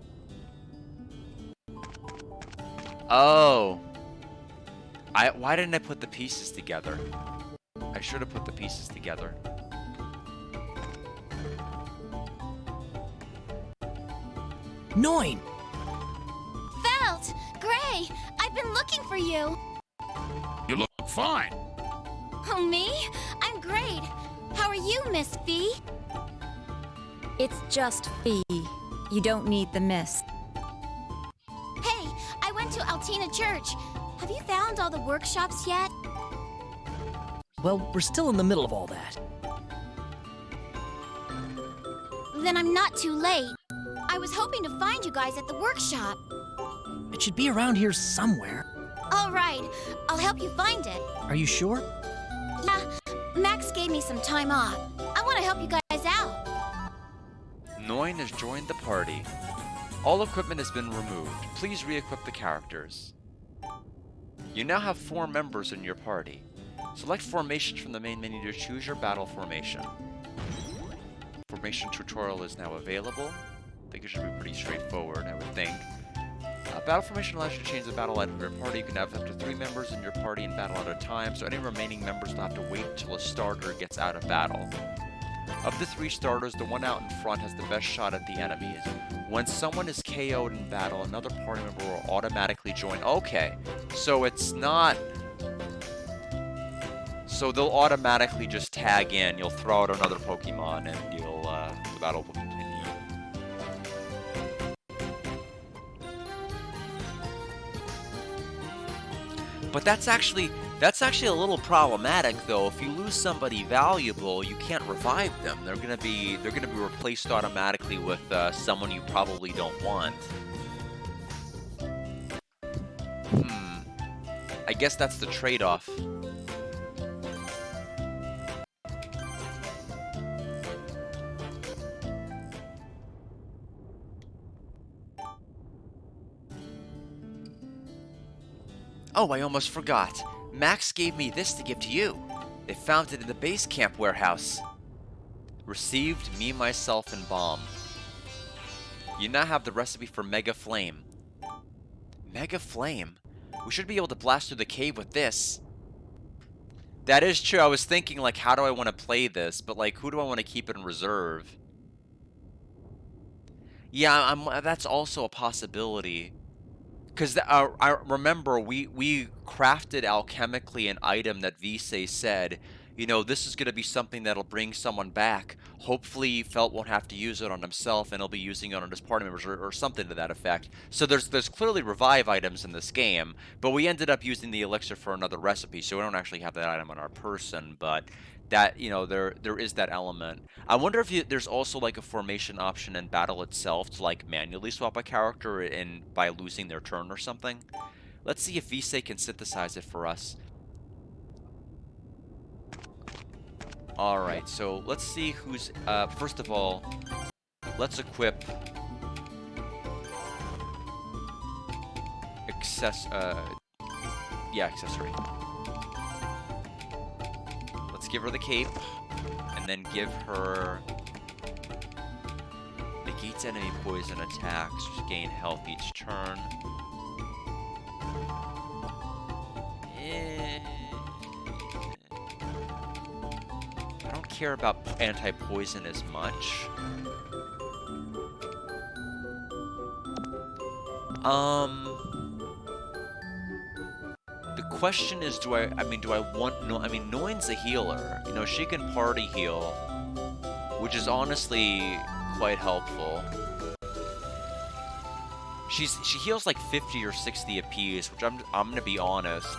Oh. Why didn't I put the pieces together? I should have put the pieces together. Noin! Felt! Gray! I've been looking for you! You look fine. Oh, me? I'm great. How are you, Miss Fee? It's just Fee. You don't need the mist. Hey, I went to Altina Church. Have you found all the workshops yet? Well, we're still in the middle of all that. Then I'm not too late. I was hoping to find you guys at the workshop. It should be around here somewhere. All right, I'll help you find it. Are you sure? Yeah, Max gave me some time off. I want to help you guys out. Noin has joined the party. All equipment has been removed. Please re-equip the characters. You now have 4 members in your party. Select formations from the main menu to choose your battle formation. Formation tutorial is now available. I think it should be pretty straightforward, I would think. Battle formation allows you to change the battle item of your party. You can have up to 3 members in your party in battle at a time, so any remaining members will have to wait until a starter gets out of battle. Of the 3 starters, the one out in front has the best shot at the enemies. When someone is KO'd in battle, another party member will automatically join. Okay, so it's not... So they'll automatically just tag in. You'll throw out another Pokemon and the battle will continue. But that's actually a little problematic, though. If you lose somebody valuable, you can't revive them. They're gonna be replaced automatically with someone you probably don't want. I guess that's the trade-off. Oh, I almost forgot. Max gave me this to give to you. They found it in the base camp warehouse. Received me, myself, and bomb. You now have the recipe for Mega Flame. Mega Flame? We should be able to blast through the cave with this. That is true. I was thinking, like, how do I want to play this? But, like, who do I want to keep in reserve? Yeah, that's also a possibility. Because I remember we crafted alchemically an item that Visay said you know, this is going to be something that'll bring someone back. Hopefully, Felt won't have to use it on himself, and he'll be using it on his party members, or something to that effect. So there's clearly revive items in this game, but we ended up using the elixir for another recipe, so we don't actually have that item on our person. But that, you know, there is that element. I wonder if there's also like a formation option in battle itself to like manually swap a character in by losing their turn or something. Let's see if Visay can synthesize it for us. All right, so let's see who's, first of all, let's equip accessory. Let's give her the cape, and then give her negates enemy poison attacks, gain health each turn. I don't care about anti-poison as much. The question is, do I want, no, I mean, Noin's a healer. You know, she can party heal, which is honestly quite helpful. She heals like 50 or 60 apiece, which I'm gonna be honest,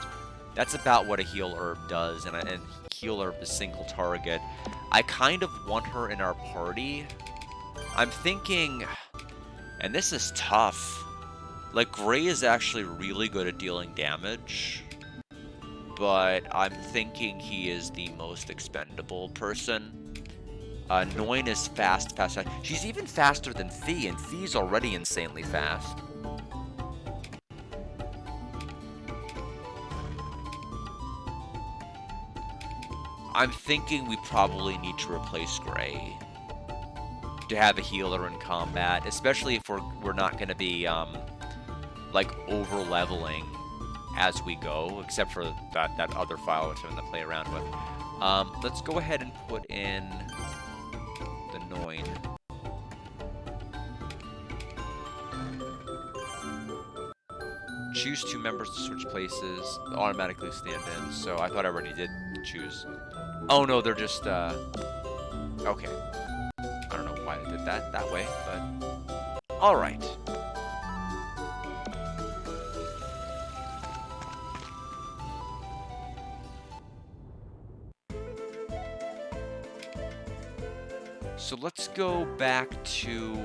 that's about what a heal herb does, and heal herb is single target. I kind of want her in our party. I'm thinking, and this is tough, like Gray is actually really good at dealing damage, but I'm thinking he is the most expendable person. Noin is fast. She's even faster than Fee, and Fee's already insanely fast. I'm thinking we probably need to replace Gray to have a healer in combat, especially if we're not going to be like over leveling as we go, except for that other file which I'm going to play around with. Let's go ahead and put in the Noin. Choose 2 members to switch places. Automatically stand in. So I thought I already did choose. Oh no, they're just okay. I don't know why I did that way, but all right. So let's just go back to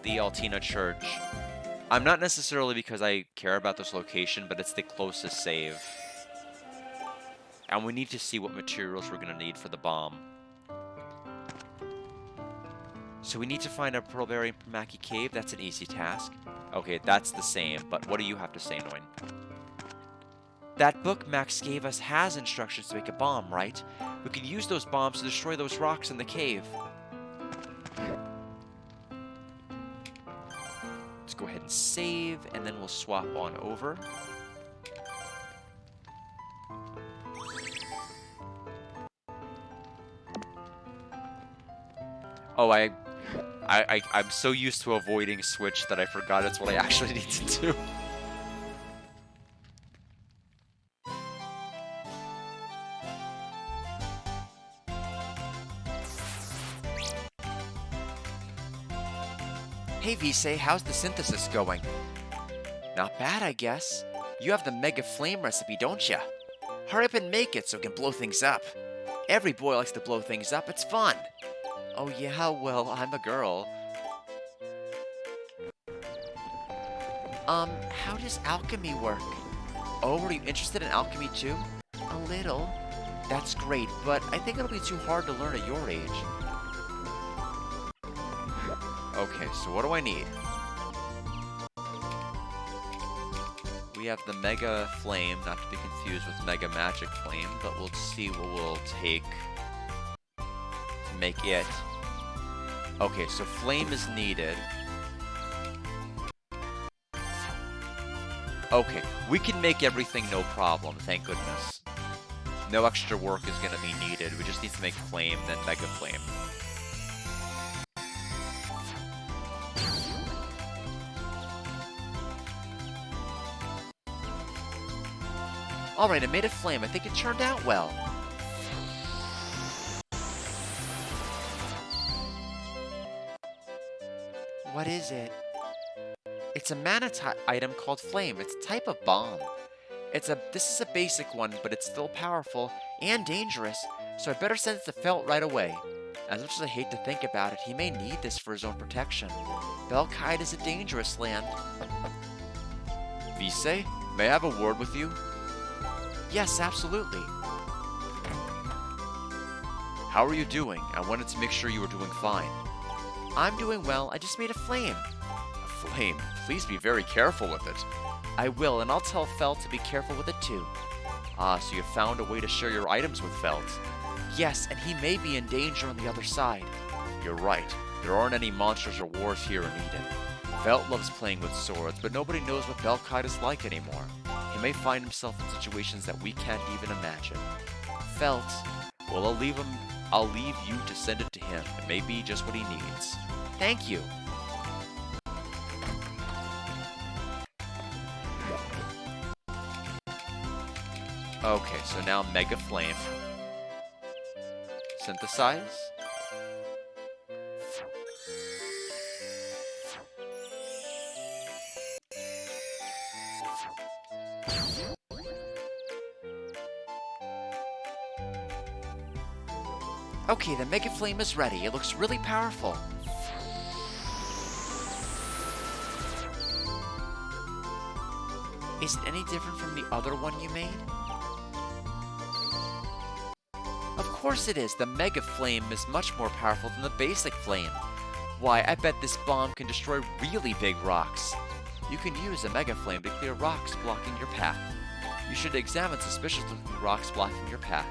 the Altina Church. I'm not necessarily because I care about this location, but it's the closest save. And we need to see what materials we're going to need for the bomb. So we need to find a Pearlberry and Primaki Cave. That's an easy task. Okay, that's the same, but what do you have to say, Noin? That book Max gave us has instructions to make a bomb, right? We can use those bombs to destroy those rocks in the cave. Let's go ahead and save, and then we'll swap on over. Oh, I'm so used to avoiding switch that I forgot it's what I actually need to do. Hey Visay, how's the synthesis going? Not bad, I guess. You have the Mega Flame recipe, don't ya? Hurry up and make it so we can blow things up. Every boy likes to blow things up, it's fun. Oh yeah, well, I'm a girl. How does alchemy work? Oh, are you interested in alchemy too? A little. That's great, but I think it'll be too hard to learn at your age. Okay, so what do I need? We have the Mega Flame, not to be confused with Mega Magic Flame, but we'll see what we'll take to make it. Okay, so Flame is needed. Okay, we can make everything no problem, thank goodness. No extra work is going to be needed. We just need to make Flame, then Mega Flame. Alright, I made a flame. I think it turned out well. What is it? It's a mana item called Flame. It's a type of bomb. This is a basic one, but it's still powerful and dangerous, so I better send it to Felt right away. As much as I hate to think about it, he may need this for his own protection. Belkite is a dangerous land. Vise, may I have a word with you? Yes, absolutely. How are you doing? I wanted to make sure you were doing fine. I'm doing well. I just made a flame. A flame? Please be very careful with it. I will, and I'll tell Felt to be careful with it too. Ah, so you found a way to share your items with Felt. Yes, and he may be in danger on the other side. You're right. There aren't any monsters or wars here in Eden. Felt loves playing with swords, but nobody knows what Belkite is like anymore. He may find himself in situations that we can't even imagine. Felt, well, I'll leave you to send it to him. It may be just what he needs. Thank you. Okay, so now Mega Flame. Synthesize. Okay, the Mega Flame is ready. It looks really powerful. Is it any different from the other one you made? Of course it is. The Mega Flame is much more powerful than the basic flame. Why, I bet this bomb can destroy really big rocks. You can use a Mega Flame to clear rocks blocking your path. You should examine suspicious-looking rocks blocking your path.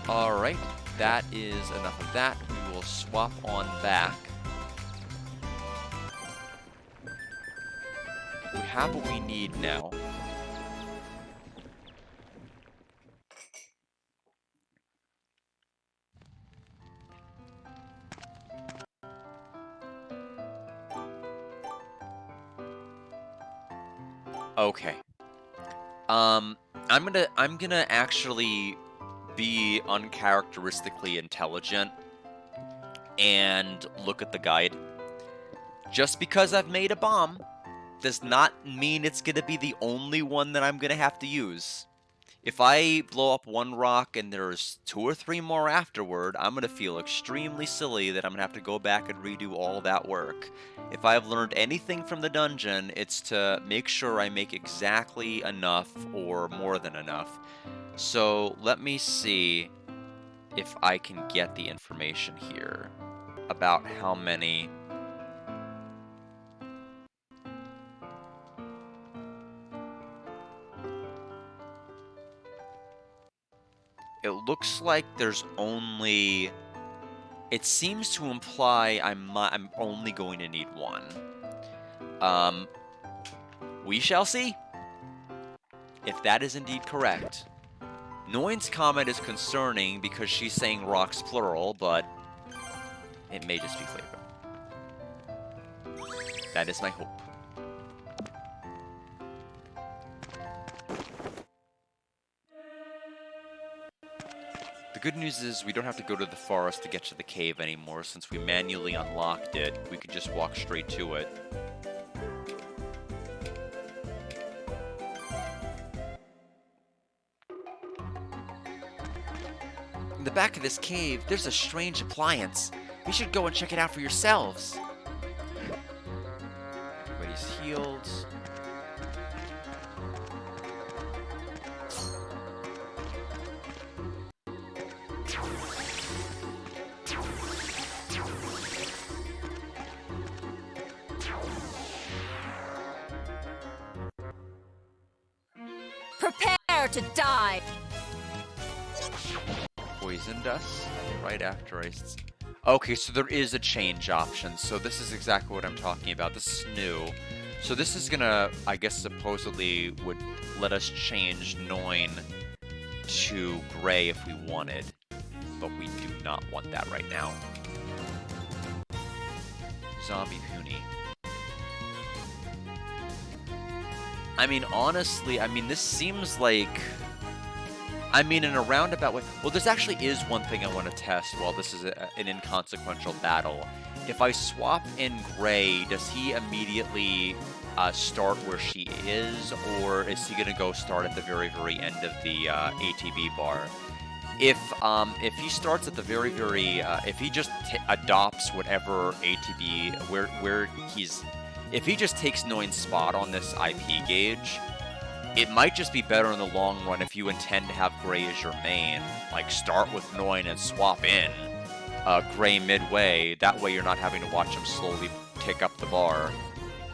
Alright, that is enough of that. We will swap on back. We have what we need now. Okay. I'm gonna actually be uncharacteristically intelligent and look at the guide. Just because I've made a bomb does not mean it's gonna be the only one that I'm gonna have to use. If I blow up one rock and there's 2 or 3 more afterward, I'm gonna feel extremely silly that I'm gonna have to go back and redo all that work. If I've learned anything from the dungeon, it's to make sure I make exactly enough or more than enough. So let me see if I can get the information here about how many. It looks like there's only. It seems to imply I'm only going to need 1. We shall see if that is indeed correct. Noin's comment is concerning because she's saying rocks plural, but it may just be flavor. That is my hope. The good news is we don't have to go to the forest to get to the cave anymore. Since we manually unlocked it, we could just walk straight to it. In the back of this cave, there's a strange appliance. You should go and check it out for yourselves. Everybody's healed. Prepare to die! Poisoned us right after I. Okay, so there is a change option. So this is exactly what I'm talking about. This is new. So this is gonna, I guess, supposedly would let us change Noin to gray if we wanted, but we do not want that right now. Zombie Puny. I mean, honestly, this seems like I mean, in a roundabout way. Well, there's actually is one thing I want to test while this is an inconsequential battle. If I swap in Gray, does he immediately start where she is, or is he going to go start at the very, very end of the ATB bar? If he starts at the very, very, if he just adopts whatever ATB where he's, if he just takes Noin's spot on this IP gauge, it might just be better in the long run if you intend to have Gray as your main. Like, start with Noin and swap in Gray midway. That way you're not having to watch him slowly tick up the bar.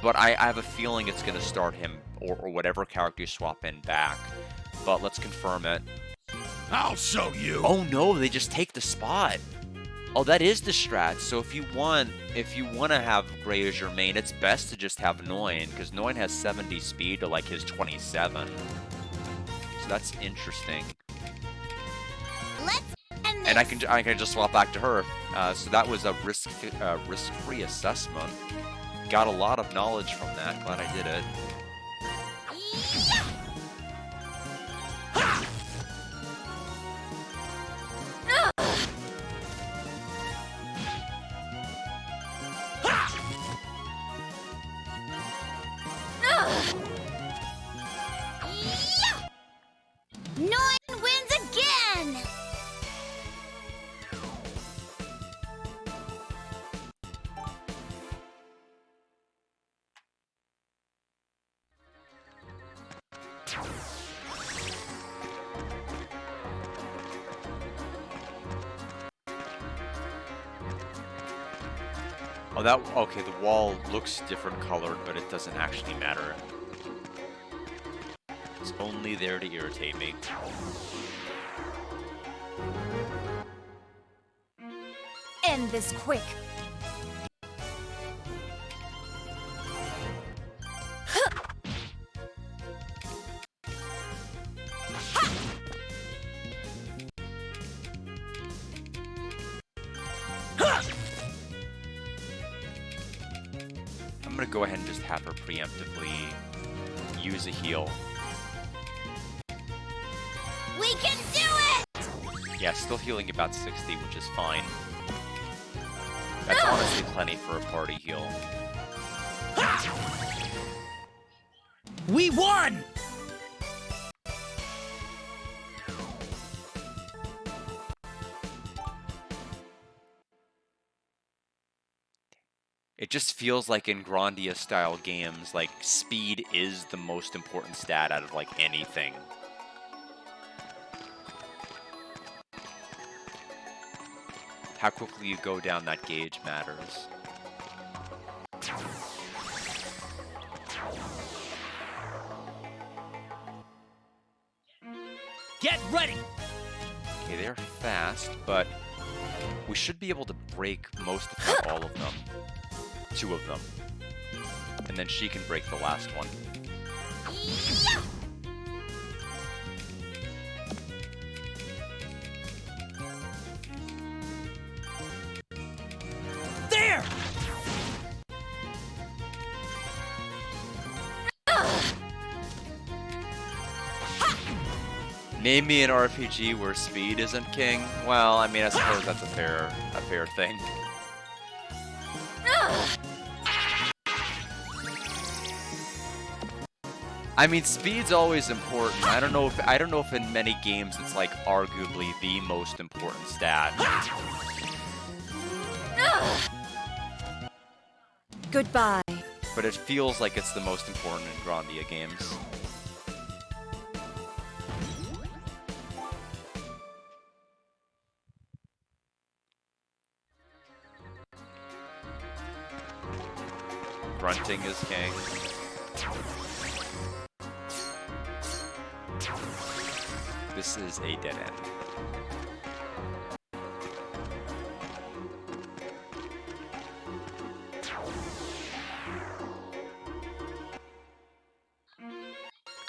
But I have a feeling it's going to start him, or whatever character you swap in, back. But let's confirm it. I'll show you! Oh no, they just take the spot. Oh, that is the strat. So if you want to have Gray as your main, it's best to just have Noin, because Noin has 70 speed to like his 27. So that's interesting. Let's end this. And I can just swap back to her. So that was a risk-free assessment. Got a lot of knowledge from that. Glad I did it. Noin wins again! Oh, okay, the wall looks different colored, but it doesn't actually matter. It's only there to irritate me. End this quick. I'm gonna go ahead and just have her preemptively use a heal. We can do it! Yeah, still healing about 60, which is fine. That's honestly plenty for a party heal. We won! It just feels like in Grandia-style games, like, speed is the most important stat out of, like, anything. How quickly you go down that gauge matters. Get ready! Okay, they're fast, but we should be able to break most, if not all of them. 2 of them. And then she can break the last one. There! Name me an RPG where speed isn't king. Well, I mean, I suppose that's a fair thing. I mean, speed's always important. I don't know if in many games it's like arguably the most important stat. Goodbye. But it feels like it's the most important in Grandia games. Grunting is king. This is a dead end.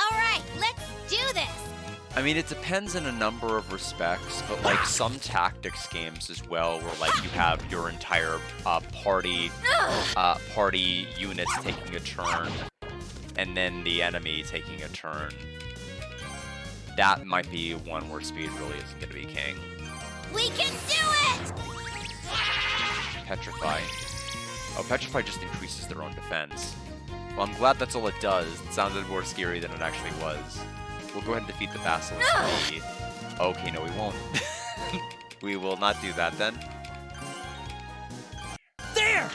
Alright, let's do this! I mean, it depends in a number of respects, but like some tactics games as well, where like you have your entire party units taking a turn, and then the enemy taking a turn. that might be one where speed really isn't going to be king. We can do it! Petrify. Oh, Petrify just increases their own defense. Well, I'm glad that's all it does. It sounded more scary than it actually was. We'll go ahead and defeat the Basilisk. Maybe. Okay, no, we won't. We will not do that then. There!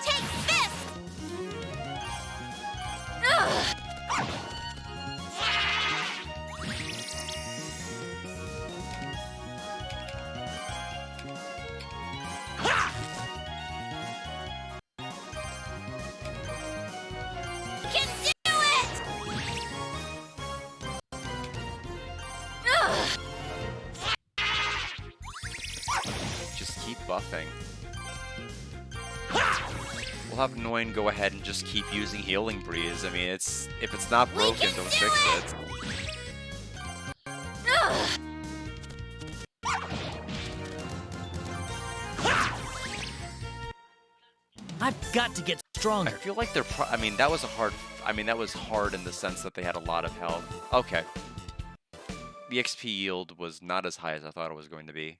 Take this! Ugh. We can do it! Ugh. Just keep buffing. We'll have Noin go ahead and just keep using Healing Breeze. I mean, if it's not broken, don't fix it. Ugh. I've got to get I stronger. feel like they're. I mean, that was a hard. I mean, that was hard in the sense that they had a lot of health. Okay. The XP yield was not as high as I thought it was going to be.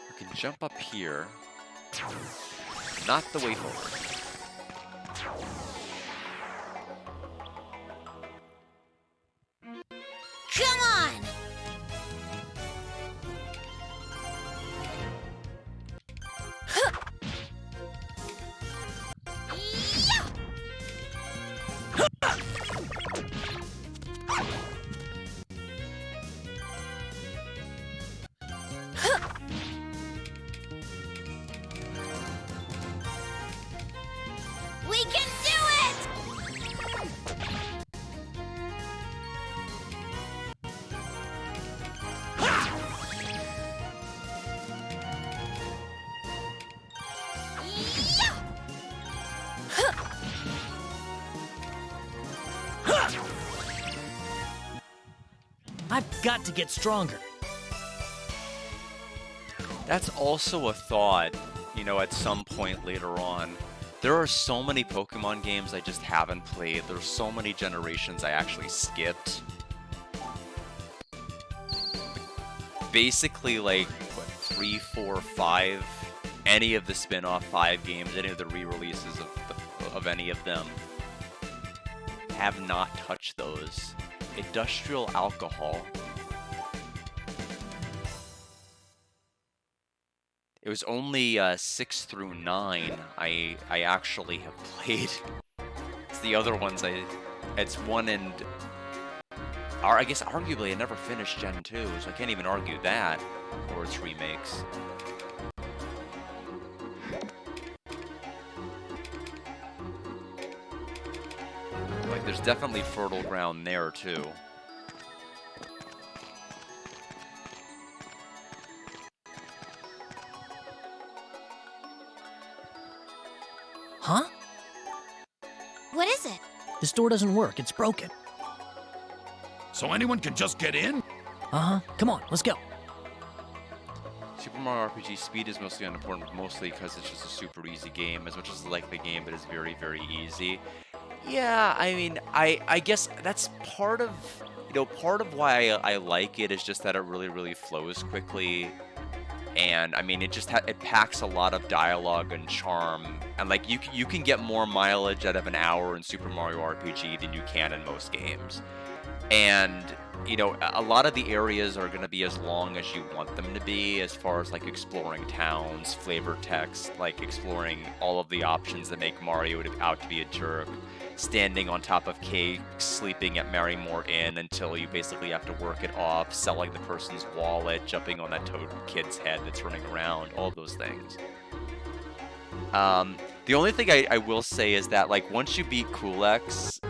We can jump up here. Not the way forward. Come on! Yeah! We can do it! Yeah! I've got to get stronger. That's also a thought, you know, at some point later on. There are so many Pokemon games I just haven't played. There's so many generations I actually skipped. Basically, like, what, 3, 4, 5, any of the spin-off 5 games, any of the re-releases of any of them, have not touched those. Industrial Alcohol. It was only 6 through 9 I actually have played. It's the other ones it's 1 and... I guess arguably I never finished Gen 2, so I can't even argue that, or its remakes. Like, there's definitely fertile ground there, too. Huh? What is it? This door doesn't work. It's broken. So anyone can just get in? Uh-huh. Come on, let's go. Super Mario RPG speed is mostly unimportant, mostly because it's just a super easy game. As much as I like the game, it is very, very easy. Yeah, I mean, I guess that's part of, you know, part of why I like it is just that it really, really flows quickly. And I mean, it just it packs a lot of dialogue and charm, and like you can get more mileage out of an hour in Super Mario RPG than you can in most games. And you know, a lot of the areas are going to be as long as you want them to be, as far as like exploring towns, flavor text, like exploring all of the options that make Mario out to be a jerk, standing on top of cakes, sleeping at Marrymore Inn until you basically have to work it off, selling the person's wallet, jumping on that toad kid's head that's running around, all of those things. The only thing I will say is that, like, once you beat Kulex,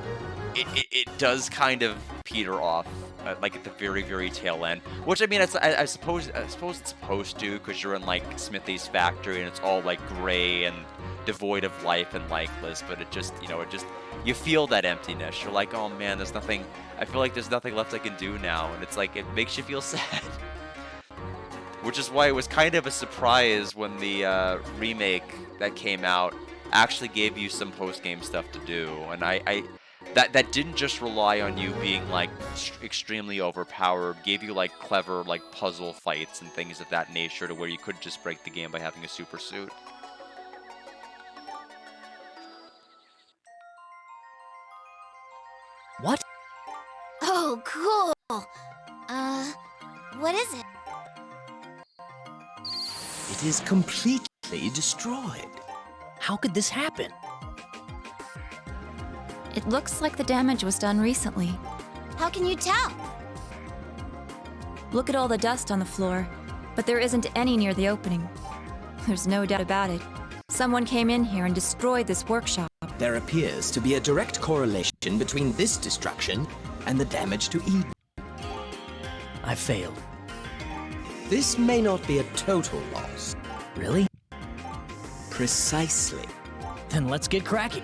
it does kind of peter off, like at the very, very tail end. Which, I mean, I suppose it's supposed to, because you're in like Smithy's factory and it's all like gray and devoid of life and lifeless, but it just, you feel that emptiness. You're like, oh man, there's nothing, I feel like there's nothing left I can do now. And it's like, it makes you feel sad. Which is why it was kind of a surprise when the remake that came out actually gave you some post-game stuff to do. And that didn't just rely on you being like extremely overpowered, gave you like clever like puzzle fights and things of that nature to where you could just break the game by having a super suit. What? Oh, cool. What is it? It is completely destroyed. How could this happen? It looks like the damage was done recently. How can you tell? Look at all the dust on the floor, but there isn't any near the opening. There's no doubt about it. Someone came in here and destroyed this workshop. There appears to be a direct correlation between this destruction and the damage to Eden. I failed. This may not be a total loss. Really? Precisely. Then let's get cracking.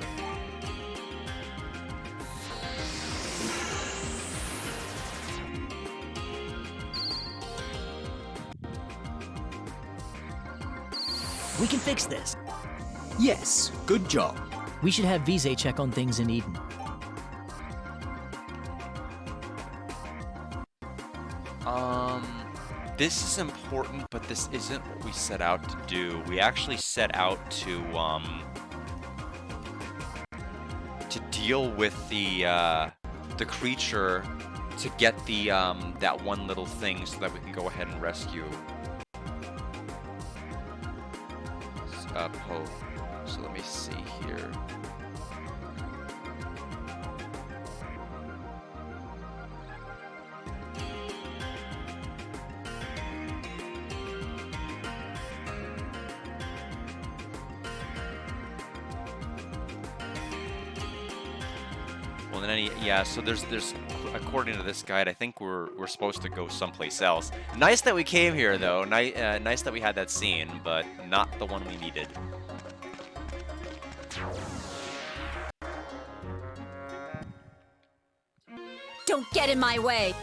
We can fix this. Yes, good job. We should have Vise check on things in Eden. This is important, but this isn't what we set out to do. We actually set out to deal with the creature to get the that one little thing so that we can go ahead and rescue Poe. So let me see here. Well, then yeah. So there's according to this guide, I think we're supposed to go someplace else. Nice that we came here, though. Nice that we had that scene, but not the one we needed. Don't get in my way!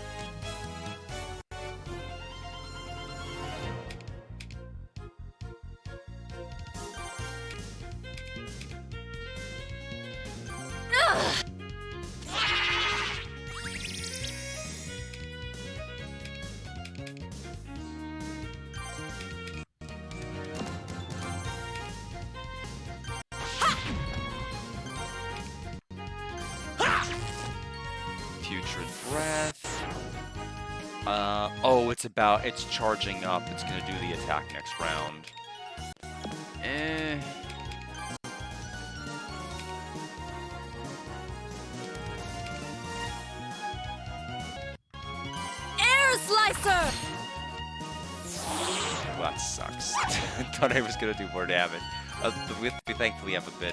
Putrid Breath. Oh, it's charging up. It's gonna do the attack next round. Air Slicer! Well, that sucks. I thought I was gonna do more damage. We thankfully have we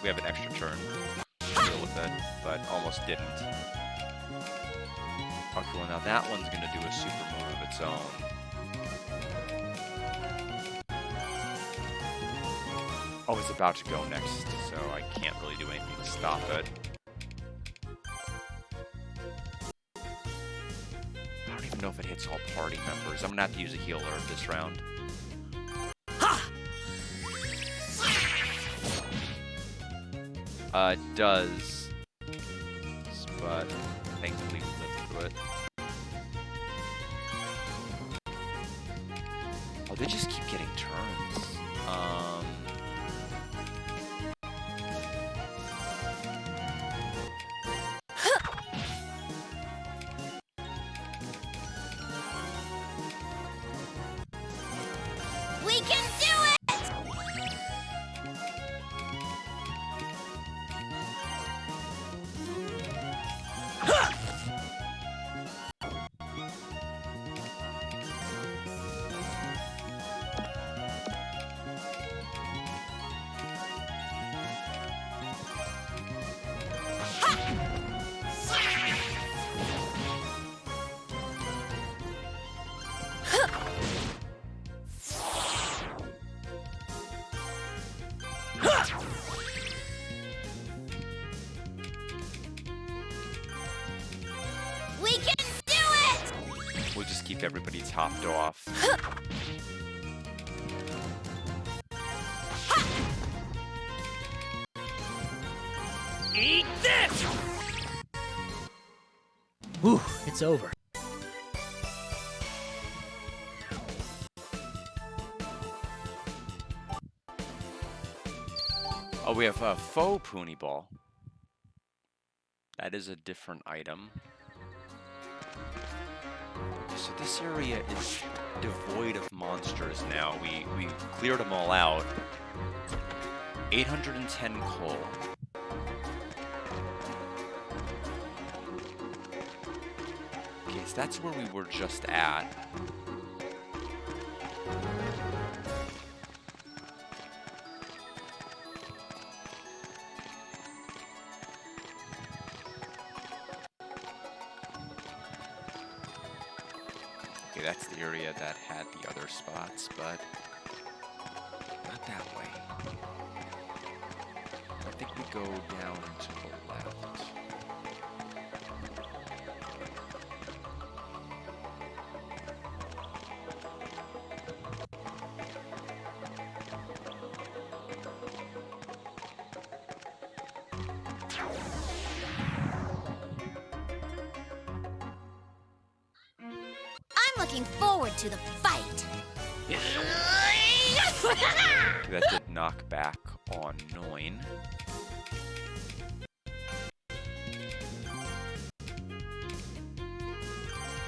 have an extra turn to deal with it, but almost didn't. Okay, well now that one's gonna do a super move of its own. Oh, it's about to go next, so I can't really do anything to stop it. I don't even know if it hits all party members. I'm gonna have to use a healer this round. It does, but thankfully we lived through it. Oh, they just keep getting turns. We can do it! keep everybody topped off. Eat this! Whew, it's over. Oh, we have a faux Poonie Ball. That is a different item. So this area is devoid of monsters now. We cleared them all out. 810 coal. Okay, so that's where we were just at. Okay, that's the area that had the other spots, but not that way. I think we go down to the left. I'm looking forward to the fight. That did knock back on Noin.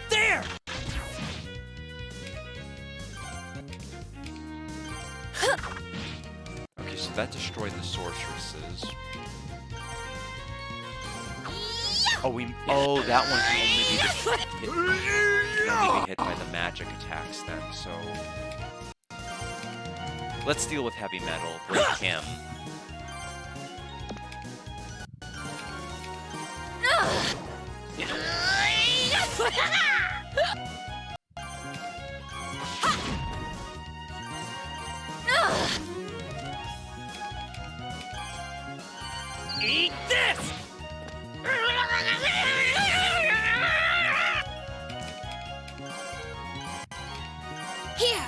There! Okay, so that destroyed the sorceresses. Oh, that one can only be can only be hit by the magic attacks then, so let's deal with heavy metal. Break him. Eat this! Here.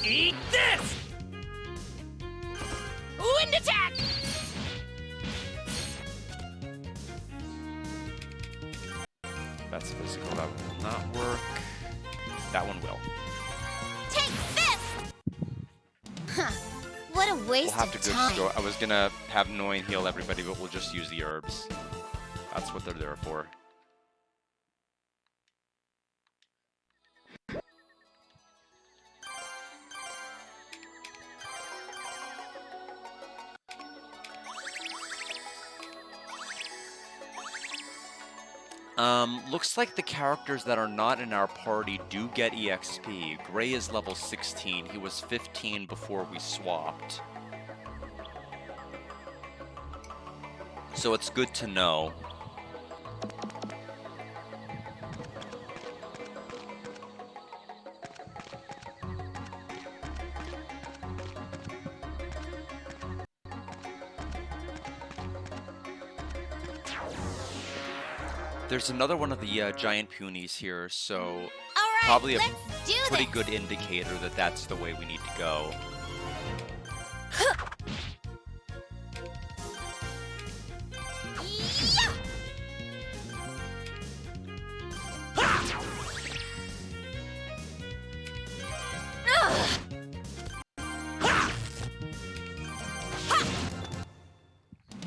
Eat this! Wind attack. That's physical. That will not work. That one will. Take this. Huh. What a waste We'll have of to time. just go. I was gonna have Noin heal everybody, but we'll just use the herbs. That's what they're there for. Looks like the characters that are not in our party do get EXP. Gray is level 16. He was 15 before we swapped. So it's good to know. There's another one of the giant punies here, so All right, probably a let's do pretty this. good indicator that that's the way we need to go. Yeah.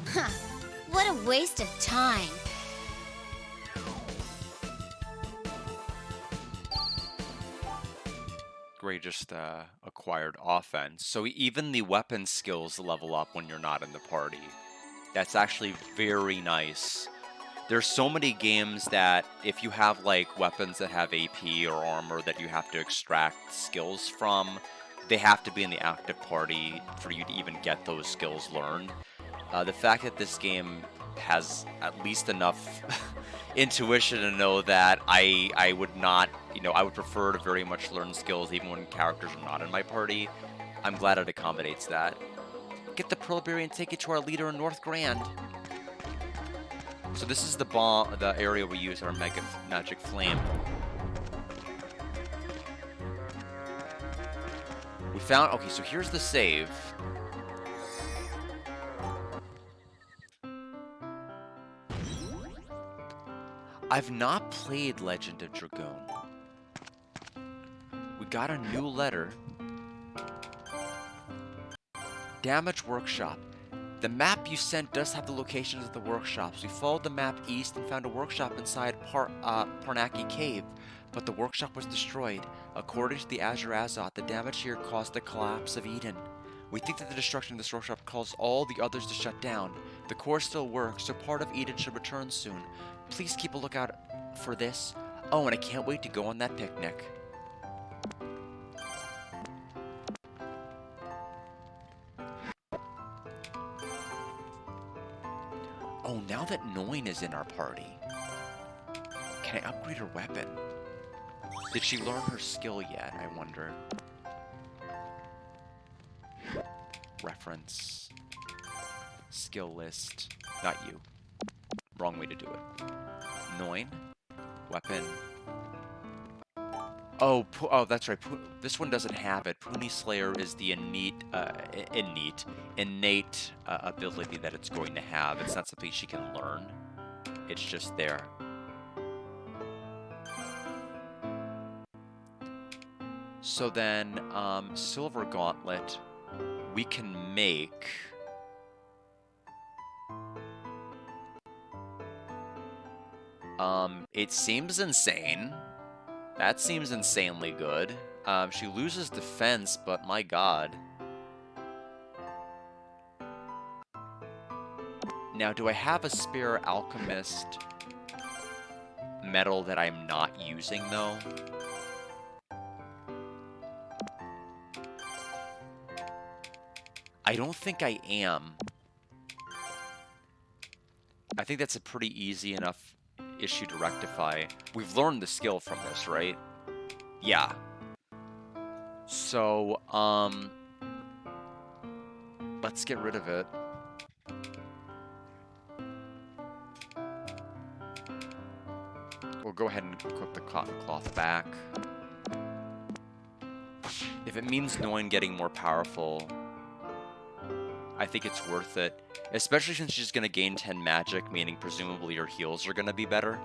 Huh. What a waste of time. Gray just acquired offense, so even the weapon skills level up when you're not in the party. That's actually very nice. There's so many games that if you have like weapons that have AP or armor that you have to extract skills from, they have to be in the active party for you to even get those skills learned. The fact that this game has at least enough intuition to know that I would not, I would prefer to very much learn skills even when characters are not in my party. I'm glad it accommodates that. Get the Pearl Berry and take it to our leader in North Grand. So this is the area we use our Mega Magic Flame. We found, okay, so here's the save. I've not played Legend of Dragoon. We got a new letter. Damage Workshop. The map you sent does have the locations of the workshops. We followed the map east and found a workshop inside Parnaki Cave, but the workshop was destroyed. According to the Azure Azoth, the damage here caused the collapse of Eden. We think that the destruction of this workshop caused all the others to shut down. The core still works, so part of Eden should return soon. Please keep a lookout for this. Oh, and I can't wait to go on that picnic. Oh, now that Noin is in our party, can I upgrade her weapon? Did she learn her skill yet, I wonder? Reference. Skill list. Not you. Wrong way to do it. Noin. Weapon. Oh, that's right. This one doesn't have it. Puni Slayer is the innate ability that it's going to have. It's not something she can learn. It's just there. So then, Silver Gauntlet, we can make... it seems insane. That seems insanely good. She loses defense, but my god. Now, do I have a spare alchemist metal that I'm not using, though? I don't think I am. I think that's a pretty easy enough issue to rectify. We've learned the skill from this, right? Yeah. So, let's get rid of it. We'll go ahead and put the cotton cloth back. If it means Noin getting more powerful, I think it's worth it. Especially since she's going to gain 10 magic, meaning presumably her heals are going to be better.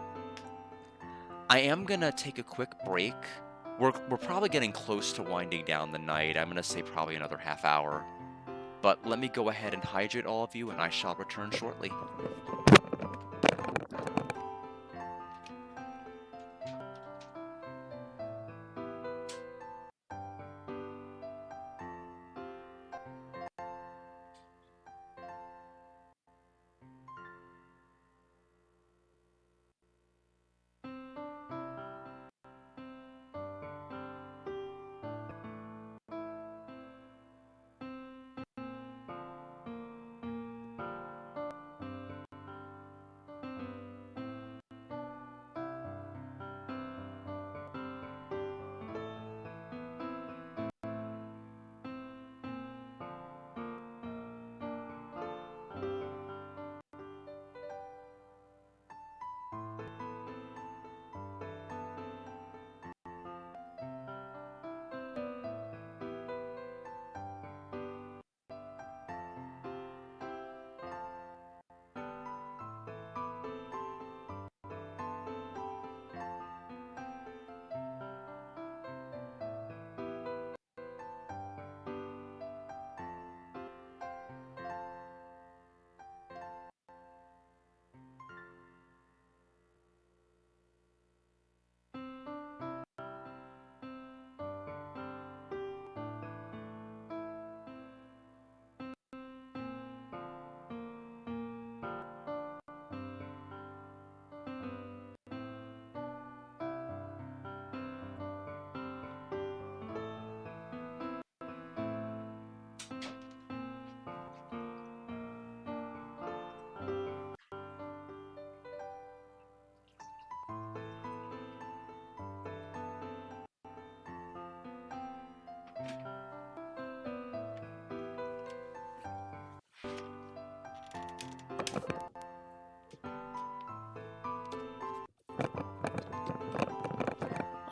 I am going to take a quick break. We're probably getting close to winding down the night. I'm going to say probably another half hour. But let me go ahead and hydrate all of you, and I shall return shortly.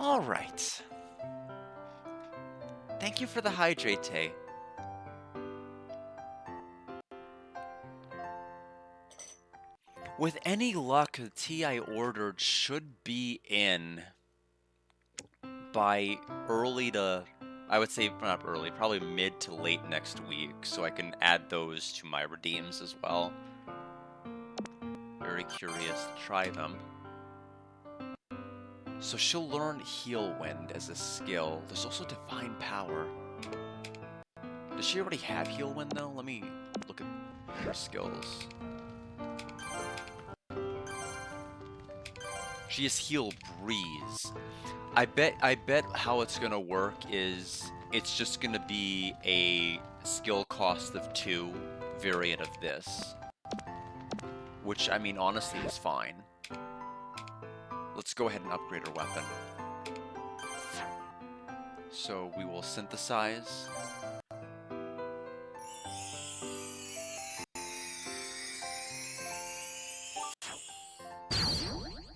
All right. Thank you for the hydrate, Tay. With any luck, the tea I ordered should be in by I would say not early, probably mid to late next week, so I can add those to my redeems as well. Very curious to try them. So she'll learn Heal Wind as a skill. There's also Divine Power. Does she already have Heal Wind though? Let me look at her skills. She has Heal Breeze. I bet how it's gonna work is it's just gonna be a skill cost of 2 variant of this. Which, I mean, honestly is fine. Let's go ahead and upgrade our weapon. So we will synthesize.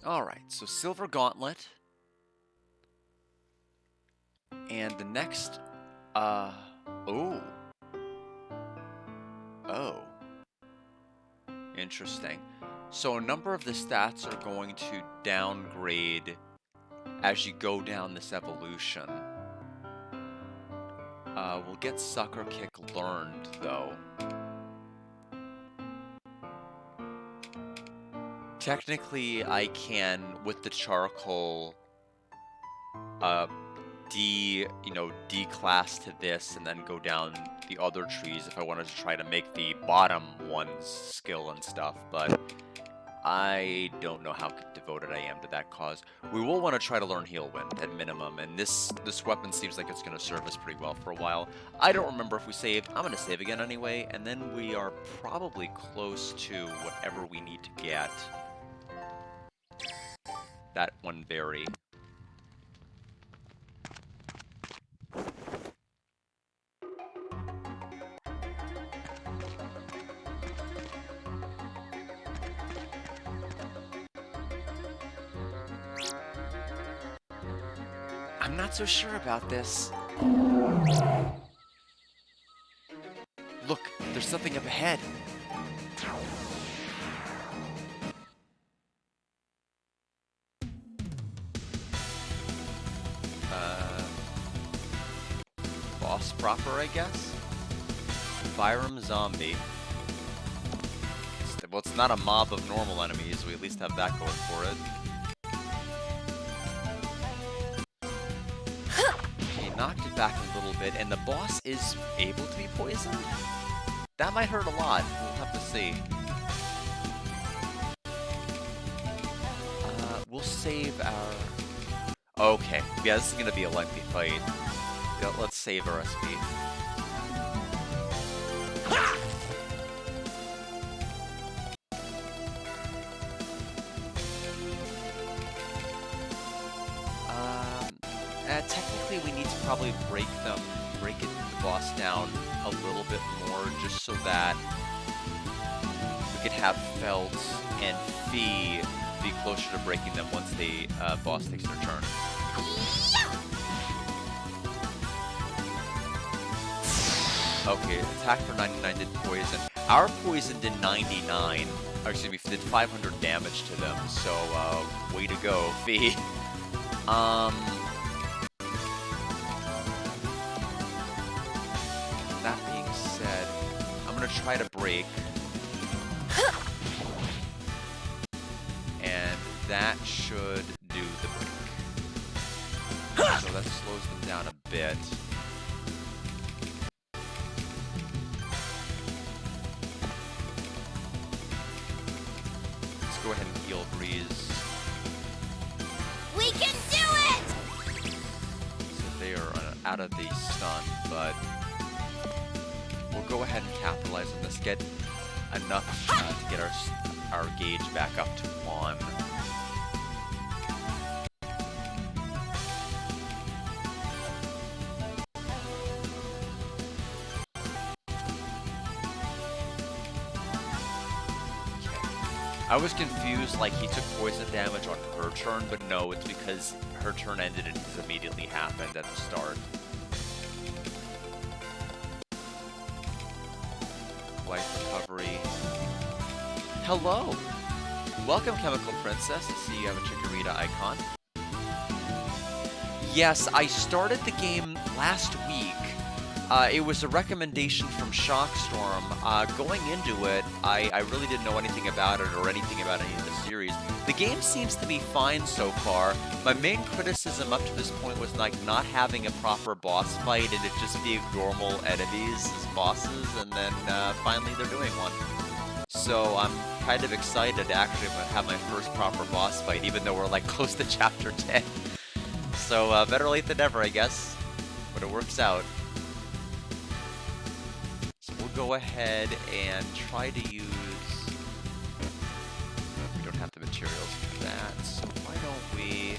Alright, so Silver Gauntlet. And the next, oh. Interesting. So a number of the stats are going to downgrade as you go down this evolution. We'll get Sucker Kick learned, though. Technically, I can, with the charcoal, declass to this and then go down the other trees if I wanted to try to make the bottom one's skill and stuff, but I don't know how devoted I am to that cause. We will want to try to learn Heal Wind at minimum, and this weapon seems like it's going to serve us pretty well for a while. I don't remember if we saved. I'm going to save again anyway, and then we are probably close to whatever we need to get. That one berry. I'm not so sure about this. Look, there's something up ahead. Boss proper, I guess? Byram Zombie. Well, it's not a mob of normal enemies. We at least have that going for it. Knocked it back a little bit, and the boss is able to be poisoned? That might hurt a lot. We'll have to see. We'll save our... Okay, yeah, this is going to be a lengthy fight. Yeah, let's save our SP. Technically, we need to probably break the boss down a little bit more, just so that we could have Felt and Fee be closer to breaking them once the boss takes their turn. Okay, attack for 99 did poison. Our poison did 99, or excuse me, did 500 damage to them, so way to go, Fee. That being said, I'm gonna try to break. And that should do the break. So that slows them down a bit. Let's go ahead and heal Breeze. We can do it! So they are out of the stun, but we'll go ahead and capitalize on this. Get enough to get our gauge back up to 1. I was confused, like he took poison damage on her turn, but no, it's because her turn ended and his immediately happened at the start. Life recovery. Hello! Welcome, Chemical Princess. I see you have a Chikorita icon. Yes, I started the game last week. It was a recommendation from Shockstorm. Going into it, I really didn't know anything about it or anything about any of the series. The game seems to be fine so far. My main criticism up to this point was like not having a proper boss fight and it just being normal enemies as bosses, and then finally they're doing one. So I'm kind of excited to actually have my first proper boss fight, even though we're like close to chapter 10. So better late than never, I guess, but it works out. So we'll go ahead and try to use... We don't have the materials for that, so why don't we...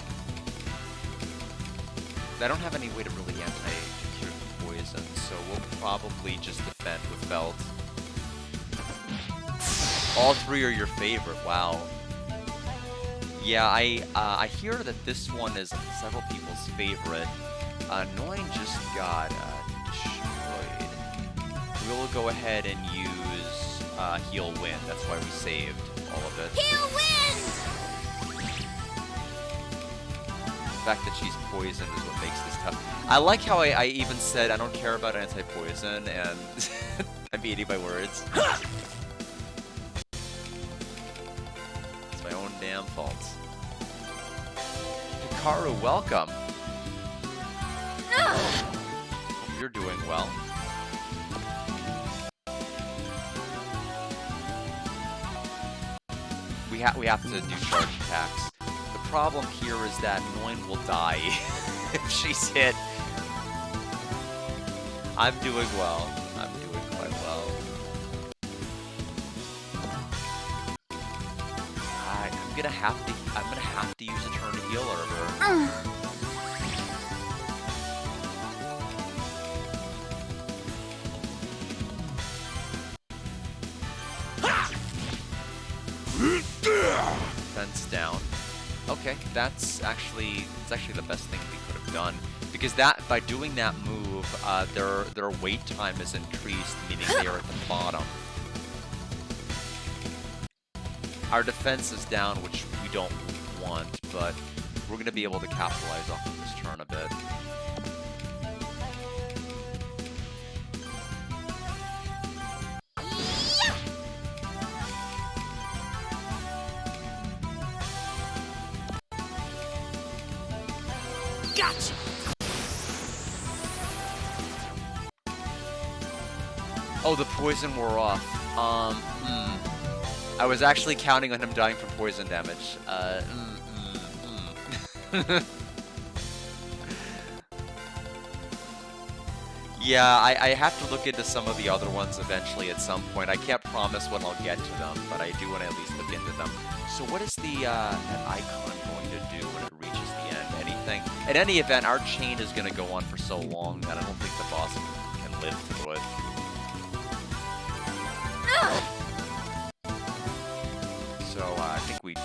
I don't have any way to really anti-cure the poison, so we'll probably just defend with Belt. All three are your favorite, wow. Yeah, I hear that this one is several people's favorite. Noin just got destroyed. We'll go ahead and use Heal Wind. That's why we saved all of it. He'll win! The fact that she's poisoned is what makes this tough. I like how I even said I don't care about anti-poison, and I'm eating my words. It's my own damn fault. Hikaru, welcome. Hope you're doing well. We have to do charge attacks. The problem here is that Noin will die if she's hit. I'm doing well. I'm doing quite well. I'm gonna have to use a turn to heal her. Fence down. Okay, it's actually the best thing we could have done, because by doing that move, their wait time is increased, meaning they are at the bottom. Our defense is down, which we don't want, but we're going to be able to capitalize off of this turn a bit. Gotcha! Oh, the poison wore off. I was actually counting on him dying from poison damage. Yeah, I have to look into some of the other ones eventually at some point. I can't promise when I'll get to them, but I do want to at least look into them. So what is that icon going to do when it reaches the end? Anything? In any event, our chain is going to go on for so long that I don't think the boss can live through it. So I think we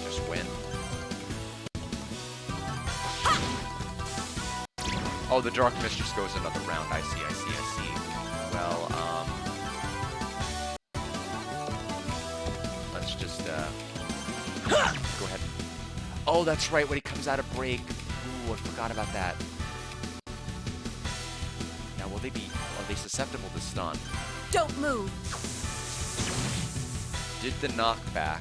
just win. Oh, the Dark Mistress goes another round. I see. Well, let's just go ahead. Oh, that's right. When he comes out of break. Ooh, I forgot about that. Now, are they susceptible to stun? Don't move. Did the knockback.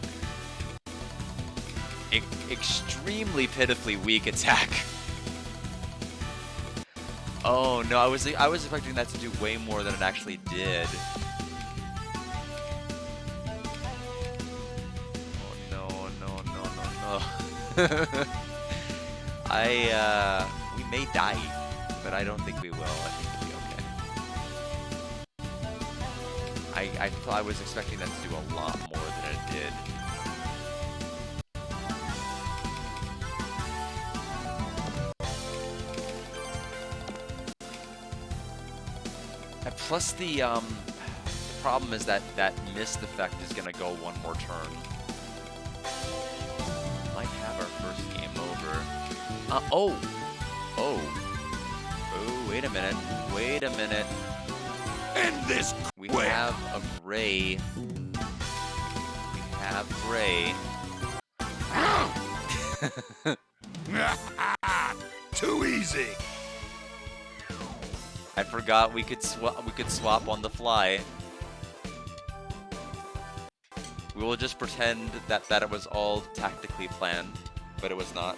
Extremely pitifully weak attack. Oh no, I was expecting that to do way more than it actually did. Oh no. We may die, but I don't think we will. I think we'll be okay. I was expecting that to do a lot more than it did. And plus the problem is that mist effect is gonna go one more turn. Might have our first game over. Oh. Oh. Oh, wait a minute. Wait a minute. End this We quick. have a gray. We have gray. Too easy. I forgot we could swap on the fly. We will just pretend that it was all tactically planned, but it was not.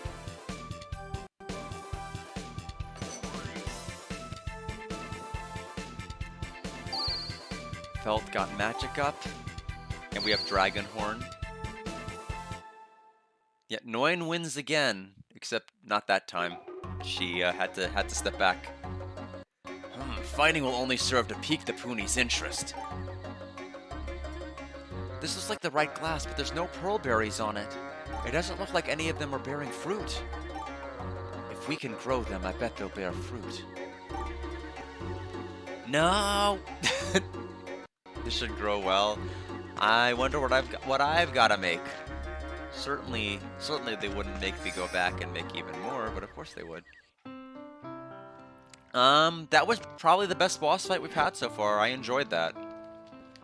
Felt got magic up, and we have Dragon Horn. Yet Noin wins again, except not that time. She had to step back. Fighting will only serve to pique the Puni's interest. This is like the right glass, but there's no pearl berries on it. It doesn't look like any of them are bearing fruit. If we can grow them, I bet they'll bear fruit. No! This should grow well. I wonder what I've got to make. Certainly they wouldn't make me go back and make even more, but of course they would. That was probably the best boss fight we've had so far. I enjoyed that.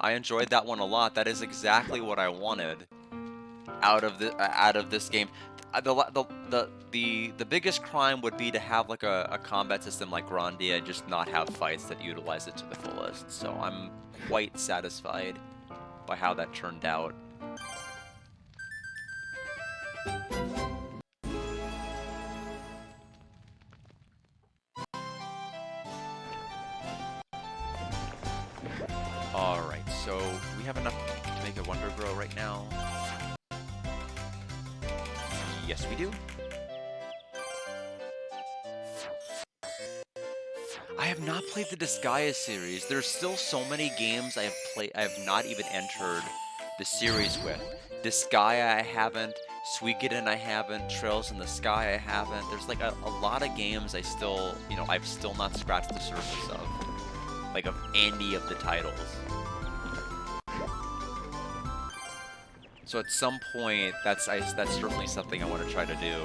I enjoyed that one a lot. That is exactly what I wanted out of this game. The biggest crime would be to have like a combat system like Grandia and just not have fights that utilize it to the fullest. So I'm quite satisfied by how that turned out. Alright, so do we have enough to make a Wonder Grow right now? Yes, we do. I have not played the Disgaea series. There's still so many games I have not even entered the series with. Disgaea I haven't, Suikoden I haven't, Trails in the Sky I haven't. There's like a lot of games I've still not scratched the surface of. Like of any of the titles. So at some point, that's certainly something I want to try to do.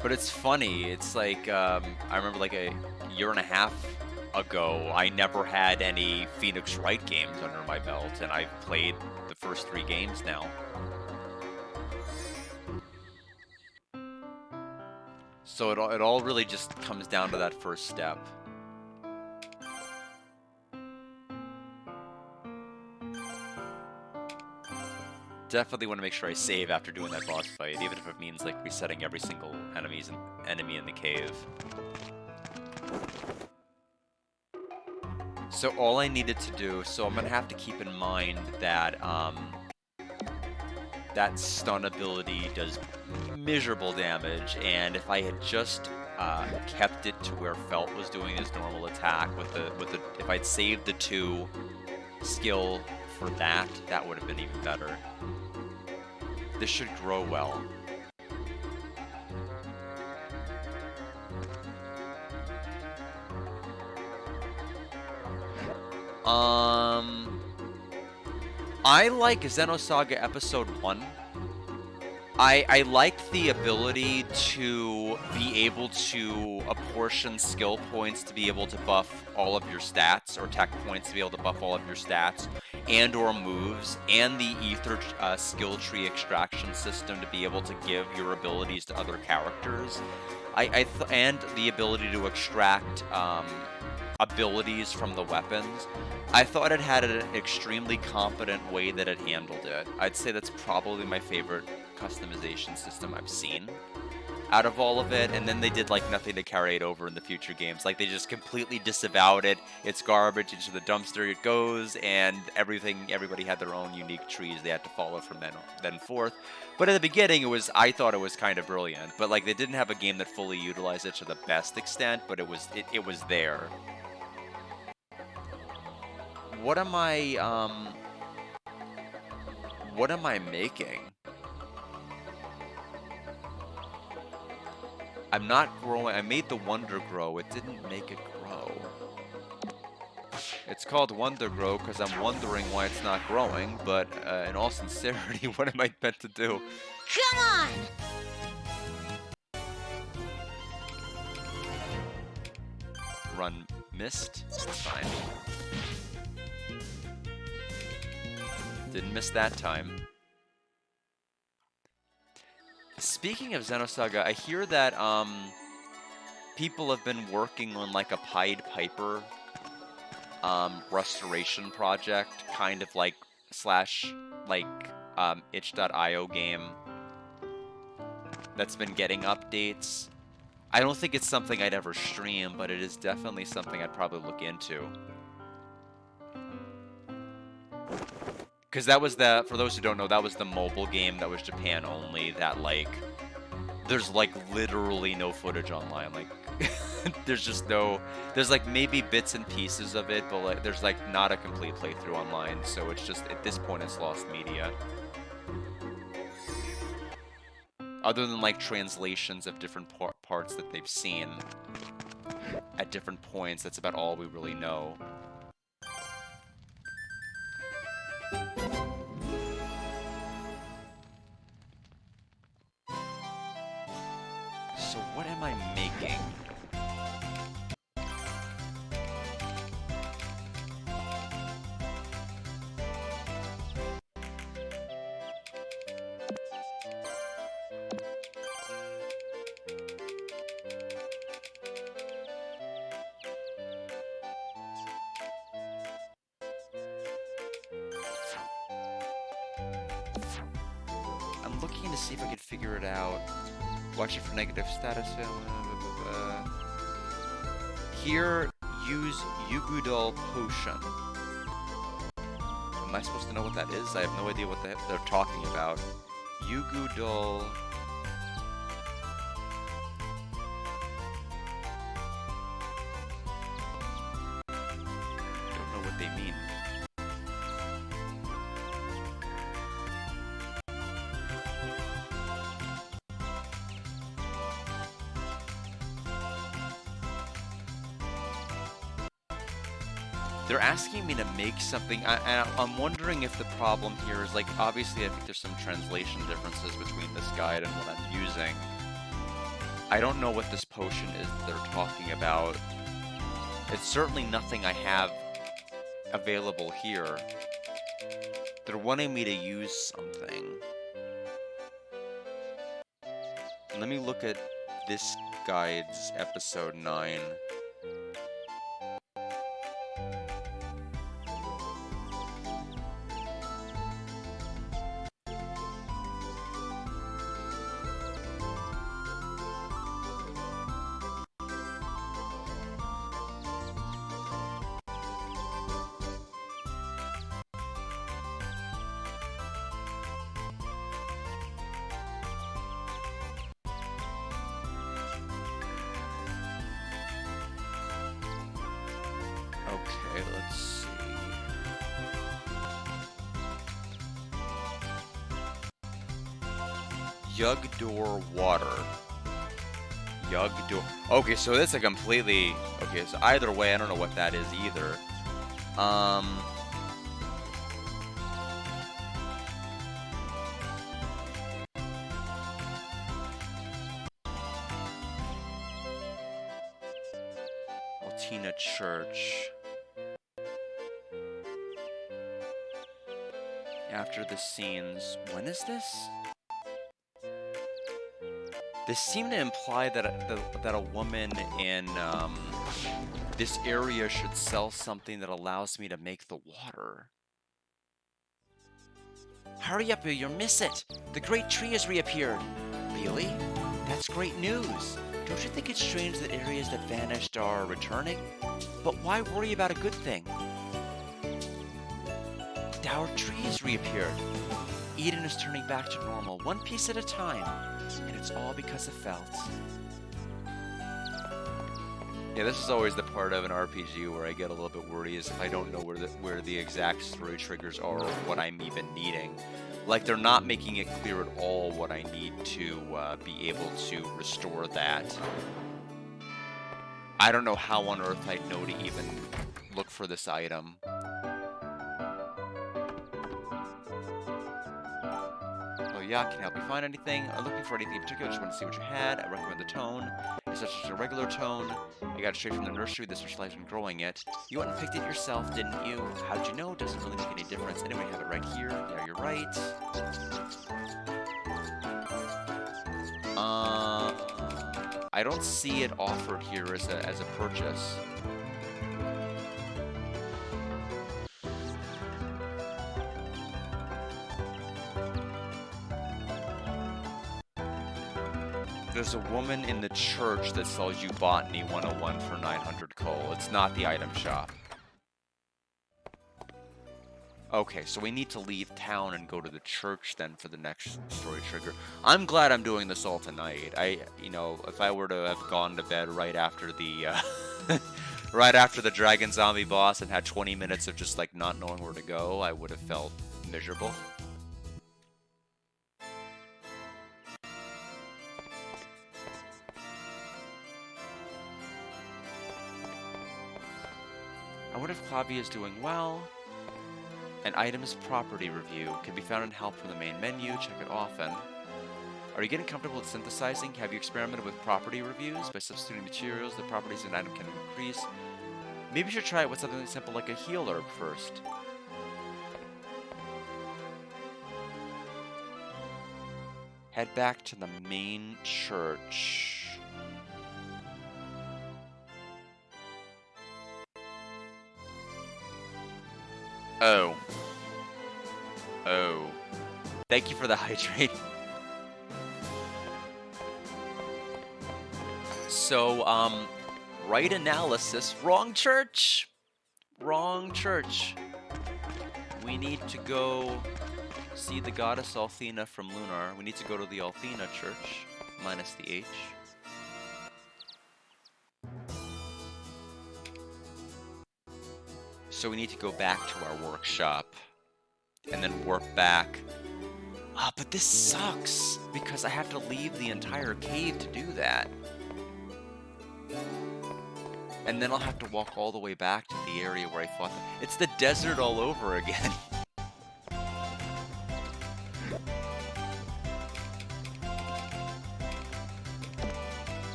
But it's funny. It's like I remember like a year and a half ago, I never had any Phoenix Wright games under my belt, and I've played the first 3 games now. So it all really just comes down to that first step. Definitely want to make sure I save after doing that boss fight, even if it means like resetting every single enemy in the cave. So all I needed to do, so I'm gonna have to keep in mind that that stun ability does miserable damage, and if I had just kept it to where Felt was doing his normal attack if I'd saved the 2 skill for that would have been even better. This should grow well. I like Xenosaga Episode 1. I liked the ability to be able to apportion skill points to be able to buff all of your stats, or tech points to be able to buff all of your stats, and or moves, and the Ether skill tree extraction system to be able to give your abilities to other characters. And the ability to extract abilities from the weapons. I thought it had an extremely competent way that it handled it. I'd say that's probably my favorite customization system I've seen out of all of it, and then they did like nothing to carry it over in the future games. Like they just completely disavowed it. It's garbage, into the dumpster it goes, and everybody had their own unique trees they had to follow from then forth. But at the beginning I thought it was kind of brilliant, but like they didn't have a game that fully utilized it to the best extent, but it was there. What am I making? I'm not growing. I made the Wonder grow. It didn't make it grow. It's called Wonder Grow because I'm wondering why it's not growing, but in all sincerity, what am I meant to do? Come on! Run missed? It's fine. Didn't miss that time. Speaking of Xenosaga, I hear that people have been working on like a Pied Piper restoration project, kind of like slash like itch.io game that's been getting updates. I don't think it's something I'd ever stream, but it is definitely something I'd probably look into. Because that was the, for those who don't know, that was the mobile game that was Japan only, that like, there's like literally no footage online. Like, there's just no, there's like maybe bits and pieces of it, but like, there's like not a complete playthrough online. So it's just, at this point, it's lost media. Other than like translations of different parts that they've seen at different points, that's about all we really know. So what am I making? I'm looking to see if I could figure it out. Watch it for negative status. Here, use Yugudol Potion. Am I supposed to know what that is? I have no idea what they're talking about. Yugudol... I don't know what they mean. They're asking me to make something, and I'm wondering if the problem here is, like, obviously I think there's some translation differences between this guide and what I'm using. I don't know what this potion is that they're talking about. It's certainly nothing I have available here. They're wanting me to use something. Let me look at this guide's episode 9. Okay, let's see. Yugdor water. Yugdor. Okay, so that's a completely... Okay, so either way, I don't know what that is either. Altina Church. After the scenes. When is this? They seem to imply that a woman in this area should sell something that allows me to make the water. Hurry up, or you'll miss it! The great tree has reappeared! Really? That's great news! Don't you think it's strange that areas that vanished are returning? But why worry about a good thing? Our tree has reappeared. Eden is turning back to normal, one piece at a time. And it's all because of Felt. Yeah, this is always the part of an RPG where I get a little bit worried is if I don't know where the exact story triggers are or what I'm even needing. Like, they're not making it clear at all what I need to be able to restore that. I don't know how on earth I'd know to even look for this item. Oh yeah, can I help you find anything? I'm looking for anything in particular, just want to see what you had. I recommend the tone. It's such a regular tone. I got it straight from the nursery that specialized in growing it. You went and picked it yourself, didn't you? How'd you know? Doesn't really make any difference. Anyway, I have it right here. Yeah, you're right. I don't see it offered here as a purchase. There's a woman in the church that sells you Botany 101 for 900 coal. It's not the item shop. Okay, so we need to leave town and go to the church then for the next story trigger. I'm glad I'm doing this all tonight. You know, if I were to have gone to bed right after the, right after the dragon zombie boss and had 20 minutes of just like not knowing where to go, I would have felt miserable. I wonder if Claudia is doing well. An item's property review can be found in help from the main menu. Check it often. Are you getting comfortable with synthesizing? Have you experimented with property reviews? By substituting materials, the properties of an item can increase. Maybe you should try it with something simple like a heal herb first. Head back to the main church. Oh. Oh. Thank you for the hydrate. So, right analysis. Wrong church! Wrong church. We need to go see the goddess Althena from Lunar. We need to go to the Althena church, minus the H. So we need to go back to our workshop and then warp back. Ah, but this sucks because I have to leave the entire cave to do that. And then I'll have to walk all the way back to the area where I fought them. It's the desert all over again.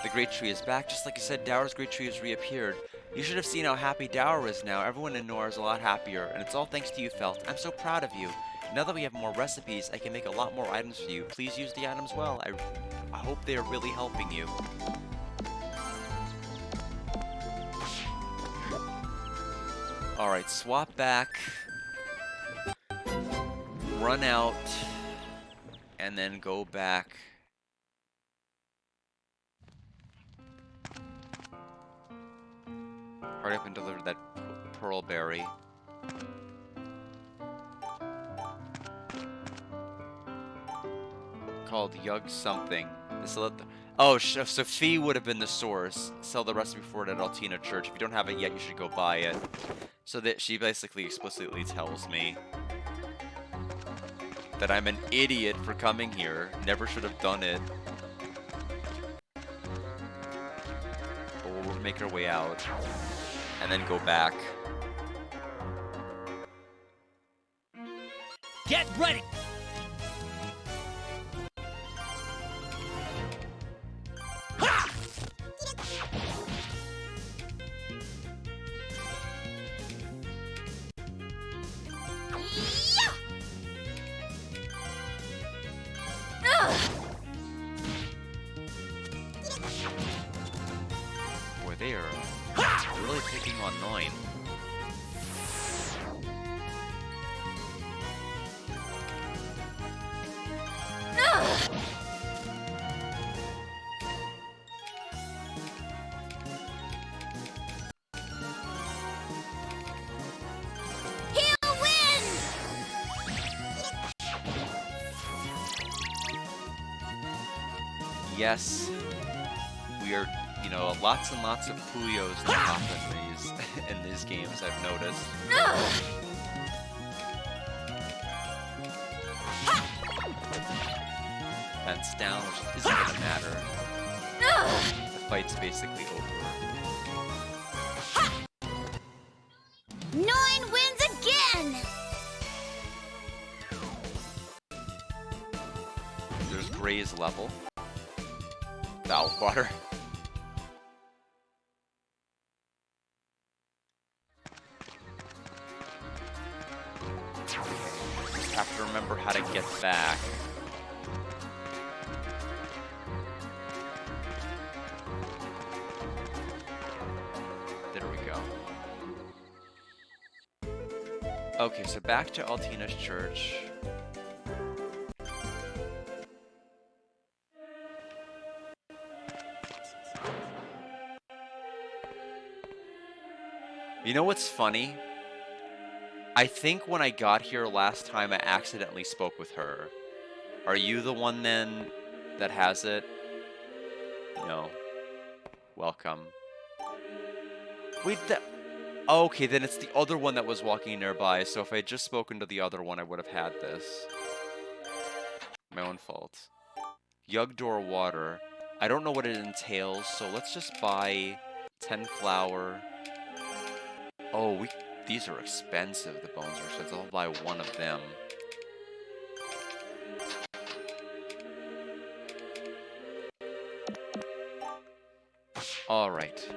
The Great Tree is back. Just like I said, Dour's Great Tree has reappeared. You should have seen how happy Dour is now. Everyone in Nora is a lot happier, and it's all thanks to you, Felt. I'm so proud of you. Now that we have more recipes, I can make a lot more items for you. Please use the items well. I hope they are really helping you. Alright, swap back. Run out. And then go back. Hurry up and deliver that pearl berry. Called Yug something. Oh, Sophie would have been the source. Sell the recipe for it at Altina Church. If you don't have it yet, you should go buy it. So that she basically explicitly tells me that I'm an idiot for coming here. Never should have done it. But we'll make our way out. And then go back. Get ready! Ha! Boy, they are really picking on 9. He'll win! Yes, we are, you know, lots and lots of Puyos that happen in these games, I've noticed. defense down, which isn't gonna matter. The fight's basically over. 9 wins again! There's Gray's level. Valve water. Just have to remember how to get back. There we go. Okay, so back to Altina's church. You know what's funny? I think when I got here last time, I accidentally spoke with her. Are you the one then that has it? No. Welcome. Wait, okay, then it's the other one that was walking nearby, so if I had just spoken to the other one, I would have had this. My own fault. Yugdor water. I don't know what it entails, so let's just buy 10 flour. Oh, these are expensive, the bones are, so I'll buy one of them. All right.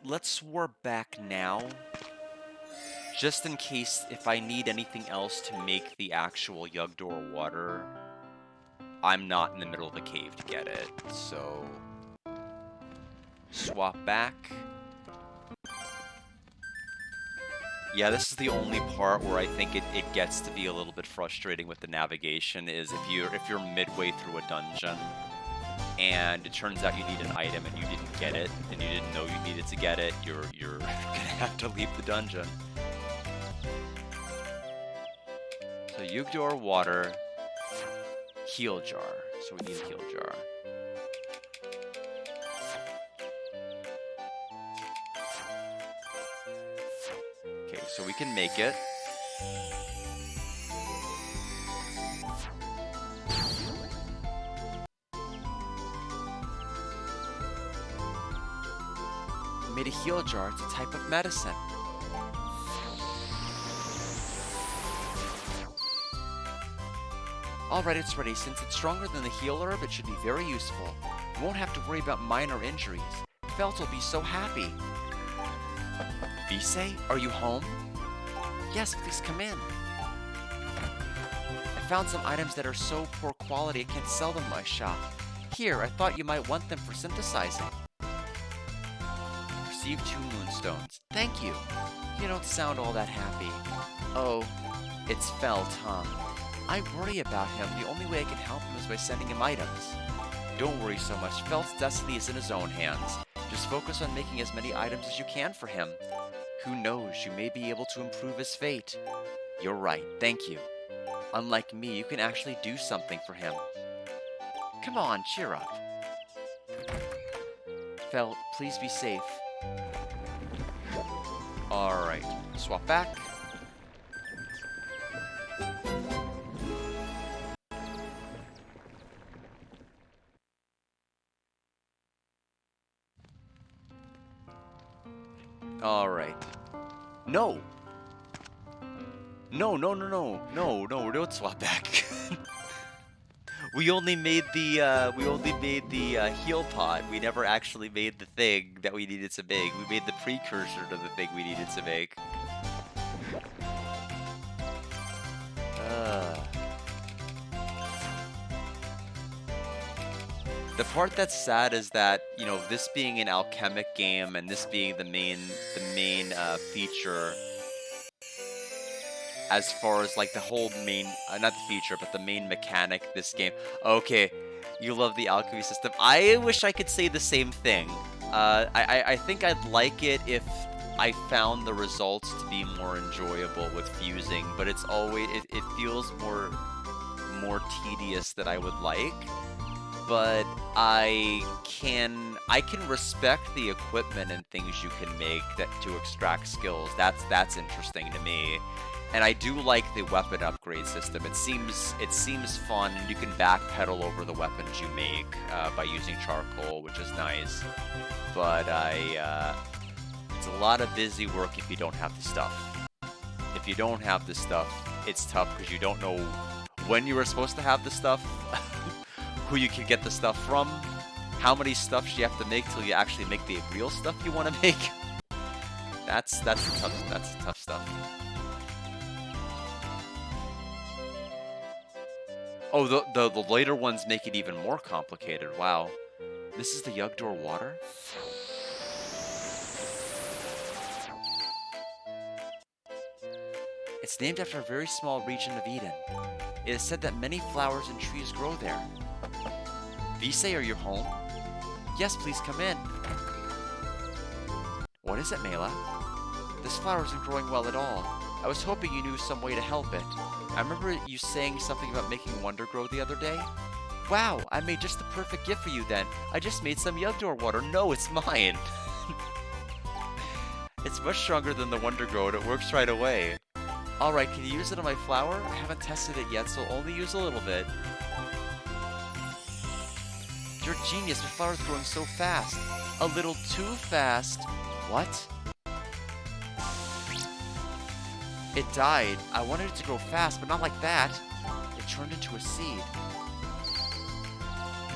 Let's warp back now. Just in case if I need anything else to make the actual Yugdor water, I'm not in the middle of the cave to get it, so swap back. Yeah, this is the only part where I think it gets to be a little bit frustrating with the navigation, is if you're midway through a dungeon and it turns out you need an item and you didn't get it, and you didn't know you needed to get it, you're gonna have to leave the dungeon. So Yugdor water, heal jar. So we need a heal jar. Okay, so we can make it. We made a heal jar. It's a type of medicine. Alright, it's ready. Since it's stronger than the heal herb, it should be very useful. You won't have to worry about minor injuries. Felt will be so happy. Visay, are you home? Yes, please come in. I found some items that are so poor quality I can't sell them in my shop. Here, I thought you might want them for synthesizing. Receive 2 moonstones. Thank you. You don't sound all that happy. Oh, it's Felt, huh? I worry about him. The only way I can help him is by sending him items. Don't worry so much. Felt's destiny is in his own hands. Just focus on making as many items as you can for him. Who knows, you may be able to improve his fate. You're right, thank you. Unlike me, you can actually do something for him. Come on, cheer up. Felt, please be safe. Alright, swap back. Alright. No! No, we don't swap back. we only made the heal pod. We never actually made the thing that we needed to make. We made the precursor to the thing we needed to make. The part that's sad is that, you know, this being an alchemic game and this being the main feature, as far as like the whole main, not the feature, but the main mechanic this game. Okay, you love the alchemy system. I wish I could say the same thing. I think I'd like it if I found the results to be more enjoyable with fusing, but it's always, it feels more tedious than I would like. but I can respect the equipment and things you can make that to extract skills. That's interesting to me. And I do like the weapon upgrade system. It seems fun, and you can backpedal over the weapons you make by using charcoal, which is nice. But it's a lot of busy work if you don't have the stuff. If you don't have the stuff, it's tough because you don't know when you were supposed to have the stuff, who you can get the stuff from, how many stuffs you have to make till you actually make the real stuff you want to make. That's tough stuff. Oh, the later ones make it even more complicated. Wow. This is the Yugdor water? It's named after a very small region of Eden. It is said that many flowers and trees grow there. Vise, are you home? Yes, please come in. What is it, Mela? This flower isn't growing well at all. I was hoping you knew some way to help it. I remember you saying something about making Wonder grow the other day. Wow, I made just the perfect gift for you then. I just made some Yugdor water. No, it's mine. It's much stronger than the Wonder Grow and it works right away. Alright, can you use it on my flower? I haven't tested it yet, so only use a little bit. You're a genius, your flower's growing so fast. A little too fast. What? It died. I wanted it to grow fast, but not like that. It turned into a seed.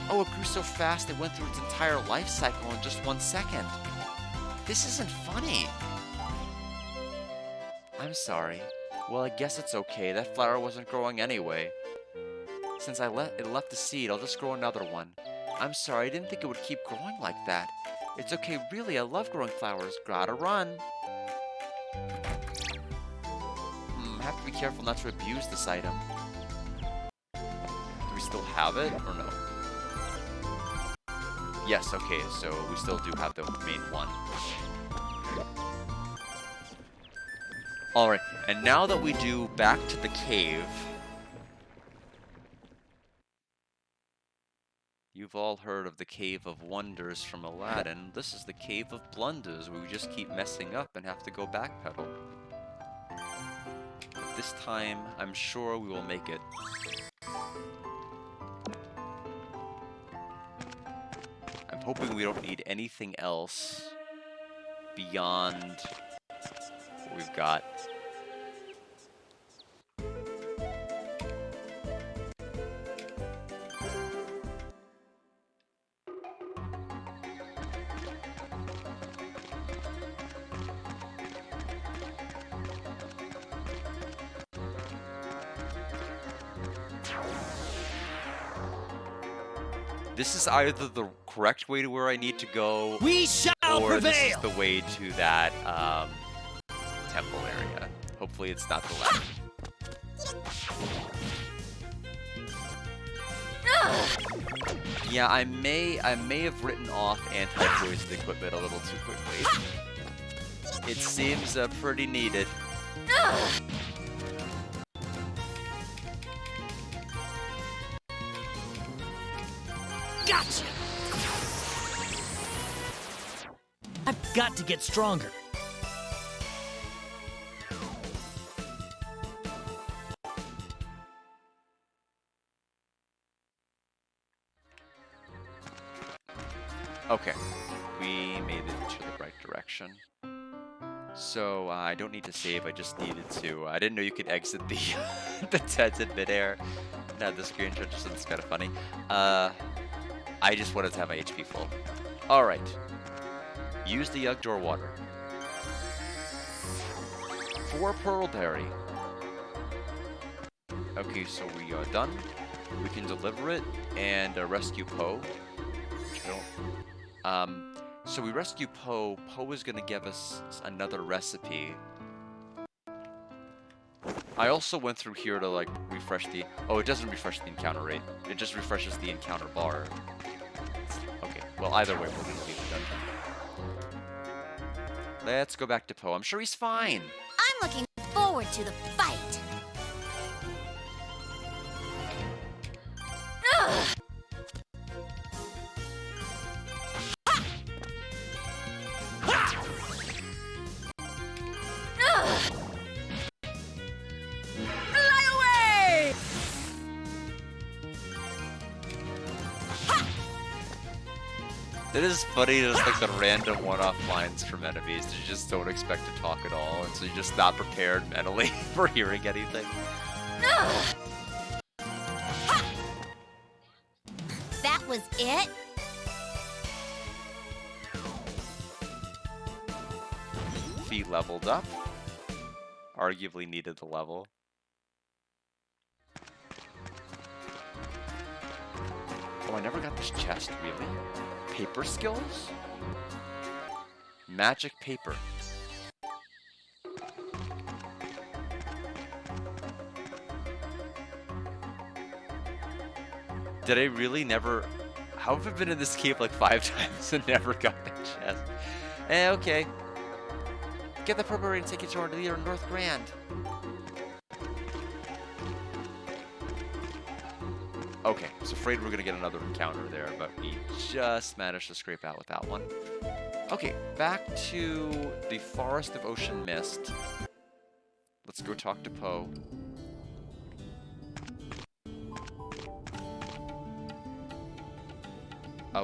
Oh, it grew so fast it went through its entire life cycle in just 1 second. This isn't funny. I'm sorry. Well, I guess it's okay. That flower wasn't growing anyway. Since it left the seed, I'll just grow another one. I'm sorry, I didn't think it would keep growing like that. It's okay, really, I love growing flowers. Gotta run. Have to be careful not to abuse this item. Do we still have it, or no? Yes, okay, so we still do have the main one. Alright, and now that we do back to the cave... You've all heard of the Cave of Wonders from Aladdin. This is the Cave of Blunders, where we just keep messing up and have to go backpedal. But this time, I'm sure we will make it. I'm hoping we don't need anything else beyond what we've got. This is either the correct way to where I need to go, we shall or prevail. This is the way to that temple area. Hopefully it's not the left. Yeah, I may have written off anti-poison equipment a little too quickly. It seems pretty needed. Gotcha! I've got to get stronger. Okay, we made it to the right direction. So I don't need to save, I just needed to... I didn't know you could exit the, the tent in midair. Now the screenshot just looks kind of funny. I just wanted to have my HP full. Alright. Use the Yugdor water. 4 Pearlberry. Okay, so we are done. We can deliver it and rescue Poe. Which I don't... so we rescue Poe. Poe is going to give us another recipe. I also went through here to, like, refresh the... Oh, it doesn't refresh the encounter rate. It just refreshes the encounter bar. Okay, well, either way, we're going to leave the dungeon. Let's go back to Poe. I'm sure he's fine. I'm looking forward to the fight. It is funny, just like the random one-off lines from enemies that you just don't expect to talk at all, and so you're just not prepared mentally for hearing anything. That was it? Feet leveled up. Arguably needed the level. Oh, I never got this chest, really? Paper skills? Magic paper. Did I really never... How have I been in this cave like 5 times and never got the chest? Okay. Get the purple and take it to the North Grand. Okay, I was afraid we were gonna get another encounter there, but we just managed to scrape out with that one. Okay, back to the Forest of Ocean Mist. Let's go talk to Poe.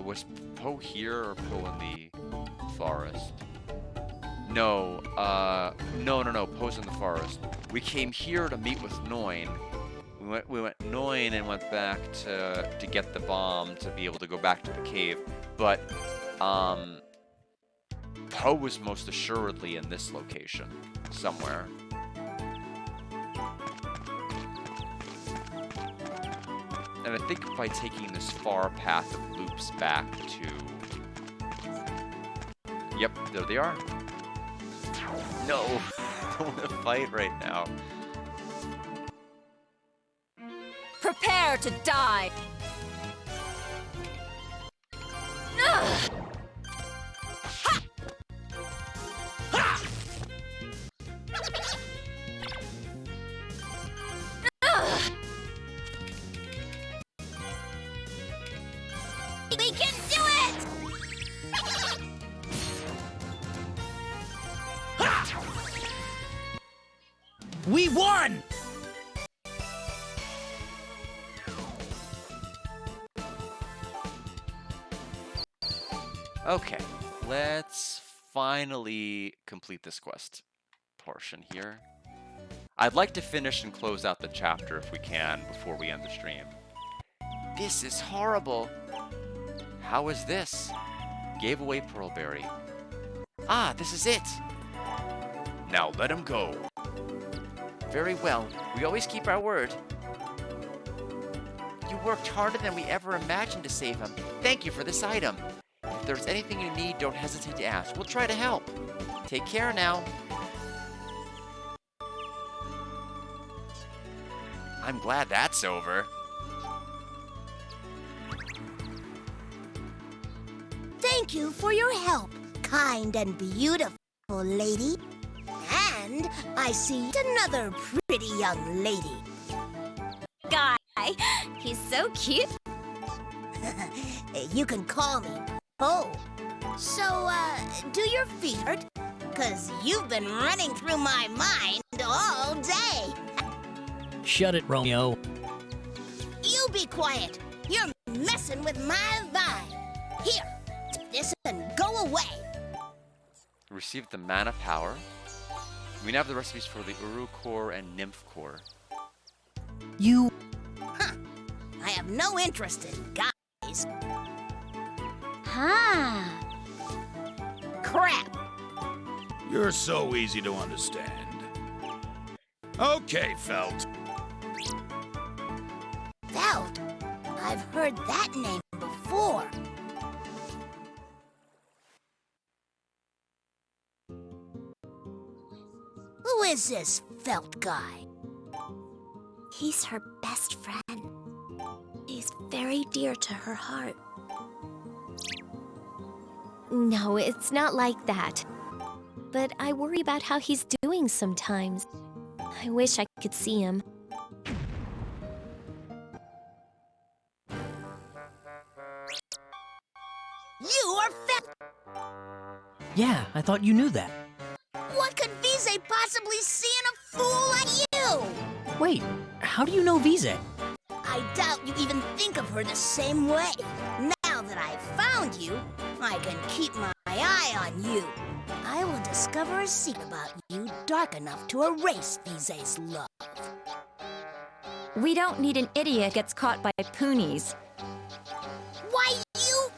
Was Poe here or Poe in the forest? No, no. Poe's in the forest. We came here to meet with Noin. We went Noin and went back to get the bomb to be able to go back to the cave. But Poe was most assuredly in this location somewhere. And I think by taking this far path, it loops back to... Yep, there they are. No, I don't want to fight right now. Prepare to die! Ugh! We can do it! We won! Okay, let's finally complete this quest portion here. I'd like to finish and close out the chapter if we can before we end the stream. This is horrible. How is this? Gave away Pearlberry. Ah, this is it. Now let him go. Very well. We always keep our word. You worked harder than we ever imagined to save him. Thank you for this item. If there's anything you need, don't hesitate to ask. We'll try to help. Take care now. I'm glad that's over. Thank you for your help, kind and beautiful lady. And I see another pretty young lady. Guy, he's so cute. You can call me Poe. So, do your feet hurt? 'Cause you've been running through my mind all day. Shut it, Romeo. You be quiet. You're messing with my vibe. Here, take this and go away. Received the mana power. We now have the recipes for the Uru core and Nymph core. You... Huh. I have no interest in guys. Huh. Crap. You're so easy to understand. Okay, Felt. Felt? I've heard that name before. Who is this Felt guy? He's her best friend. He's very dear to her heart. No, it's not like that. But I worry about how he's doing sometimes. I wish I could see him. You are Felt! Yeah, I thought you knew that. What could Vise possibly see in a fool like you? Wait, how do you know Vise? I doubt you even think of her the same way. Now that I've found you, I can keep my eye on you. I will discover a secret about you dark enough to erase Vise's love. We don't need an idiot gets caught by poonies. Why, you...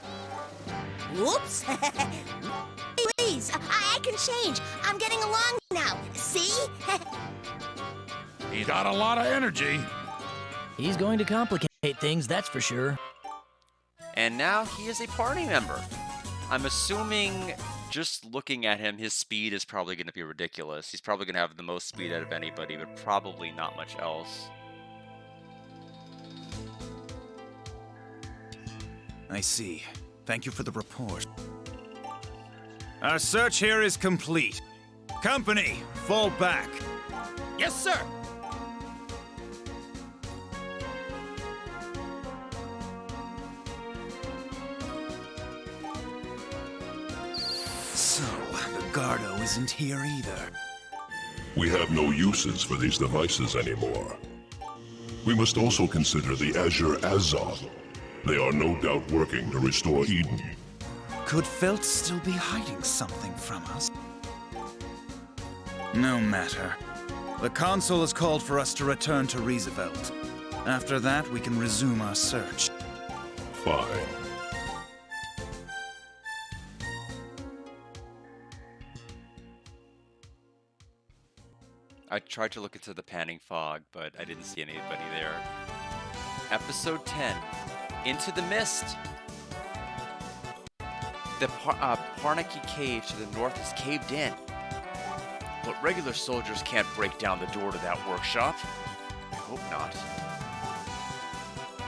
Whoops. Please, I can change. I'm getting along now. See? He's got a lot of energy. He's going to complicate things, that's for sure. And now he is a party member. I'm assuming, just looking at him, his speed is probably going to be ridiculous. He's probably going to have the most speed out of anybody, but probably not much else. I see. Thank you for the report. Our search here is complete. Company, fall back. Yes, sir. So, the Gardo isn't here either. We have no uses for these devices anymore. We must also consider the Azure Azoth. They are no doubt working to restore Eden. Could Felt still be hiding something from us? No matter. The Council has called for us to return to Roosevelt. After that, we can resume our search. Fine. I tried to look into the panning fog, but I didn't see anybody there. Episode 10, Into the Mist. The Parnaki Cave to the north is caved in. But regular soldiers can't break down the door to that workshop. I hope not.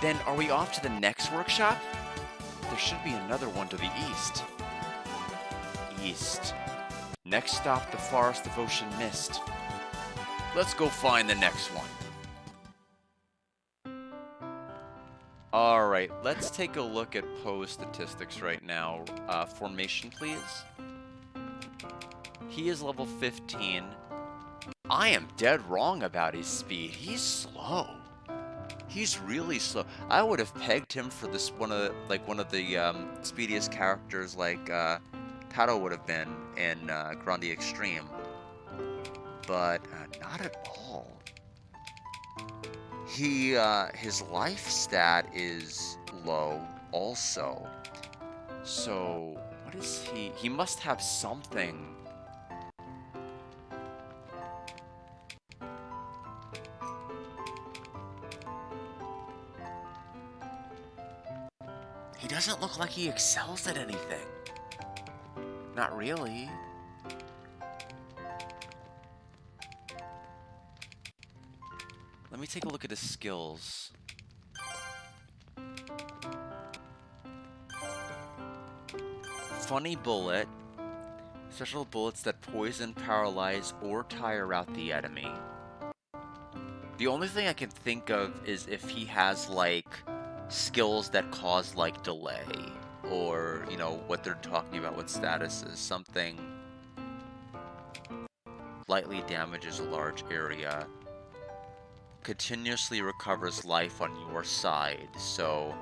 Then are we off to the next workshop? There should be another one to the east. East. Next stop, the Forest of Ocean Mist. Let's go find the next one. Alright, let's take a look at Poe's statistics right now. Formation, please. He is level 15. I am dead wrong about his speed. He's slow. He's really slow. I would have pegged him for this one of the speediest characters, like Taro would have been in Grandi Extreme, but not at all. His life stat is low also. So what is he? He must have something. He doesn't look like he excels at anything. Not really. Let me take a look at his skills. Funny bullet. Special bullets that poison, paralyze, or tire out the enemy. The only thing I can think of is if he has, like, skills that cause, like, delay. Or, you know, what they're talking about with statuses. Something lightly damages a large area. Continuously recovers life on your side. So,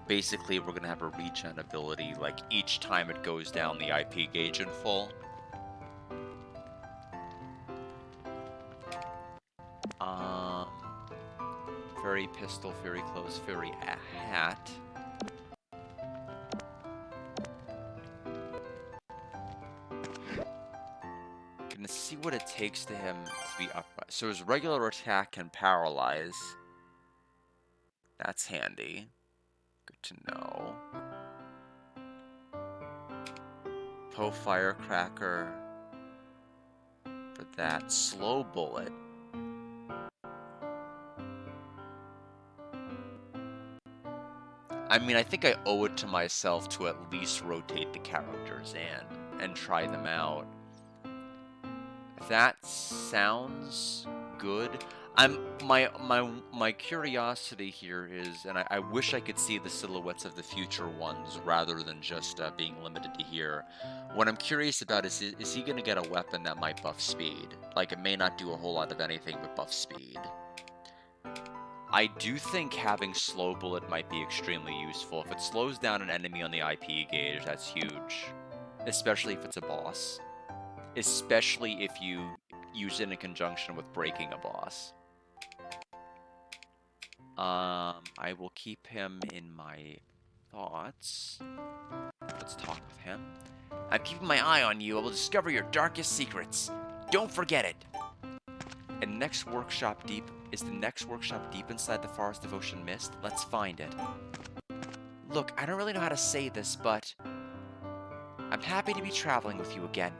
basically, we're going to have a regen ability, like, each time it goes down the IP gauge in full. Fairy pistol, fairy clothes, fairy hat. Gonna see what it takes to him to be upright. So his regular attack can paralyze. That's handy. Good to know. Poe Firecracker. For that. Slow bullet. I mean, I think I owe it to myself to at least rotate the characters and try them out. That sounds good. My curiosity here is, and I wish I could see the silhouettes of the future ones rather than just being limited to here. What I'm curious about is he going to get a weapon that might buff speed? Like, it may not do a whole lot of anything but buff speed. I do think having Slow Bullet might be extremely useful. If it slows down an enemy on the IP gauge, that's huge. Especially if it's a boss. Especially if you use it in conjunction with breaking a boss. I will keep him in my thoughts. Let's talk with him. I'm keeping my eye on you. I will discover your darkest secrets. Don't forget it. And next workshop deep is the next workshop deep inside the Forest of Ocean Mist. Let's find it. Look, I don't really know how to say this, but I'm happy to be traveling with you again.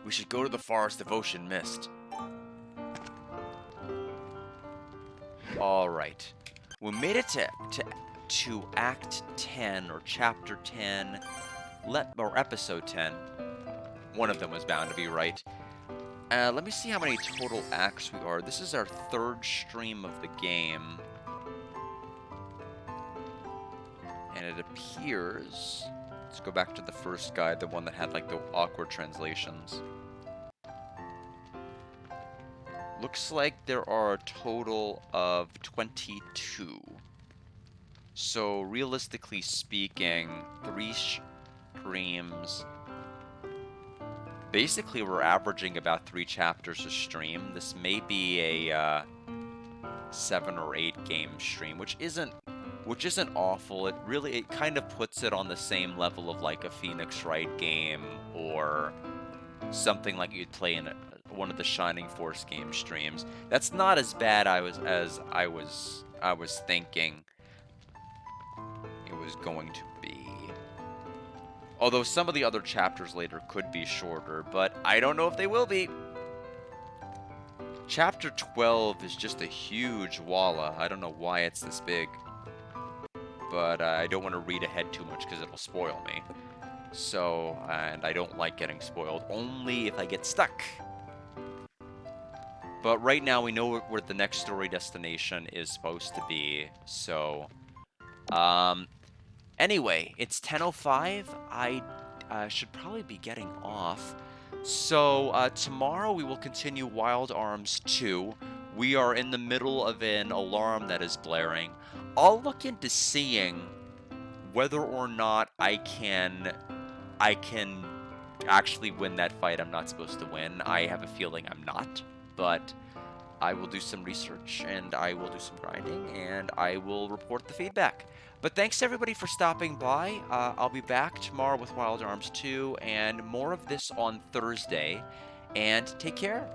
We should go to the Forest of Ocean Mist. All right. We made it to Act 10 or Chapter 10, or Episode 10. One of them was bound to be right. Let me see how many total acts we are. This is our third stream of the game. And it appears... Let's go back to the first guide, the one that had like the awkward translations. Looks like there are a total of 22. So realistically speaking, 3 streams... Basically, we're averaging about 3 chapters a stream. This may be a 7 or 8 game stream, which isn't awful. It kind of puts it on the same level of like a Phoenix Wright game or something like you'd play in one of the Shining Force game streams. That's not as bad as I was thinking it was going to be. Although some of the other chapters later could be shorter, but I don't know if they will be. Chapter 12 is just a huge walla. I don't know why it's this big. But I don't want to read ahead too much because it'll spoil me. So, and I don't like getting spoiled, only if I get stuck. But right now we know where the next story destination is supposed to be, so... Anyway, it's 10:05. I should probably be getting off. So, tomorrow we will continue Wild Arms 2. We are in the middle of an alarm that is blaring. I'll look into seeing whether or not I can actually win that fight I'm not supposed to win. I have a feeling I'm not, but I will do some research and I will do some grinding and I will report the feedback. But thanks everybody for stopping by. I'll be back tomorrow with Wild Arms 2 and more of this on Thursday. And take care.